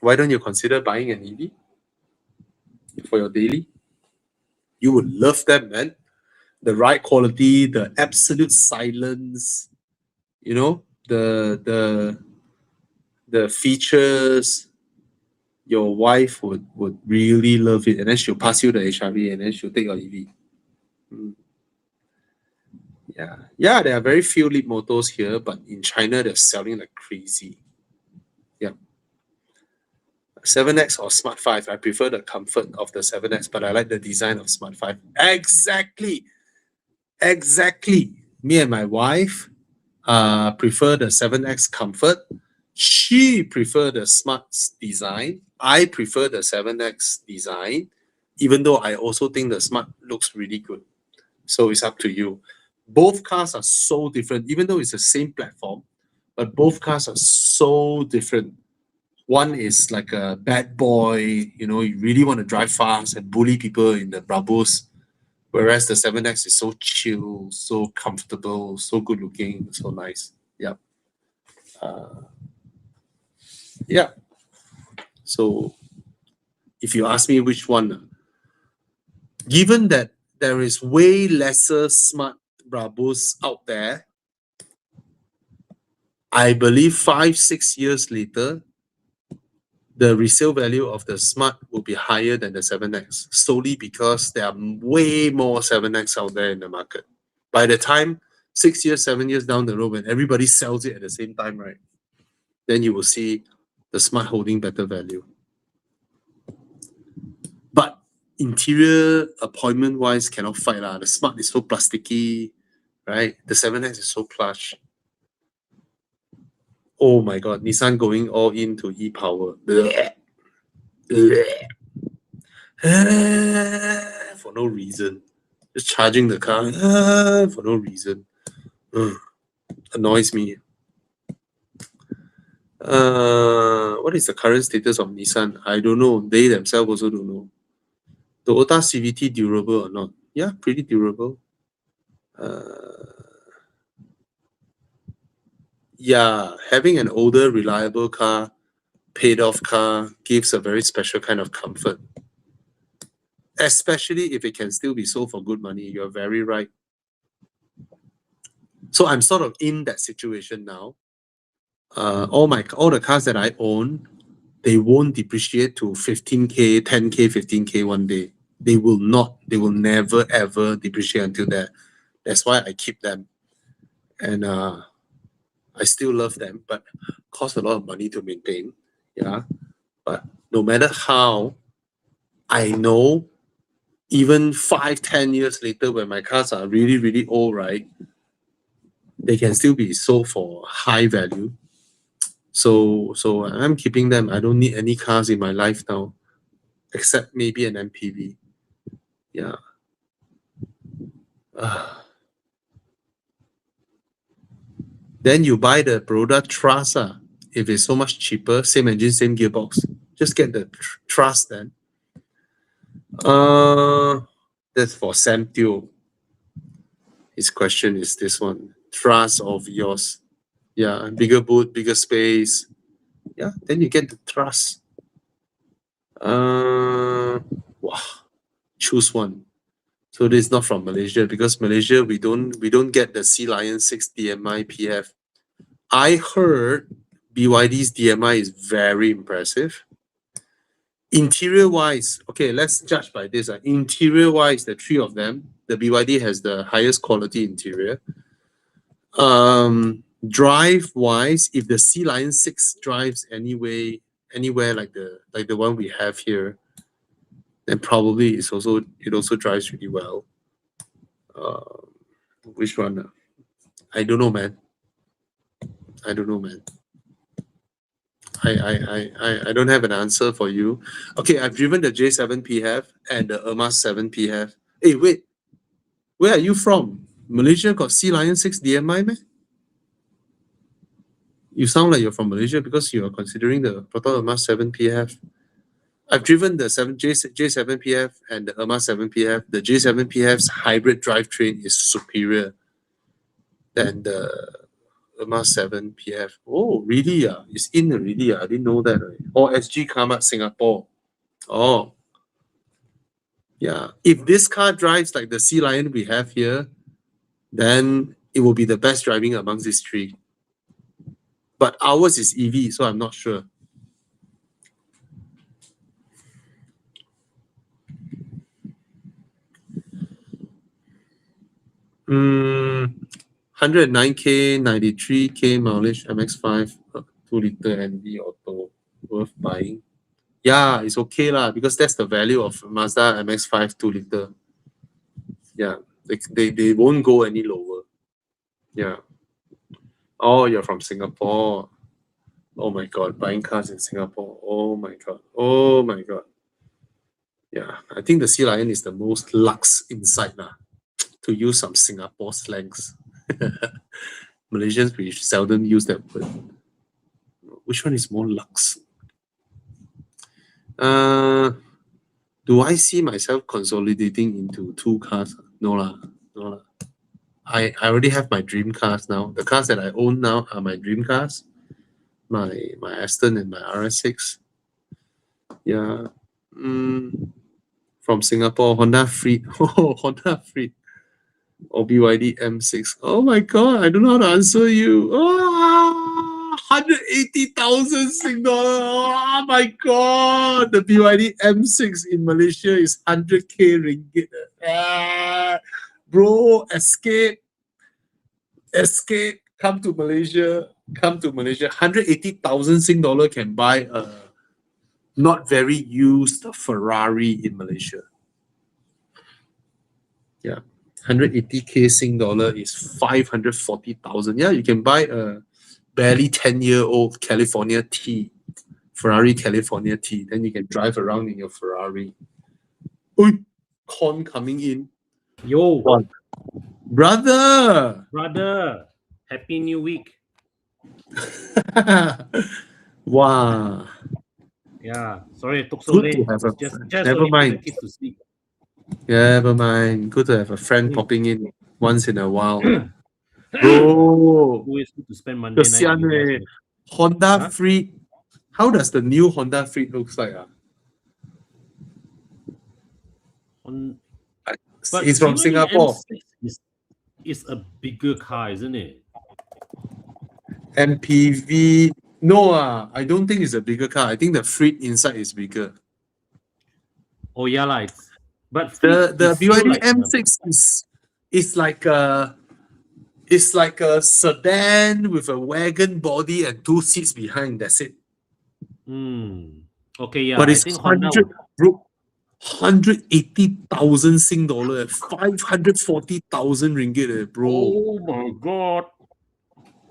why don't you consider buying an EV for your daily? You would love them, man. The ride quality, the absolute silence, you know, the features. Your wife would really love it, and then she'll pass you the HRV, and then she'll take your EV. Yeah, there are very few Leapmotos here, but in China they're selling like crazy. Yeah. 7X or Smart 5. I prefer the comfort of the 7X, but I like the design of Smart 5. Exactly. Me and my wife prefer the 7X comfort. She prefer the Smart design. I prefer the 7X design, even though I also think the Smart looks really good. So it's up to you. Both cars are so different, even though it's the same platform, but both cars are so different. One is like a bad boy, you know, you really want to drive fast and bully people in the Brabus, whereas the 7X is so chill, so comfortable, so good looking, so nice. Yeah. Yeah. So if you ask me which one, given that there is way lesser smart Brabus out there, I believe 5-6 years later, the resale value of the Smart will be higher than the 7X, solely because there are way more 7X out there in the market. By the time 6 years, 7 years down the road, when everybody sells it at the same time, right, then you will see the Smart holding better value. But interior appointment-wise cannot fight lah. The Smart is so plasticky, right? The 7X is so plush. Oh my God, Nissan going all into e-power. For no reason. Just charging the car for no reason. Annoys me. What is the current status of Nissan? I don't know. They themselves also don't know. Toyota CVT durable or not? Yeah, pretty durable. Yeah, having an older, reliable car, paid-off car, gives a very special kind of comfort. Especially if it can still be sold for good money. You're very right. So I'm sort of in that situation now. All the cars that I own, they won't depreciate to 15K, 10K, 15K one day. They will not. They will never ever depreciate until that. That's why I keep them. And I still love them, but cost a lot of money to maintain. Yeah. But no matter how, I know even 5-10 years later, when my cars are really, really old, right, they can still be sold for high value. So I'm keeping them. I don't need any cars in my life now, except maybe an MPV. Yeah. Then you buy the Baroda Trust. If it's so much cheaper, same engine, same gearbox, just get the Trust then. That's for Sam Teo. His question is this one. Trust of yours. Yeah, bigger boot, bigger space. Yeah, then you get the Trust. Wow. Choose one. So this is not from Malaysia, because Malaysia we don't get the Sea Lion 6 DMI PF. I heard BYD's DMI is very impressive. Interior wise, okay, let's judge by this. Interior wise, the three of them, the BYD has the highest quality interior. Drive wise, if the Sea Lion 6 drives anywhere like the one we have here, then probably it also drives really well. Which one? I don't know, man. I don't have an answer for you. Okay, I've driven the J7 PHEV and the Erma 7 PHEV. Hey, wait. Where are you from? Malaysia got Sea Lion 6 DMI, man? You sound like you're from Malaysia because you are considering the Proton Erma 7 PHEV. I've driven the J7 PHEV and the Erma 7 PHEV. The J7 PHEV's hybrid drivetrain is superior than the Irma 7 PF. Oh, really? It's in already. I didn't know that. Or SG Carmart Singapore. Oh, yeah. If this car drives like the Sea Lion we have here, then it will be the best driving amongst these three. But ours is EV, so I'm not sure. Mm, 109K, 93K mileage, MX-5, 2-liter NV auto, worth buying. Yeah, it's okay lah, because that's the value of Mazda MX-5 2-liter. Yeah, they won't go any lower. Yeah. Oh, you're from Singapore. Oh my God, buying cars in Singapore. Oh my God. Oh my God. Yeah, I think the Sea Lion is the most lux inside lah, to use some Singapore slangs. Malaysians, we seldom use that word. Which one is more lux? Do I see myself consolidating into two cars? No lah, no lah. I already have my dream cars now. The cars that I own now are my dream cars. My Aston and my RS6. Yeah. From Singapore, Honda Freed. Oh, Honda Freed. Or BYD M6. Oh my God, I don't know how to answer you. 180,000 Sing dollar. Oh my God, the BYD M6 in Malaysia is 100K ringgit. Bro, escape. Come to Malaysia. 180,000 Sing dollar can buy a not very used Ferrari in Malaysia. Yeah. 180K Sing dollar is 540,000. Yeah, you can buy a barely 10-year-old California T, Ferrari California T. Then you can drive around in your Ferrari. Oi, Con coming in. Yo, Brother! Happy New Week. Wow. Yeah, sorry it took so Good late. to have a Just never only put mind. the kids to sleep. Never mind. Good to have a friend popping in once in a while. Bro, Always good to spend Monday night. kesian with you eh. guys. Honda Huh? Freed. How does the new Honda Freed looks like? But He's from BYD Singapore. M6 is a bigger car, isn't it? MPV. No, I don't think it's a bigger car. I think the Freed inside is bigger. Oh yeah, like but The Freed is still BYD like M6 is like a sedan with a wagon body and 2 seats behind. That's it. Okay, yeah. But I it's think Honda 180,000 Sing dollar, 540,000 ringgit, bro. Oh my God.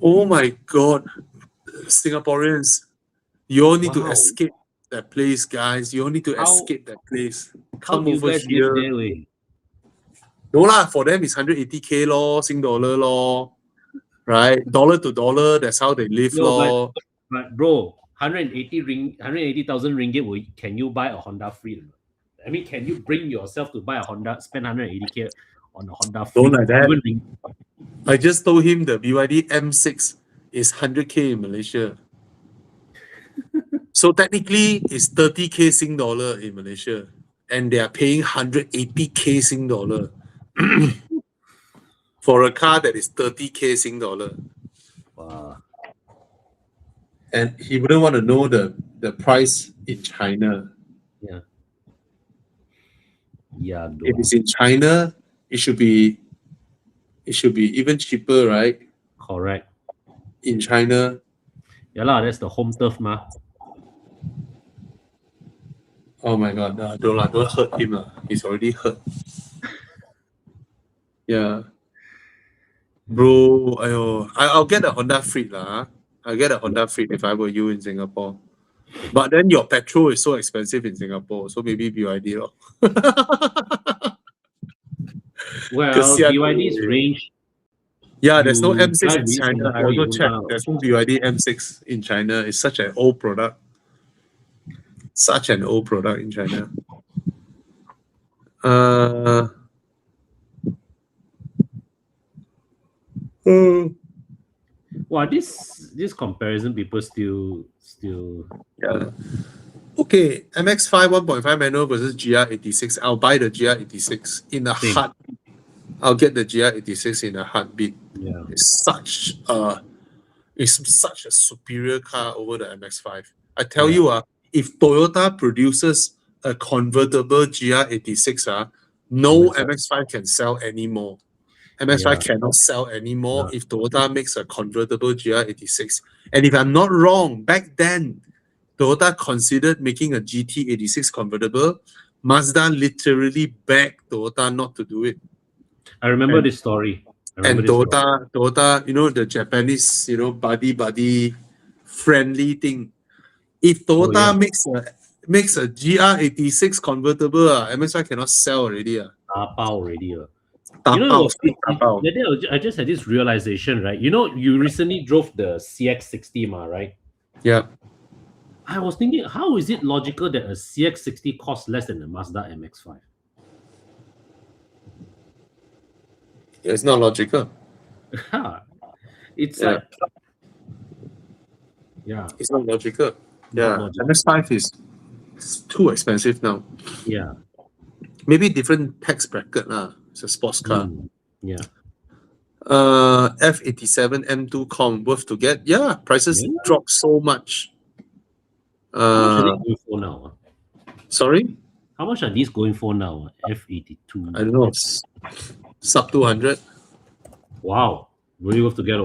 Oh my God. Singaporeans, you all need to Wow. escape that place, guys. You all need to escape that place. How Come do you over guys here. live there, wey? No lah, for them it's 180K law, Sing dollar law, right? Dollar to dollar, that's how they live No, law. But bro, 180,000 ringgit, can you buy a Honda Freed? I mean, can you bring yourself to buy a Honda, spend 180K on a Honda Freed? Don't like that. Even I just told him the BYD M6 is 100K in Malaysia. So technically, it's 30K Sing dollar in Malaysia. And they are paying 180K Sing dollar for a car that is 30K Sing dollar. Wow. And he wouldn't want to know the price in China. Yeah. If it's in China, it should be even cheaper, right? Correct. In China. Yeah lah, that's the home turf ma. Oh my God, don't hurt him lah. He's already hurt. Yeah. Bro, I'll get a Honda Freed lah. I'll get a Honda Freed if I were you in Singapore. But then your petrol is so expensive in Singapore, so maybe BYD lor. Well, Kesian BYD's eh. range. Yeah, there's no You M6 drive in in China. I Singapore, you also won't checked. know. There's no BYD M6 in China. It's such an old product. Such an old product in China. Wow, this comparison people still Yeah. Okay, MX-5 1.5 manual versus GR86. I'll buy the GR86 in a Same. heartbeat. I'll get the GR86 in a heartbeat. yeah. It's such a superior car over the MX-5. I tell Yeah. you, if Toyota produces a convertible GR86, no MX-5. MX-5 can sell anymore. MX-5 cannot sell anymore if Toyota makes a convertible GR86. And if I'm not wrong, back then, Toyota considered making a GT86 convertible. Mazda literally begged Toyota not to do it. I remember And- this story. And Toyota, the Japanese, buddy friendly thing. If Toyota makes a GR86 convertible, MX-5 cannot sell already. Tapao already. You Tapao, know, still tapao. that day I just had this realization, right? You know, you recently drove the CX-60, right? Yeah. I was thinking, how is it logical that a CX-60 costs less than a Mazda MX-5? It's not logical. It's Yeah. like, It's not logical. not Yeah. logical. MX-5 is too expensive now. Yeah. Maybe different tax bracket lah. It's a sports car. Yeah. F87 M2 Com worth to get. Yeah, prices Yeah. dropped so much. How much are they going for now? Sorry, How much are these going for now? F82. I don't know. Sub 200. Wow. Really worth to get.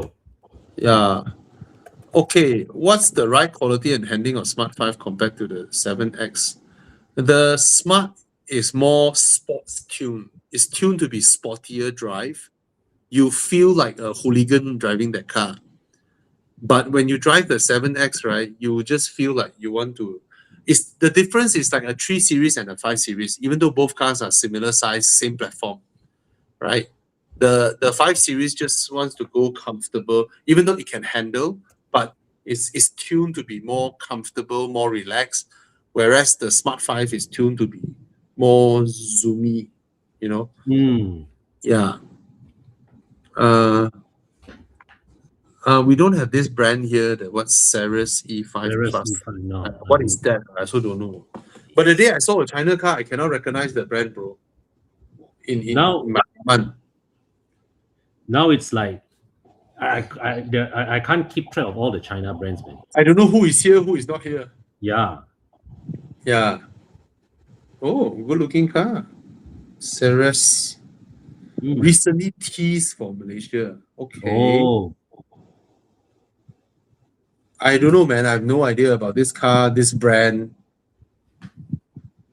Yeah. Okay, what's the ride quality and handling of Smart 5 compared to the 7X? The Smart is more sports tuned. It's tuned to be sportier drive. You feel like a hooligan driving that car. But when you drive the 7X, right, you just feel like you want to. The difference is like a 3 Series and a 5 Series, even though both cars are similar size, same platform, right? The 5 Series just wants to go comfortable, even though it can handle, but it's tuned to be more comfortable, more relaxed, whereas the Smart 5 is tuned to be more zoomy, Yeah. We don't have this brand here. What's Ceres E5 Plus? No. What is that? I also don't know. But the day I saw a China car, I cannot recognize the brand, bro. In my mind. Now it's like I can't keep track of all the China brands, man. I don't know who is here, who is not here. Yeah. Yeah. Oh, good looking car. Ceres. Recently teased for Malaysia. Okay. Oh. I don't know, man. I have no idea about this car, this brand.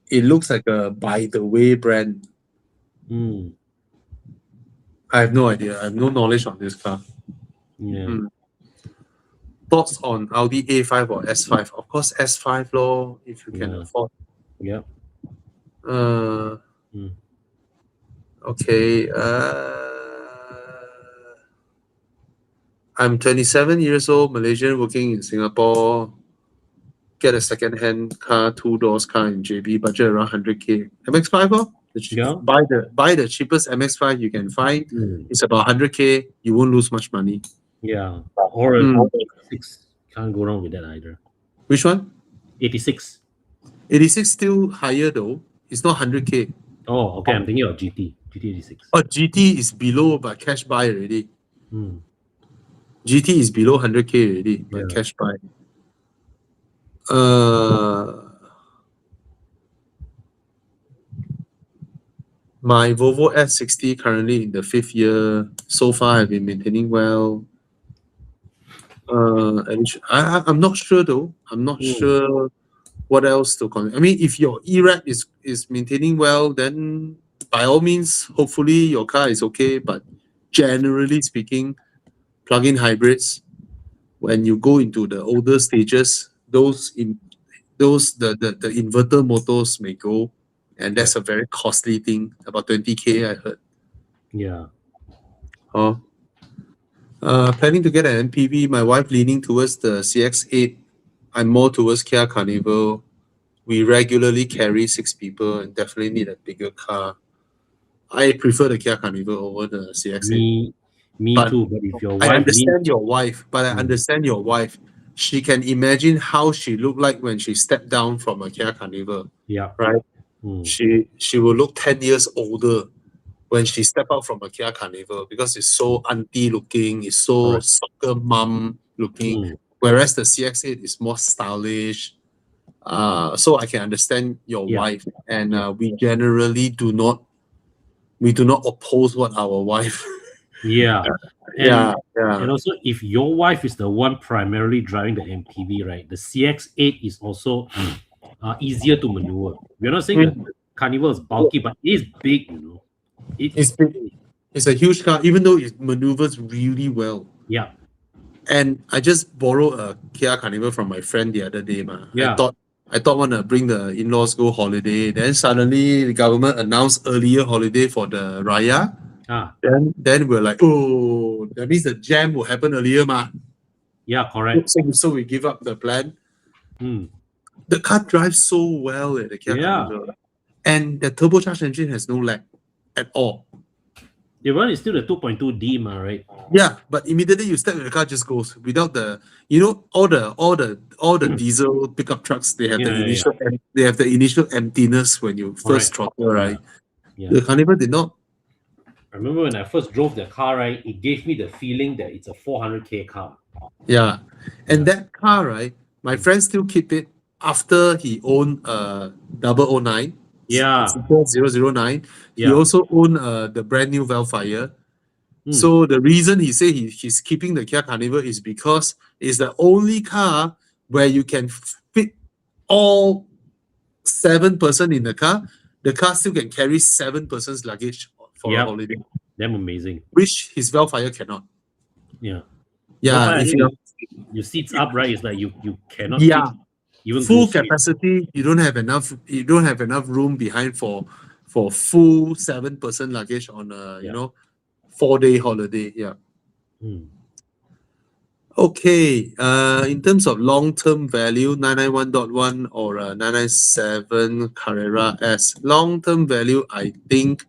It looks like a by the way brand. I have no idea. I have no knowledge on this car. Yeah. Thoughts on Audi A5 or S5? Of course, S5 lor, if you can afford. Yeah. Okay. I'm 27 years old, Malaysian, working in Singapore. Get a second-hand car, 2-door car in JB, budget around 100K. MX-5 or? Buy the cheapest MX-5 you can find. It's about 100K. You won't lose much money. Yeah. Or a 86. Can't go wrong with that either. Which one? 86. 86 still higher though. It's not 100K. Oh, okay. I'm thinking of GT. GT86. Oh, GT is below but cash buy already. GT is below 100K already, but cash buy. My Volvo S60 currently in the 5th year. So far, I've been maintaining well. I'm not sure though. I'm not sure what else to comment. I mean, if your E-Rack is maintaining well, then by all means, hopefully your car is okay. But generally speaking, plug-in hybrids, when you go into the older stages, the inverter motors may go, and that's a very costly thing. About 20K, I heard. Yeah. Planning to get an MPV. My wife leaning towards the CX-8. I'm more towards Kia Carnival. We regularly carry 6 people and definitely need a bigger car. I prefer the Kia Carnival over the CX-8. Me But too. But if your I wife understand your wife, but I Mm. understand your wife. She can imagine how she looked like when she stepped down from a Kia Carnival, yeah. right? Mm. She will look 10 years older when she step out from a Kia Carnival because it's so auntie looking, it's so Correct. soccer mom looking, Mm. whereas the CX-8 is more stylish. So I can understand your Yeah. wife, and Yeah. we generally do not oppose what our wife. Yeah. And yeah, and yeah, also, if your wife is the one primarily driving the MPV, right, the CX-8 is also easier to maneuver. We're not saying that the Carnival is bulky, but it is big, you know. It it's is big. it's a huge car, even though it maneuvers really well. Yeah. And I just borrowed a Kia Carnival from my friend the other day, ma. Yeah. I thought wanna bring the in-laws go holiday. Then suddenly the government announced earlier holiday for the Raya. Ah. Then we're like, oh, that means the jam will happen earlier, ma. Yeah. Correct. So we give up the plan. Mm. The car drives so well the Kia Yeah. Carnival. And the turbocharged engine has no lag at all. The one is still the 2.2D, right? Yeah, but immediately you step in the car, just goes without the, all the diesel pickup trucks. They have Yeah, yeah, they have the initial emptiness when you first Correct. throttle, right? Yeah. The Carnival did not. I remember when I first drove the car, right, it gave me the feeling that it's a 400k car. Yeah, and Yeah. that car, right? My friend still keep it after he owned 009. Yeah. 009. He Yeah. also owned the brand new Velfire. Mm. So the reason he say he's keeping the Kia Carnival is because it's the only car where you can fit all 7 person in the car. The car still can carry 7 persons luggage for a Yep. holiday, Damn amazing. which his Velfire cannot. Yeah. Yeah, Velfire, I if think you your seats up, right? It's like you cannot yeah fit even full groceries. capacity, you don't have enough room behind for full 7 person luggage on a Yeah. 4-day holiday. Yeah. Mm. Okay, in terms of long-term value, 991.1 or 997 Carrera S. Long-term value, I think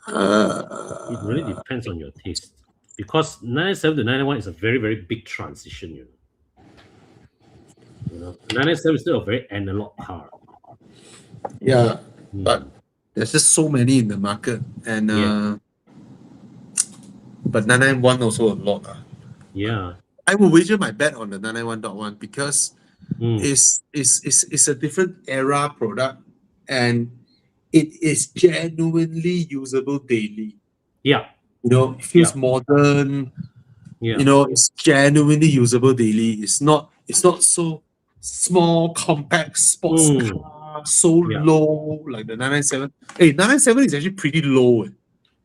It really depends on your taste. Because 997 to 991 is a very, very big transition, you know. 997 is still a very analog car. yeah, Mm. but there's just so many in the market, and Yeah. but 991 also a lot. Yeah. I will wager my bet on the 991.1 because Mm. it's a different era product, and it is genuinely usable daily. Yeah. It feels modern. Yeah. It's genuinely usable daily. It's not so small, compact sports Mm. car, so Yeah. low like the 997. Hey, 997 is actually pretty low.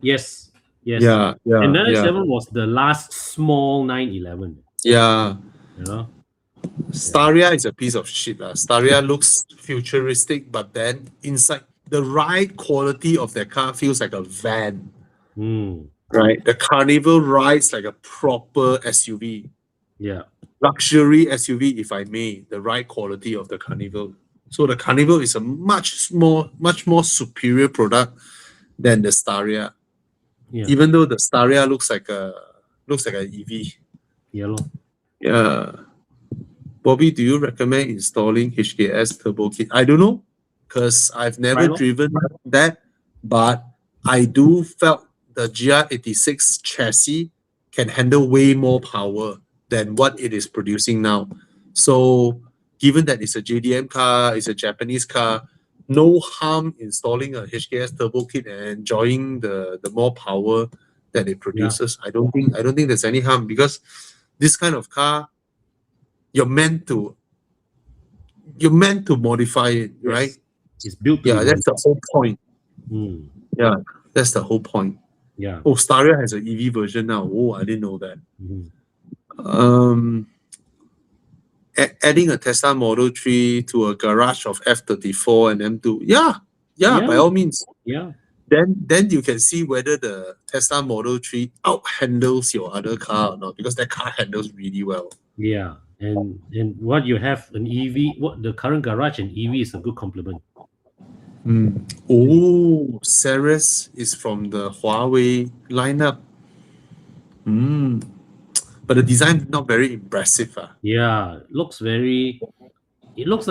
Yes. Yes. Yeah, yeah, And yeah, 997 was the last small 911. yeah. You know? Staria is a piece of shit. Staria looks futuristic, but then inside the ride quality of that car feels like a van. Mm. Right. The Carnival rides like a proper SUV. Yeah. Luxury SUV, if I may, the ride quality of the Carnival. So the Carnival is a much more superior product than the Staria. Yeah. Even though the Staria looks like an EV. Yeah. Lor. Yeah. Bobby, do you recommend installing HKS turbo kit? I don't know, because I've never lor. driven that, but I do felt the GR86 chassis can handle way more power than what it is producing now. So given that it's a JDM car, it's a Japanese car, no harm installing a HKS turbo kit and enjoying the more power that it produces. I don't think there's any harm, because this kind of car, you're meant to modify it, Yes. right? It's built to Yeah, be that's the whole point. Mm. Yeah, that's the whole point. Yeah. Oh, Staria has an EV version now. Oh, I didn't know that. Mhm. Adding a Tesla Model 3 to a garage of F34 and M2. Yeah, Yeah. by all means. Yeah. Then you can see whether the Tesla Model 3 out handles your other car or not, because that car handles really well. Yeah. And what you have an EV, what the current garage and EV is a good complement. Oh, Ceres is from the Huawei lineup. But the design not very impressive. Yeah, it looks like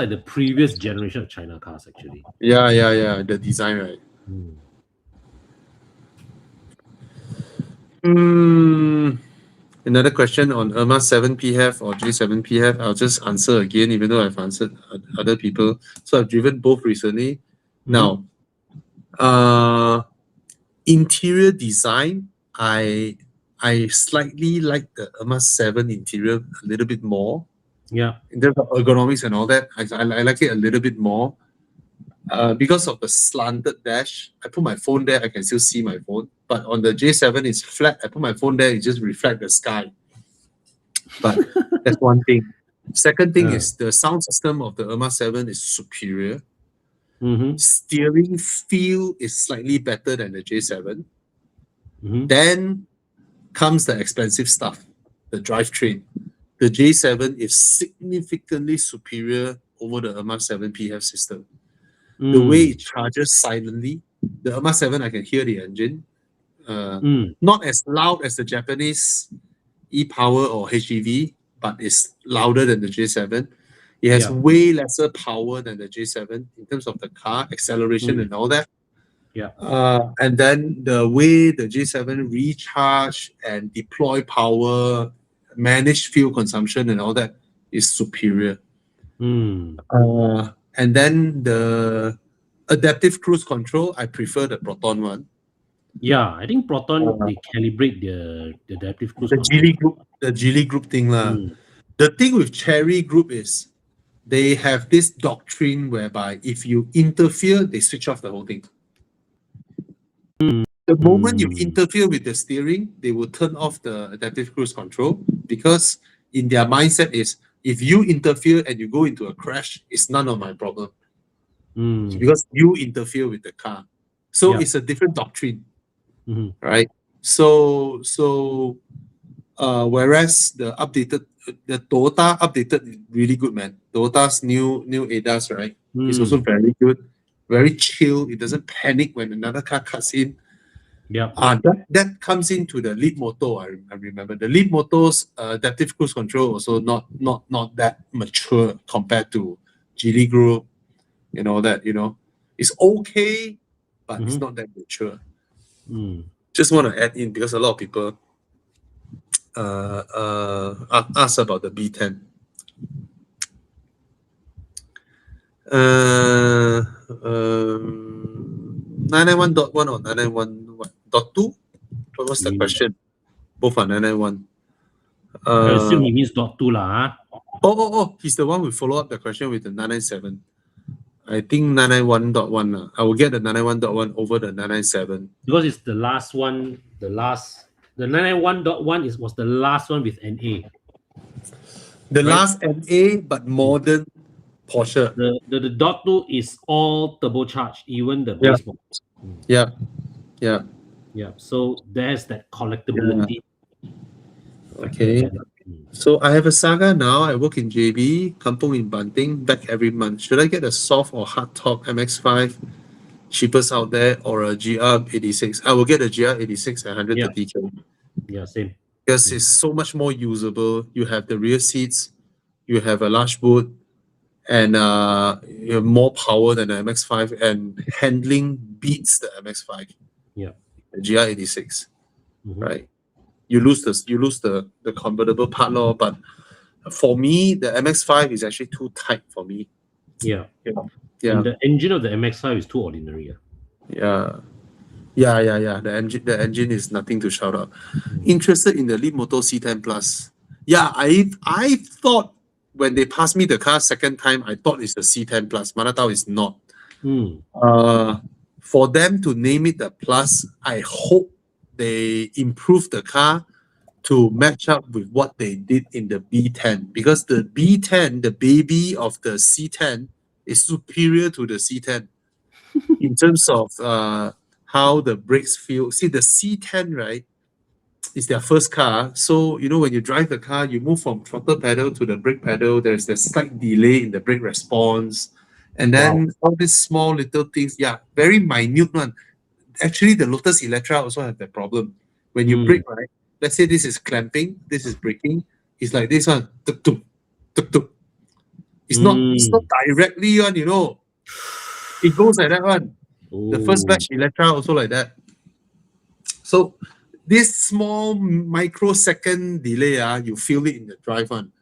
the previous generation of China cars actually. Yeah. The design, right? Another question on Irma 7 PHEV or J7 PHEV. I'll just answer again, even though I've answered other people. So I've driven both recently. Now, interior design, I slightly like the Irma 7 interior a little bit more. Yeah. In terms of ergonomics and all that, I like it a little bit more. Because of the slanted dash, I put my phone there, I can still see my phone. But on the J7, it's flat. I put my phone there, it just reflects the sky. But that's one thing. Second thing is the sound system of the Irma 7 is superior. Steering feel is slightly better than the J7. Then comes the expensive stuff, the drivetrain. The J7 is significantly superior over the Irma 7 PHEV system. The way it charges silently, the Irma 7, I can hear the engine. Not as loud as the Japanese e-Power or HEV, but it's louder than the J7. It has way lesser power than the J7 in terms of the car, acceleration and all that. And then the way the J7 recharge and deploy power, manage fuel consumption and all that is superior. And then the adaptive cruise control, I prefer the Proton one. Yeah, I think Proton, they calibrate the adaptive cruise The control. Geely Group thing. The thing with Chery Group is they have this doctrine whereby if you interfere, they switch off the whole thing. The moment you interfere with the steering, they will turn off the adaptive cruise control because in their mindset is if you interfere and you go into a crash, it's none of my problem. Because you interfere with the car. So it's a different doctrine. Right? So whereas the Toyota updated is really good, man. Toyota's new ADAS, right? It's also very good. Very chill. It doesn't panic when another car cuts in. That comes into the Leapmotor. I remember the Leapmotor's adaptive cruise control also not that mature compared to Geely Group and all that. It's okay, but it's not that mature. Just want to add in because a lot of people ask about the B10. 991.1 or 991.2? What's the question? Both are 991. I assume he means .2 lah. Oh, he's the one who follow up the question with the 997. I think 991.1. I will get the 991.1 over the 997. Because it's the last one, the 991.1 was the last one with NA. The last NA, but modern Porsche. The .2 is all turbocharged, even the base model. Yeah. So there's that collectability. Okay. So I have a Saga now. I work in JB, Kampong in Banting, back every month. Should I get a soft or hard top MX-5, cheapest out there, or a GR86? I will get a GR86 at 130K. Yeah, same. Because it's so much more usable. You have the rear seats, you have a large boot, and you have more power than the MX-5, and handling beats the MX-5. Yeah. The GR86, right? You lose the convertible part law, but for me, the MX-5 is actually too tight for me. Yeah. And the engine of the MX-5 is too ordinary. Yeah. The engine is nothing to shout out. Interested in the Leapmotor C10 Plus? Yeah, I thought when they passed me the car second time, I thought it's the C10 Plus. Manatao is not. For them to name it the Plus, I hope they improve the car to match up with what they did in the B10, because the B10, the baby of the C10, is superior to the C10 in terms of how the brakes feel. See, the C10, right, is their first car. So, when you drive the car, you move from throttle pedal to the brake pedal. There's a slight delay in the brake response. And then all these small little things, very minute one. Actually, the Lotus Electra also have that problem. When you brake, right, let's say this is clamping, this is braking, it's like this one. Tuk, tuk, tuk, tuk. It's not directly on, It goes like that one. The first batch Electra also like that. So this small microsecond delay, you feel it in the drive one.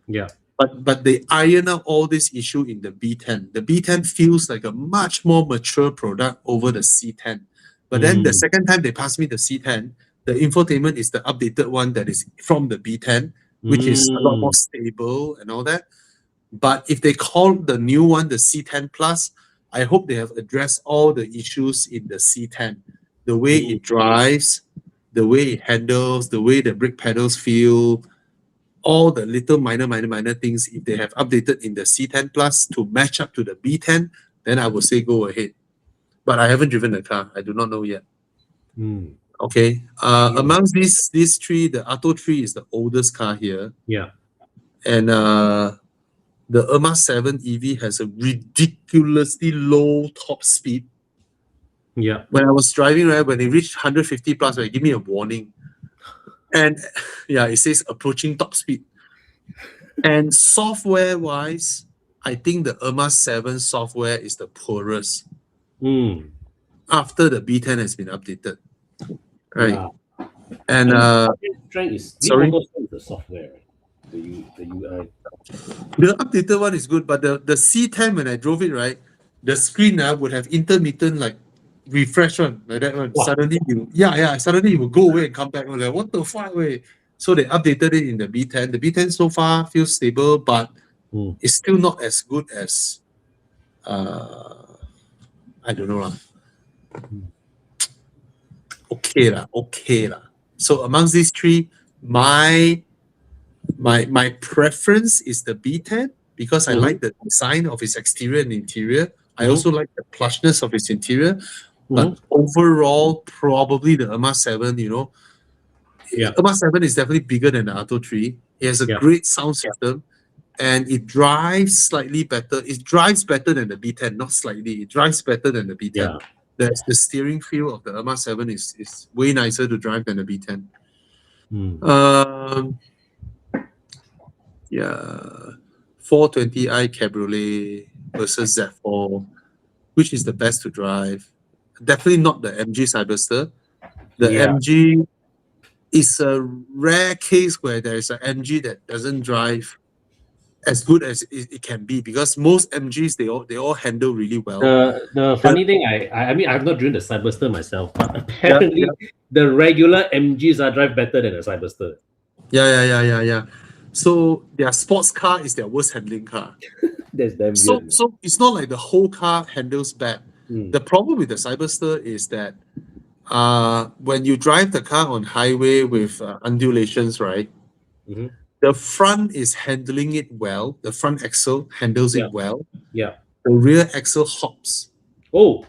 Yeah. But they iron out all this issue in the B10. The B10 feels like a much more mature product over the C10. But then the second time they passed me the C10, the infotainment is the updated one that is from the B10, which is a lot more stable and all that. But if they call the new one the C10 Plus, I hope they have addressed all the issues in the C10. The way it drives, the way it handles, the way the brake pedals feel, all the little minor things. If they have updated in the C10 Plus to match up to the B10, then I would say go ahead. But I haven't driven the car. I do not know yet. Okay. Amongst these three, the Atto 3 is the oldest car here. Yeah. And the Erma 7 EV has a ridiculously low top speed. Yeah. When I was driving, right, when it reached 150 plus, it gave me a warning. And yeah, it says approaching top speed. And software-wise, I think the Erma 7 software is the poorest after the B10 has been updated. Right. Yeah. And sorry? The software, right? The UI. The updated one is good, but the C10, when I drove it, right, the screen would have intermittent like refresh one, like that one. Wow. Suddenly it will go away and come back. Like, what the fuck, way? So they updated it in the B10. The B10 so far feels stable, but it's still not as good as I don't know lah. Okay lah. So amongst these three, my preference is the B10 because I like the design of its exterior and interior. I also like the plushness of its interior. But overall, probably the Erma 7, Erma 7 is definitely bigger than the Atto 3. It has a great sound system and it drives slightly better. It drives better than the B10, not slightly. It drives better than the B10. Yeah. The steering feel of the Erma 7 is way nicer to drive than the B10. 420i Cabriolet versus Z4. Which is the best to drive? Definitely not the MG Cyberster. The MG is a rare case where there is an MG that doesn't drive as good as it can be because most MGs they all handle really well. The funny thing, I mean I've not driven the Cyberster myself, but apparently the regular MGs drive better than the Cyberster. Yeah. So their sports car is their worst handling car. That's damn So good. so it's not like the whole car handles bad. The problem with the Cyberster is that when you drive the car on highway with undulations, right? The front is handling it well. The front axle handles it well. Yeah. The rear axle hops. Oh.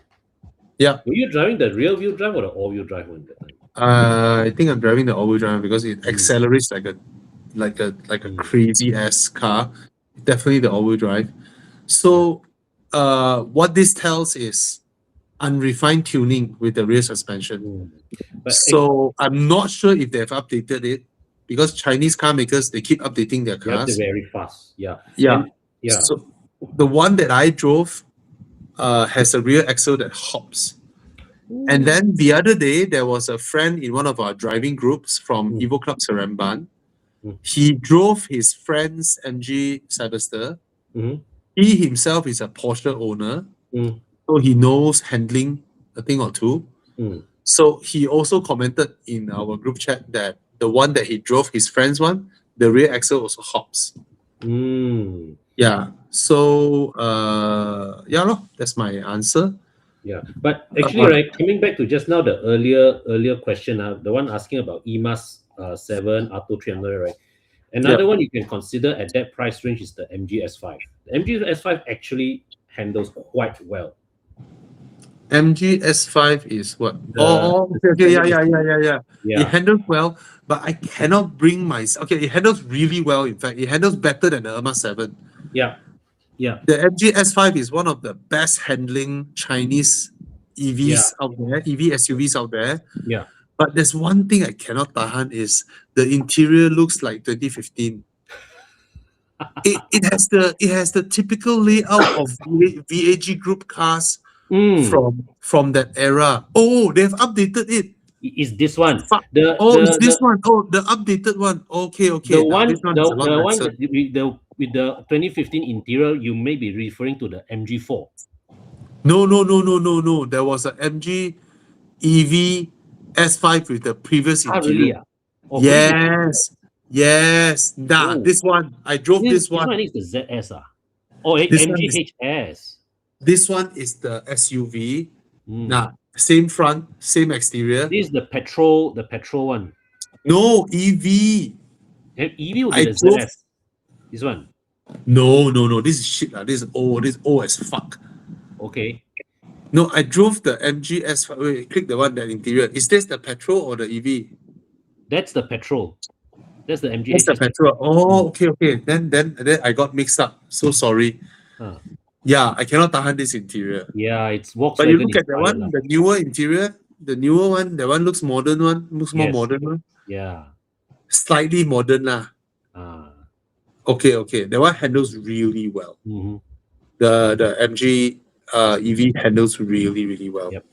Yeah. Were you driving the rear wheel drive or the all wheel drive one that time? I think I'm driving the all-wheel drive because it accelerates like a crazy ass car. Definitely the all-wheel drive. So what this tells is unrefined tuning with the rear suspension. So I'm not sure if they've updated it because Chinese car makers, they keep updating their cars. They're very fast. Yeah. So the one that I drove has a rear axle that hops. And then the other day, there was a friend in one of our driving groups from Evo Club Seremban. He drove his friend's MG Cyberster. He himself is a Porsche owner. So he knows handling a thing or two. So he also commented in our group chat that the one that he drove, his friend's one, the rear axle also hops. Yeah. So that's my answer. Yeah, but actually, right, coming back to just now the earlier question, the one asking about EMAS 7, Atto 300, right? Another one you can consider at that price range is the MG S5. The MG S5 actually handles quite well. MG S5 is what? Yeah. It handles well, but I cannot bring myself. Okay, it handles really well. In fact, it handles better than the Erma 7. Yeah. The MG S5 is one of the best handling Chinese EVs out there, EV SUVs out there. Yeah. But there's one thing I cannot tahan is the interior looks like 2015. It has the typical layout of VAG Group cars from that era. Oh, they've updated it. Is this one? Fuck. It's this one. Oh, the updated one. Okay. The Now one, this one is a lot the one nicer. that with the 2015 interior, you may be referring to the MG4. No. There was a MG EV S5 with the previous Ah, interior. really? Oh, could it be- Yes. Nah, Oh. this one. I drove this one. This one is the ZS. Oh, This one MG HS. This one is the SUV. Mm. Nah, same front, same exterior. This is the petrol one. No, EV. EV will I be the drove- ZS. This one. No. This is shit. This is old. This is old as fuck. Okay. No, I drove the MG S5. Wait, click the one that interior. Is this the petrol or the EV? That's the petrol. That's the MG That's the HS. petrol. Oh, okay. Then I got mixed up. So sorry. Huh. Yeah, I cannot tahan this interior. Yeah, it's Volkswagen. But you look at the inspired one, lah. the newer interior, the newer one, that one looks modern one, looks more Yes. modern one. Yeah. Slightly modern lah. Ah. Okay. That one handles really well. Mhm. The MG EV handles really well. Yep.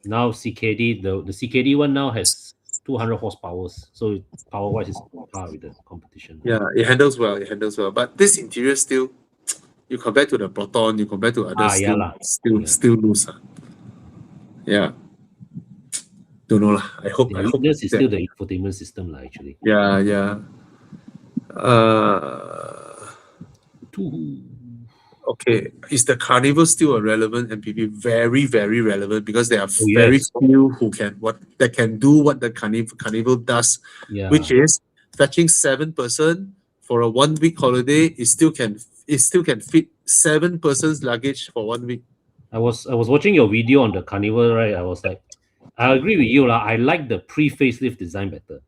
Now CKD, the CKD one now has 200 horsepower, so power-wise is on par with the competition. Yeah, it handles well. But this interior still, you compare to the Proton, you compare to others, yeah lah. still loose. Yeah. Don't know lah. I hope. The I hope weakness is that- still the infotainment system lah, actually. Yeah. Okay. Is the Carnival still a relevant MPV? Very, very relevant because there are very yes. few that can do what the Carnival does, Yeah. which is fetching 7 person for a 1 week holiday. It still can fit 7 persons luggage for 1 week. I was watching your video on the Carnival, right? I was like, I agree with you lah. I like the pre-facelift design better.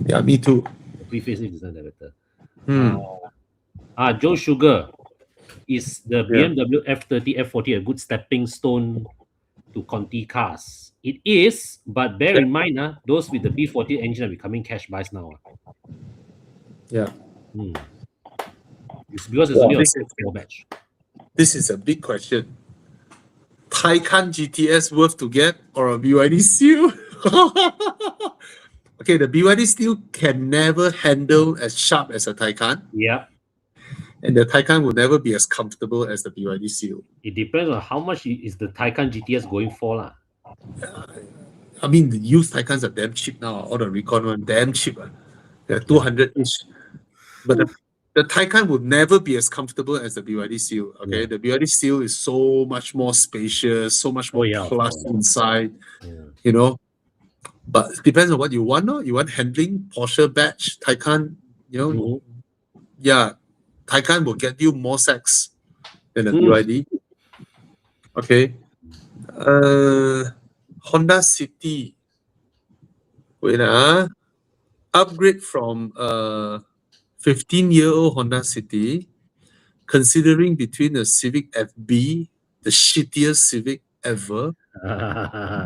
Yeah, me too. The pre-facelift design better. Hmm. Joe Sugar, is the Yeah. BMW F30, F40 a good stepping stone to Conti cars? It is, but bear in mind, those with the B40 engine are becoming cash buys now. Yeah. It's because it's Wow, only a this is- small batch. This is a big question. Taycan GTS worth to get or a BYD Seal? Okay, the BYD Seal can never handle as sharp as a Taycan, Yeah. and the Taycan will never be as comfortable as the BYD Seal. It depends on how much is the Taycan GTS going for lah. I mean, the used Taycans are damn cheap now. All the Recon one, damn cheap. They're 200-ish. But the Taycan will never be as comfortable as the BYD Seal. Okay, Yeah. the BYD Seal is so much more spacious, so much more yeah, of plush course. inside. Yeah. You know. But it depends on what you want. No, you want handling, Porsche badge, Taycan. You know, Mhm. yeah, Taycan will get you more sex than the Mm. BYD. Okay. Honda City. Wait, upgrade from 15-year-old Honda City, considering between the Civic FB, the shittiest Civic ever,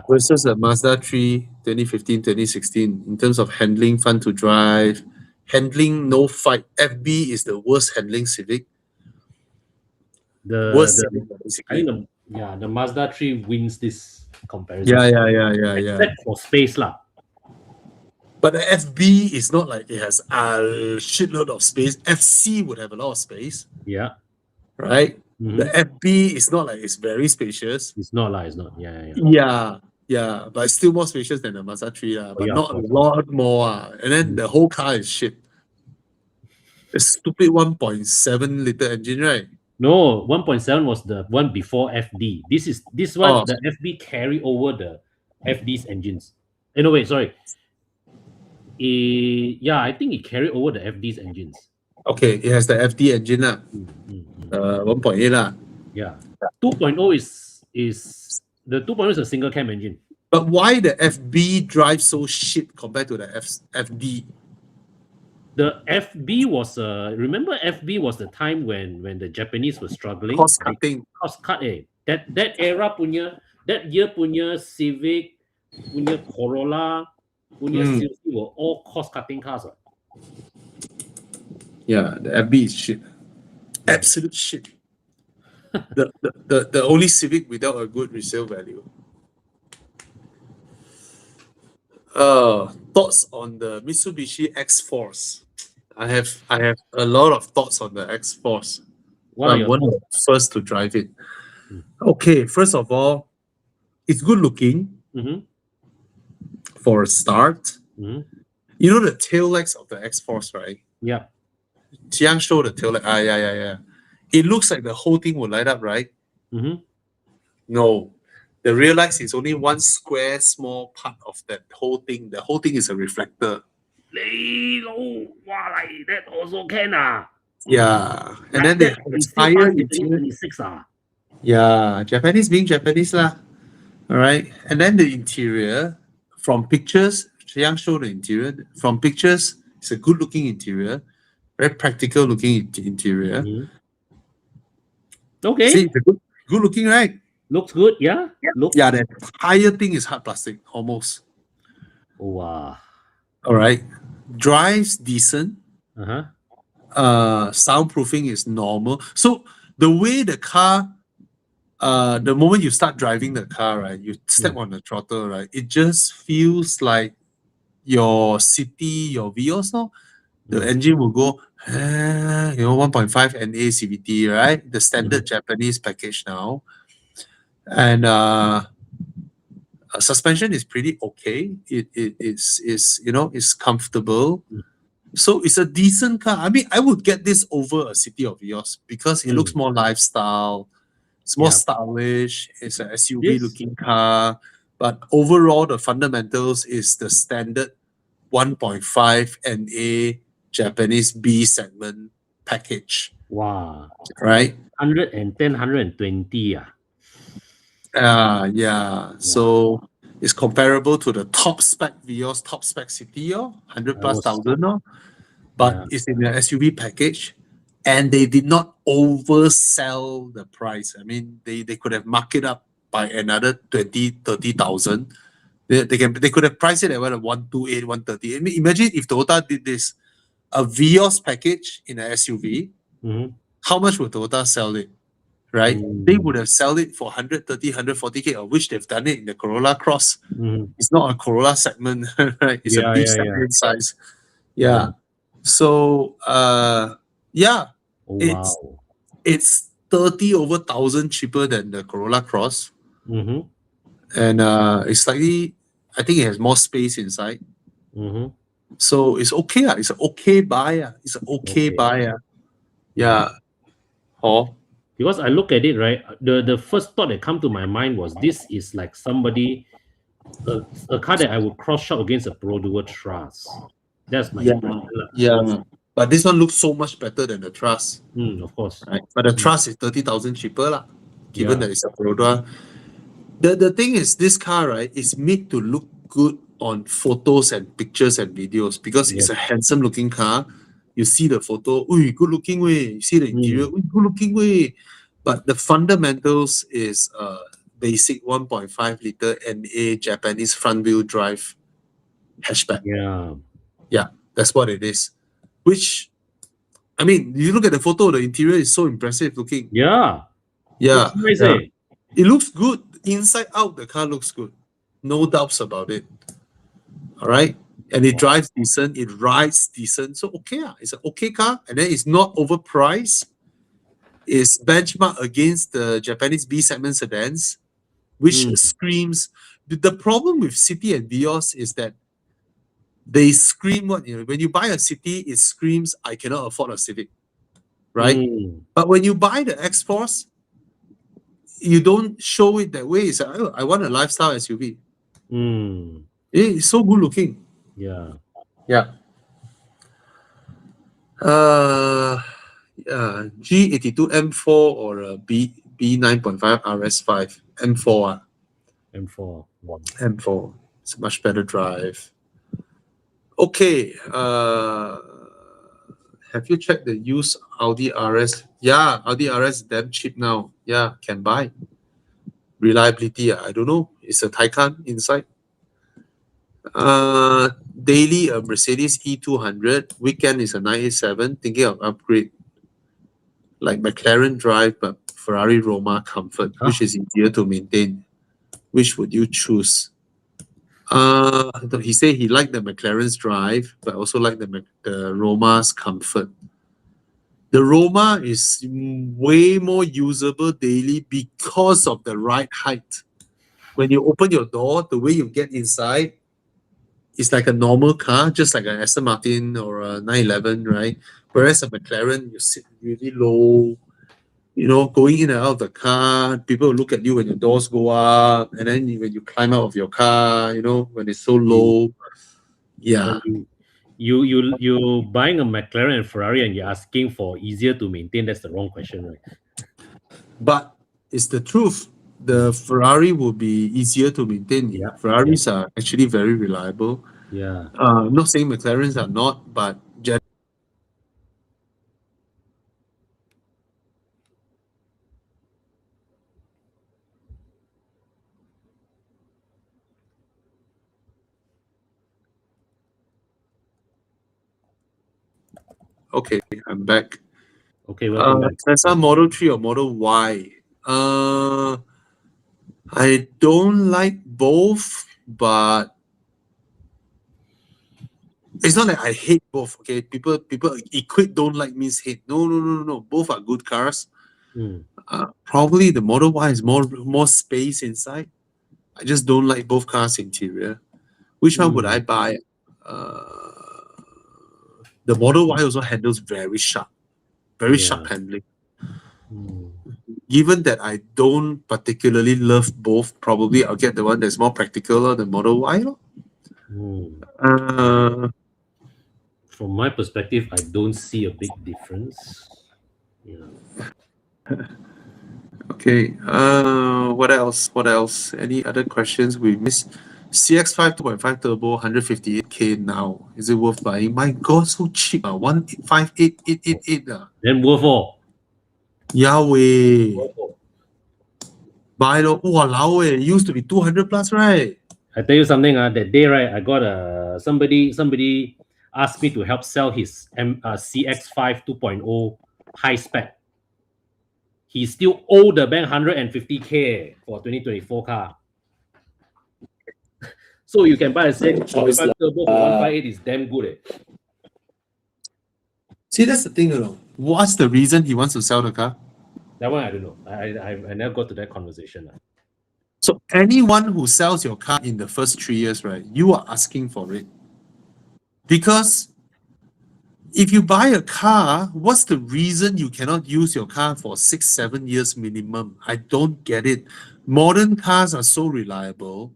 versus the Mazda 3 2015, 2016, in terms of handling, fun to drive, handling, no fight. FB is the worst handling Civic. Worst Civic, I basically. think the Mazda 3 wins this comparison. Yeah. Except for space lah. But the FB is not like it has a shitload of space. FC would have a lot of space, Yeah. right? Mhm. The FB is not like it's very spacious. It's not lah. It's not. Yeah. Yeah, but it's still more spacious than the Mazda 3, but yeah, not of a lot more. And then the whole car is shit. The stupid 1.7 liter engine, right? No, 1.7 was the one before FD. This one, Oh. the FB carry over the FD's engines. No, wait, sorry. I think it carried over the FD's engines. Okay, it has the FD engine, 1.8. Yeah. 2.0 is the 2.0 is a single cam engine. But why the FB drives so shit compared to the FD? The FB was remember FB was the time when the Japanese were struggling. Cost cutting. Cost cut that era punya, that year punya Civic, punya Corolla, Punya Mm. CLC were all cost-cutting cars. Yeah, the FB is shit. Absolute shit. The only Civic without a good resale value. Thoughts on the Mitsubishi X-Force. I have a lot of thoughts on the X-Force. What are I'm your one of the first to drive it. Mm. Okay, first of all, it's good looking Mhm, for a start. mhm. You know the tail lights of the X-Force, right? Yeah. Chiang showed the tail light. Yeah. It looks like the whole thing will light up, right? Mhm. No. The real lights is only one square small part of that whole thing. The whole thing is a reflector. Wow, like that also can Yeah. And Like then they that, have it's a still higher fast in interior. 2026 Yeah, Japanese being Japanese lah. All right. And then the interior, from pictures, Chiang showed the interior. From pictures, it's a good looking interior, very practical looking interior. Mhm. Okay. See, it's a good looking, right? Looks good, yeah? Looks. Yeah, the entire thing is hard plastic, almost. Wow. All right. Drives decent. Uh-huh. Soundproofing is normal. So the way the car, the moment you start driving the car, right, you step on the throttle, right, it just feels like your city, your Vios, no? The Mm. engine will go, 1.5 NA CVT, right? The standard Japanese package now. And suspension is pretty okay. It's comfortable. Mm. So it's a decent car. I mean, I would get this over a City of Vios because it looks more lifestyle. It's more Yeah. stylish. It's an SUV This- looking car. But overall, the fundamentals is the standard 1.5 NA Japanese B segment package, Wow. right? 110, 120 Yeah. So it's comparable to the top spec Vios, top spec City, 100 plus was- thousand, but Yeah. it's in the SUV package. And they did not oversell the price. I mean, they could have marked it up by another 20, 30,000. They could have priced it at 128, 130. I mean, imagine if Toyota did this, a Vios package in an SUV, Mhm. how much would Toyota sell it? Right? Mm. They would have sold it for 130, 140K, of which they've done it in the Corolla Cross. Mhm. It's not a Corolla segment, right? It's Yeah, a B yeah, segment size. Yeah. Yeah. So yeah, Oh, It's- wow. it's 30 over 1,000 cheaper than the Corolla Cross. Mhm. And it's slightly, I think it has more space inside. Mhm. So it's okay. It's an okay buy. It's an okay Okay. buy. Yeah. Oh. Because I look at it, right, the first thought that come to my mind was this is like somebody, a car that I would cross shop against a Pro Duo Trust. That's my Yeah. impression lah. Yeah. But this one looks so much better than the Trust. Of course. Right? But the Trust is 30,000 cheaper, lah, given Yeah. that it's a Corolla. The thing is, this car, right, is made to look good on photos and pictures and videos because it's a handsome looking car. You see the photo, good looking way. You see the interior, good looking way. But the fundamentals is basic 1.5 liter NA Japanese front wheel drive hatchback. Yeah. Yeah, that's what it is. Which, I mean, you look at the photo, the interior is so impressive looking. Yeah. Yeah, Looks nice, yeah. eh? It looks good. Inside out, the car looks good. No doubts about it. All right. And it drives decent. It rides decent. So, okay. It's an okay car. And then it's not overpriced. It's benchmarked against the Japanese B segment sedans, which screams. The problem with City and Vios is that they scream when you buy a City, it screams, I cannot afford a Civic. Right? But when you buy the X-Force, you don't show it that way. It's like, I want a lifestyle SUV. It's so good looking. Yeah. Yeah. G82 M4 or a B9.5 RS5. M4. M4. M4. It's a much better drive. Okay. Have you checked the used Audi RS? Yeah, Audi RS is damn cheap now. Yeah, can buy. Reliability, I don't know. It's a Taycan inside. Daily a Mercedes E200, weekend is a 987, thinking of upgrade like McLaren Drive but Ferrari Roma Comfort, Huh? which is easier to maintain. Which would you choose? He said he liked the McLaren's Drive, but also liked the Roma's Comfort. The Roma is way more usable daily because of the ride height. When you open your door, the way you get inside, it's like a normal car, just like an Aston Martin or a 911, right? Whereas a McLaren, you sit really low, going in and out of the car, people will look at you when your doors go up, and then when you climb out of your car, when it's so low. Yeah. When you buying a McLaren and Ferrari and you're asking for easier to maintain, that's the wrong question, right? But it's the truth. The Ferrari will be easier to maintain. Yeah, Ferraris are actually very reliable. Yeah. I'm not saying McLarens are not, but okay, I'm back. Okay, welcome back. Tesla Model 3 or Model Y? I don't like both, but it's not that I hate both. Okay, people equate don't like means hate. No. Both are good cars. Mm. Probably the Model Y is more space inside. I just don't like both cars' interior. Which one would I buy? The Model Y also handles very sharp handling. Given that I don't particularly love both, probably I'll get the one that's more practical, the Model Y. From my perspective, I don't see a big difference. Yeah. Okay. What else? Any other questions we missed? CX-5 2.5 turbo, 158K now. Is it worth buying? My God, so cheap. 158,888. Then worth all. Yahweh. Buy the walao, it used to be 200 plus, right? I tell you something. That day, right, I got somebody asked me to help sell his CX-5 2.0 high spec. He still owe the bank 150K for 2024 car. So you can buy a CX-5 turbo for 158 is damn good. See, that's the thing, What's the reason he wants to sell the car? That one I don't know. I never got to that conversation. So anyone who sells your car in the first 3 years, right, you are asking for it. Because if you buy a car, what's the reason you cannot use your car for 6-7 years minimum? I don't get it. Modern cars are so reliable.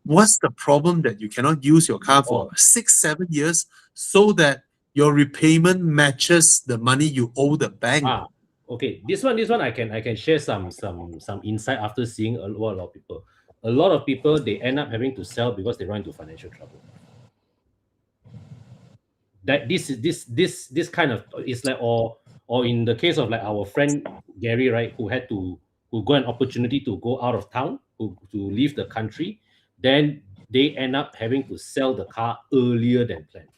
What's the problem that you cannot use your car for 6-7 years so that your repayment matches the money you owe the bank? Okay, this one I can share some insight after seeing a lot of people. A lot of people, they end up having to sell because they run into financial trouble. That this kind of is like, or in the case of like our friend Gary, right, who got an opportunity to go out of town, to leave the country, then they end up having to sell the car earlier than planned.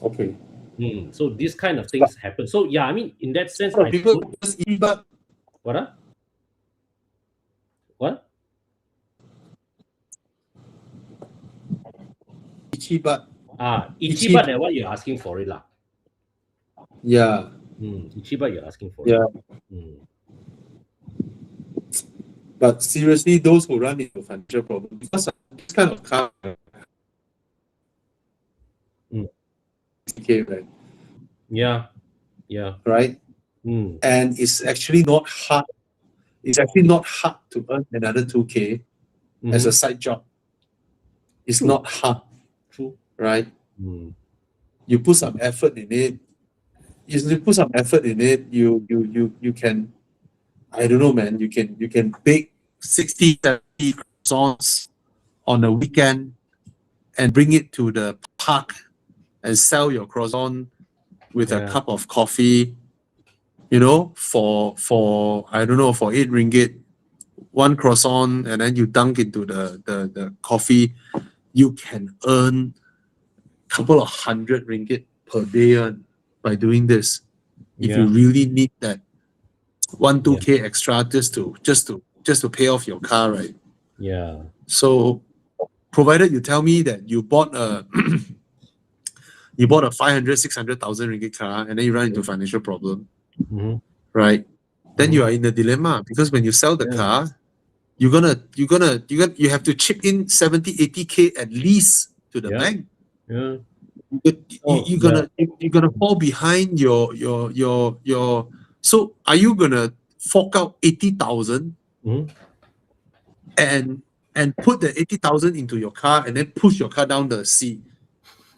Okay. So these kind of things happen. So yeah, I mean, in that sense, people just but what? What? Ichibat. Ichibat, that what you're asking for it, lah. Yeah. Ichibat, you're asking for it. But seriously, those who run into financial problems, because of this kind of car, right? Yeah. Right? And it's actually not hard. It's actually not hard to earn another 2K as a side job. It's not hard. True. Right? You put some effort in it. You can, I don't know, man. You can bake 60, 70 croissants on a weekend and bring it to the park and sell your croissant with a cup of coffee, for I don't know, for 8 ringgit. one croissant and then you dunk into the coffee, you can earn a couple of 100 ringgit per day by doing this. If you really need that 2K extra just to pay off your car, right? Yeah. So provided you tell me that you bought a you bought a 500,000-600,000 ringgit car and then you run into financial problem, Mhm. right? Then you are in a dilemma because when you sell the car, you have to chip in 70-80K at least to the bank. Yeah. You're gonna fall behind your so are you gonna fork out 80,000 Mhm. and put the 80,000 into your car and then push your car down the sea?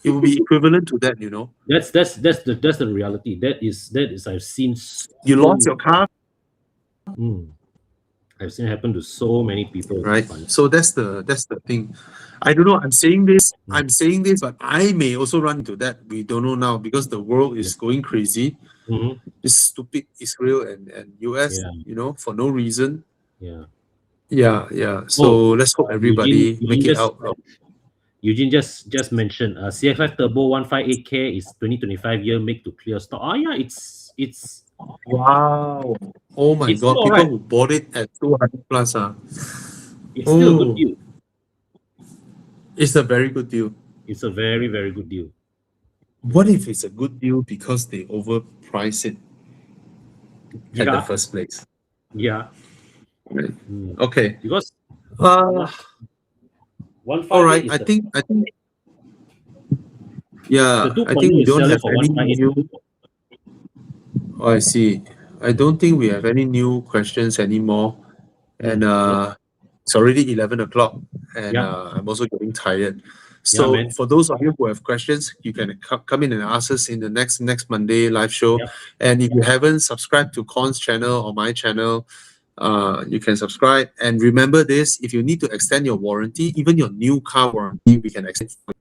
It will be equivalent to that, you know. That's the reality. That is I've seen. You lost your car, I've seen it happen to so many people. right? So that's the thing. I don't know. I'm saying this, but I may also run into that. We don't know now because the world is going crazy. Mhm. This stupid Israel and US, you know, for no reason. Yeah. So let's hope everybody make it out. Eugene just mentioned CF5 Turbo 158K is 2025 year make to clear stock. Oh yeah, it's Wow. Oh my It's God. still People alright. who bought it at 200 plus. it's still a good deal. It's a very good deal. It's a very, very good deal. What if it's a good deal because they overprice it at the first place? Yeah. Right. Okay. Because all right. I think yeah, I think we don't have any new. Oh, I see. I don't think we have any new questions anymore. And it's already 11 o'clock and I'm also getting tired. So man. for those of you who have questions, you can come in and ask us in the next Monday live show. And if you haven't subscribed to Corn's channel or my channel, you can subscribe. And remember this, if you need to extend your warranty, even your new car warranty, we can extend for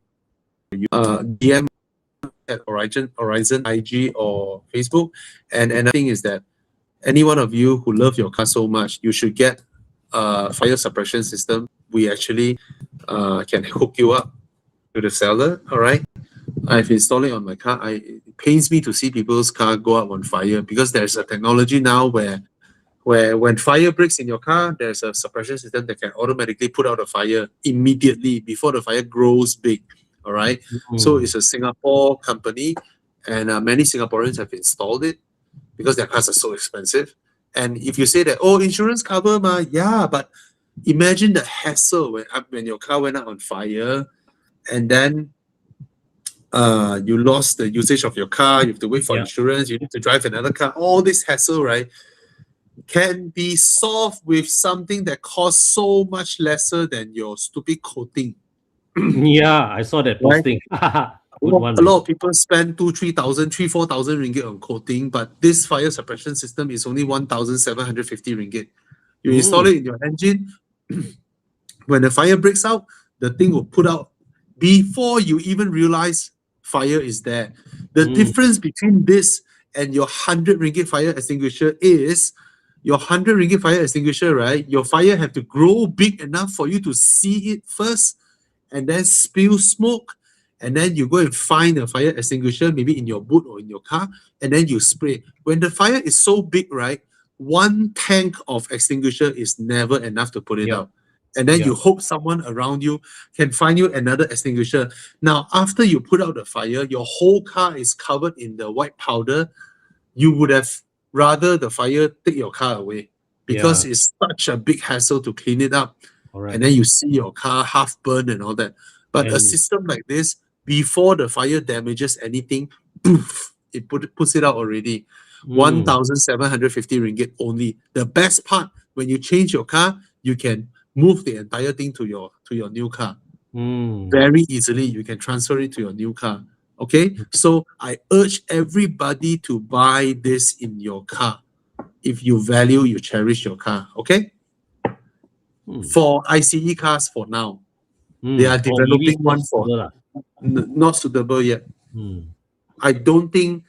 you. DM at Horizon IG or Facebook. And another thing is that any one of you who love your car so much, you should get a fire suppression system. We actually can hook you up to the seller. All right. I've installed it on my car. It pains me to see people's car go up on fire because there's a technology now where when fire breaks in your car, there's a suppression system that can automatically put out a fire immediately before the fire grows big. All right. So it's a Singapore company, and many Singaporeans have installed it because their cars are so expensive. And if you say that, oh, insurance cover, yeah, but imagine the hassle when your car went out on fire, and then you lost the usage of your car. You have to wait for insurance. You need to drive another car. All this hassle, right, can be solved with something that costs so much lesser than your stupid coating. Yeah, I saw that posting. A lot of people spend 2,000, 3,000, 4,000 ringgit on coating, but this fire suppression system is only 1,750 ringgit. You install it in your engine. When the fire breaks out, the thing will put out before you even realize fire is there. The difference between this and your 100 ringgit fire extinguisher is your 100 ringgit fire extinguisher, right? Your fire have to grow big enough for you to see it first and then spill smoke. And then you go and find a fire extinguisher, maybe in your boot or in your car, and then you spray. When the fire is so big, right, one tank of extinguisher is never enough to put it out. And then you hope someone around you can find you another extinguisher. Now, after you put out the fire, your whole car is covered in the white powder. You would have rather the fire take your car away because it's such a big hassle to clean it up. And then you see your car half burned and all that. But a system like this, before the fire damages anything, poof, it puts it out already. 1,750 ringgit only. The best part, when you change your car, you can move the entire thing to your new car. Very easily, you can transfer it to your new car. Okay, so I urge everybody to buy this in your car. If you value, you cherish your car. Okay. For ICE cars, for now, they are developing one for not suitable yet. I don't think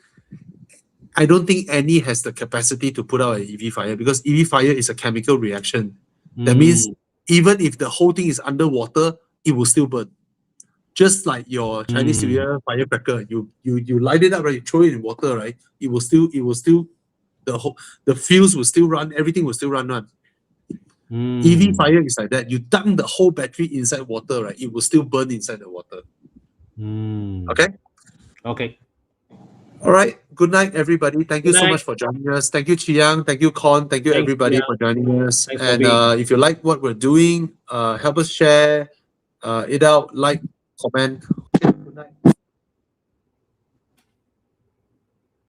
any has the capacity to put out an EV fire because EV fire is a chemical reaction. That means even if the whole thing is underwater, it will still burn. Just like your Chinese New Year firecracker, you light it up, right? You throw it in water, right? It will still the fuse will still run, everything will still run. EV fire is like that. You dunk the whole battery inside water, right? It will still burn inside the water. Okay? Okay. All right. Good night, everybody. Thank you Good so night. much for joining us. Thank you, Chiang. Thank you, Con. Thank you, Thanks, everybody, Chiang. for joining us. Thanks for And being. if you like what we're doing, help us share it out, like, comment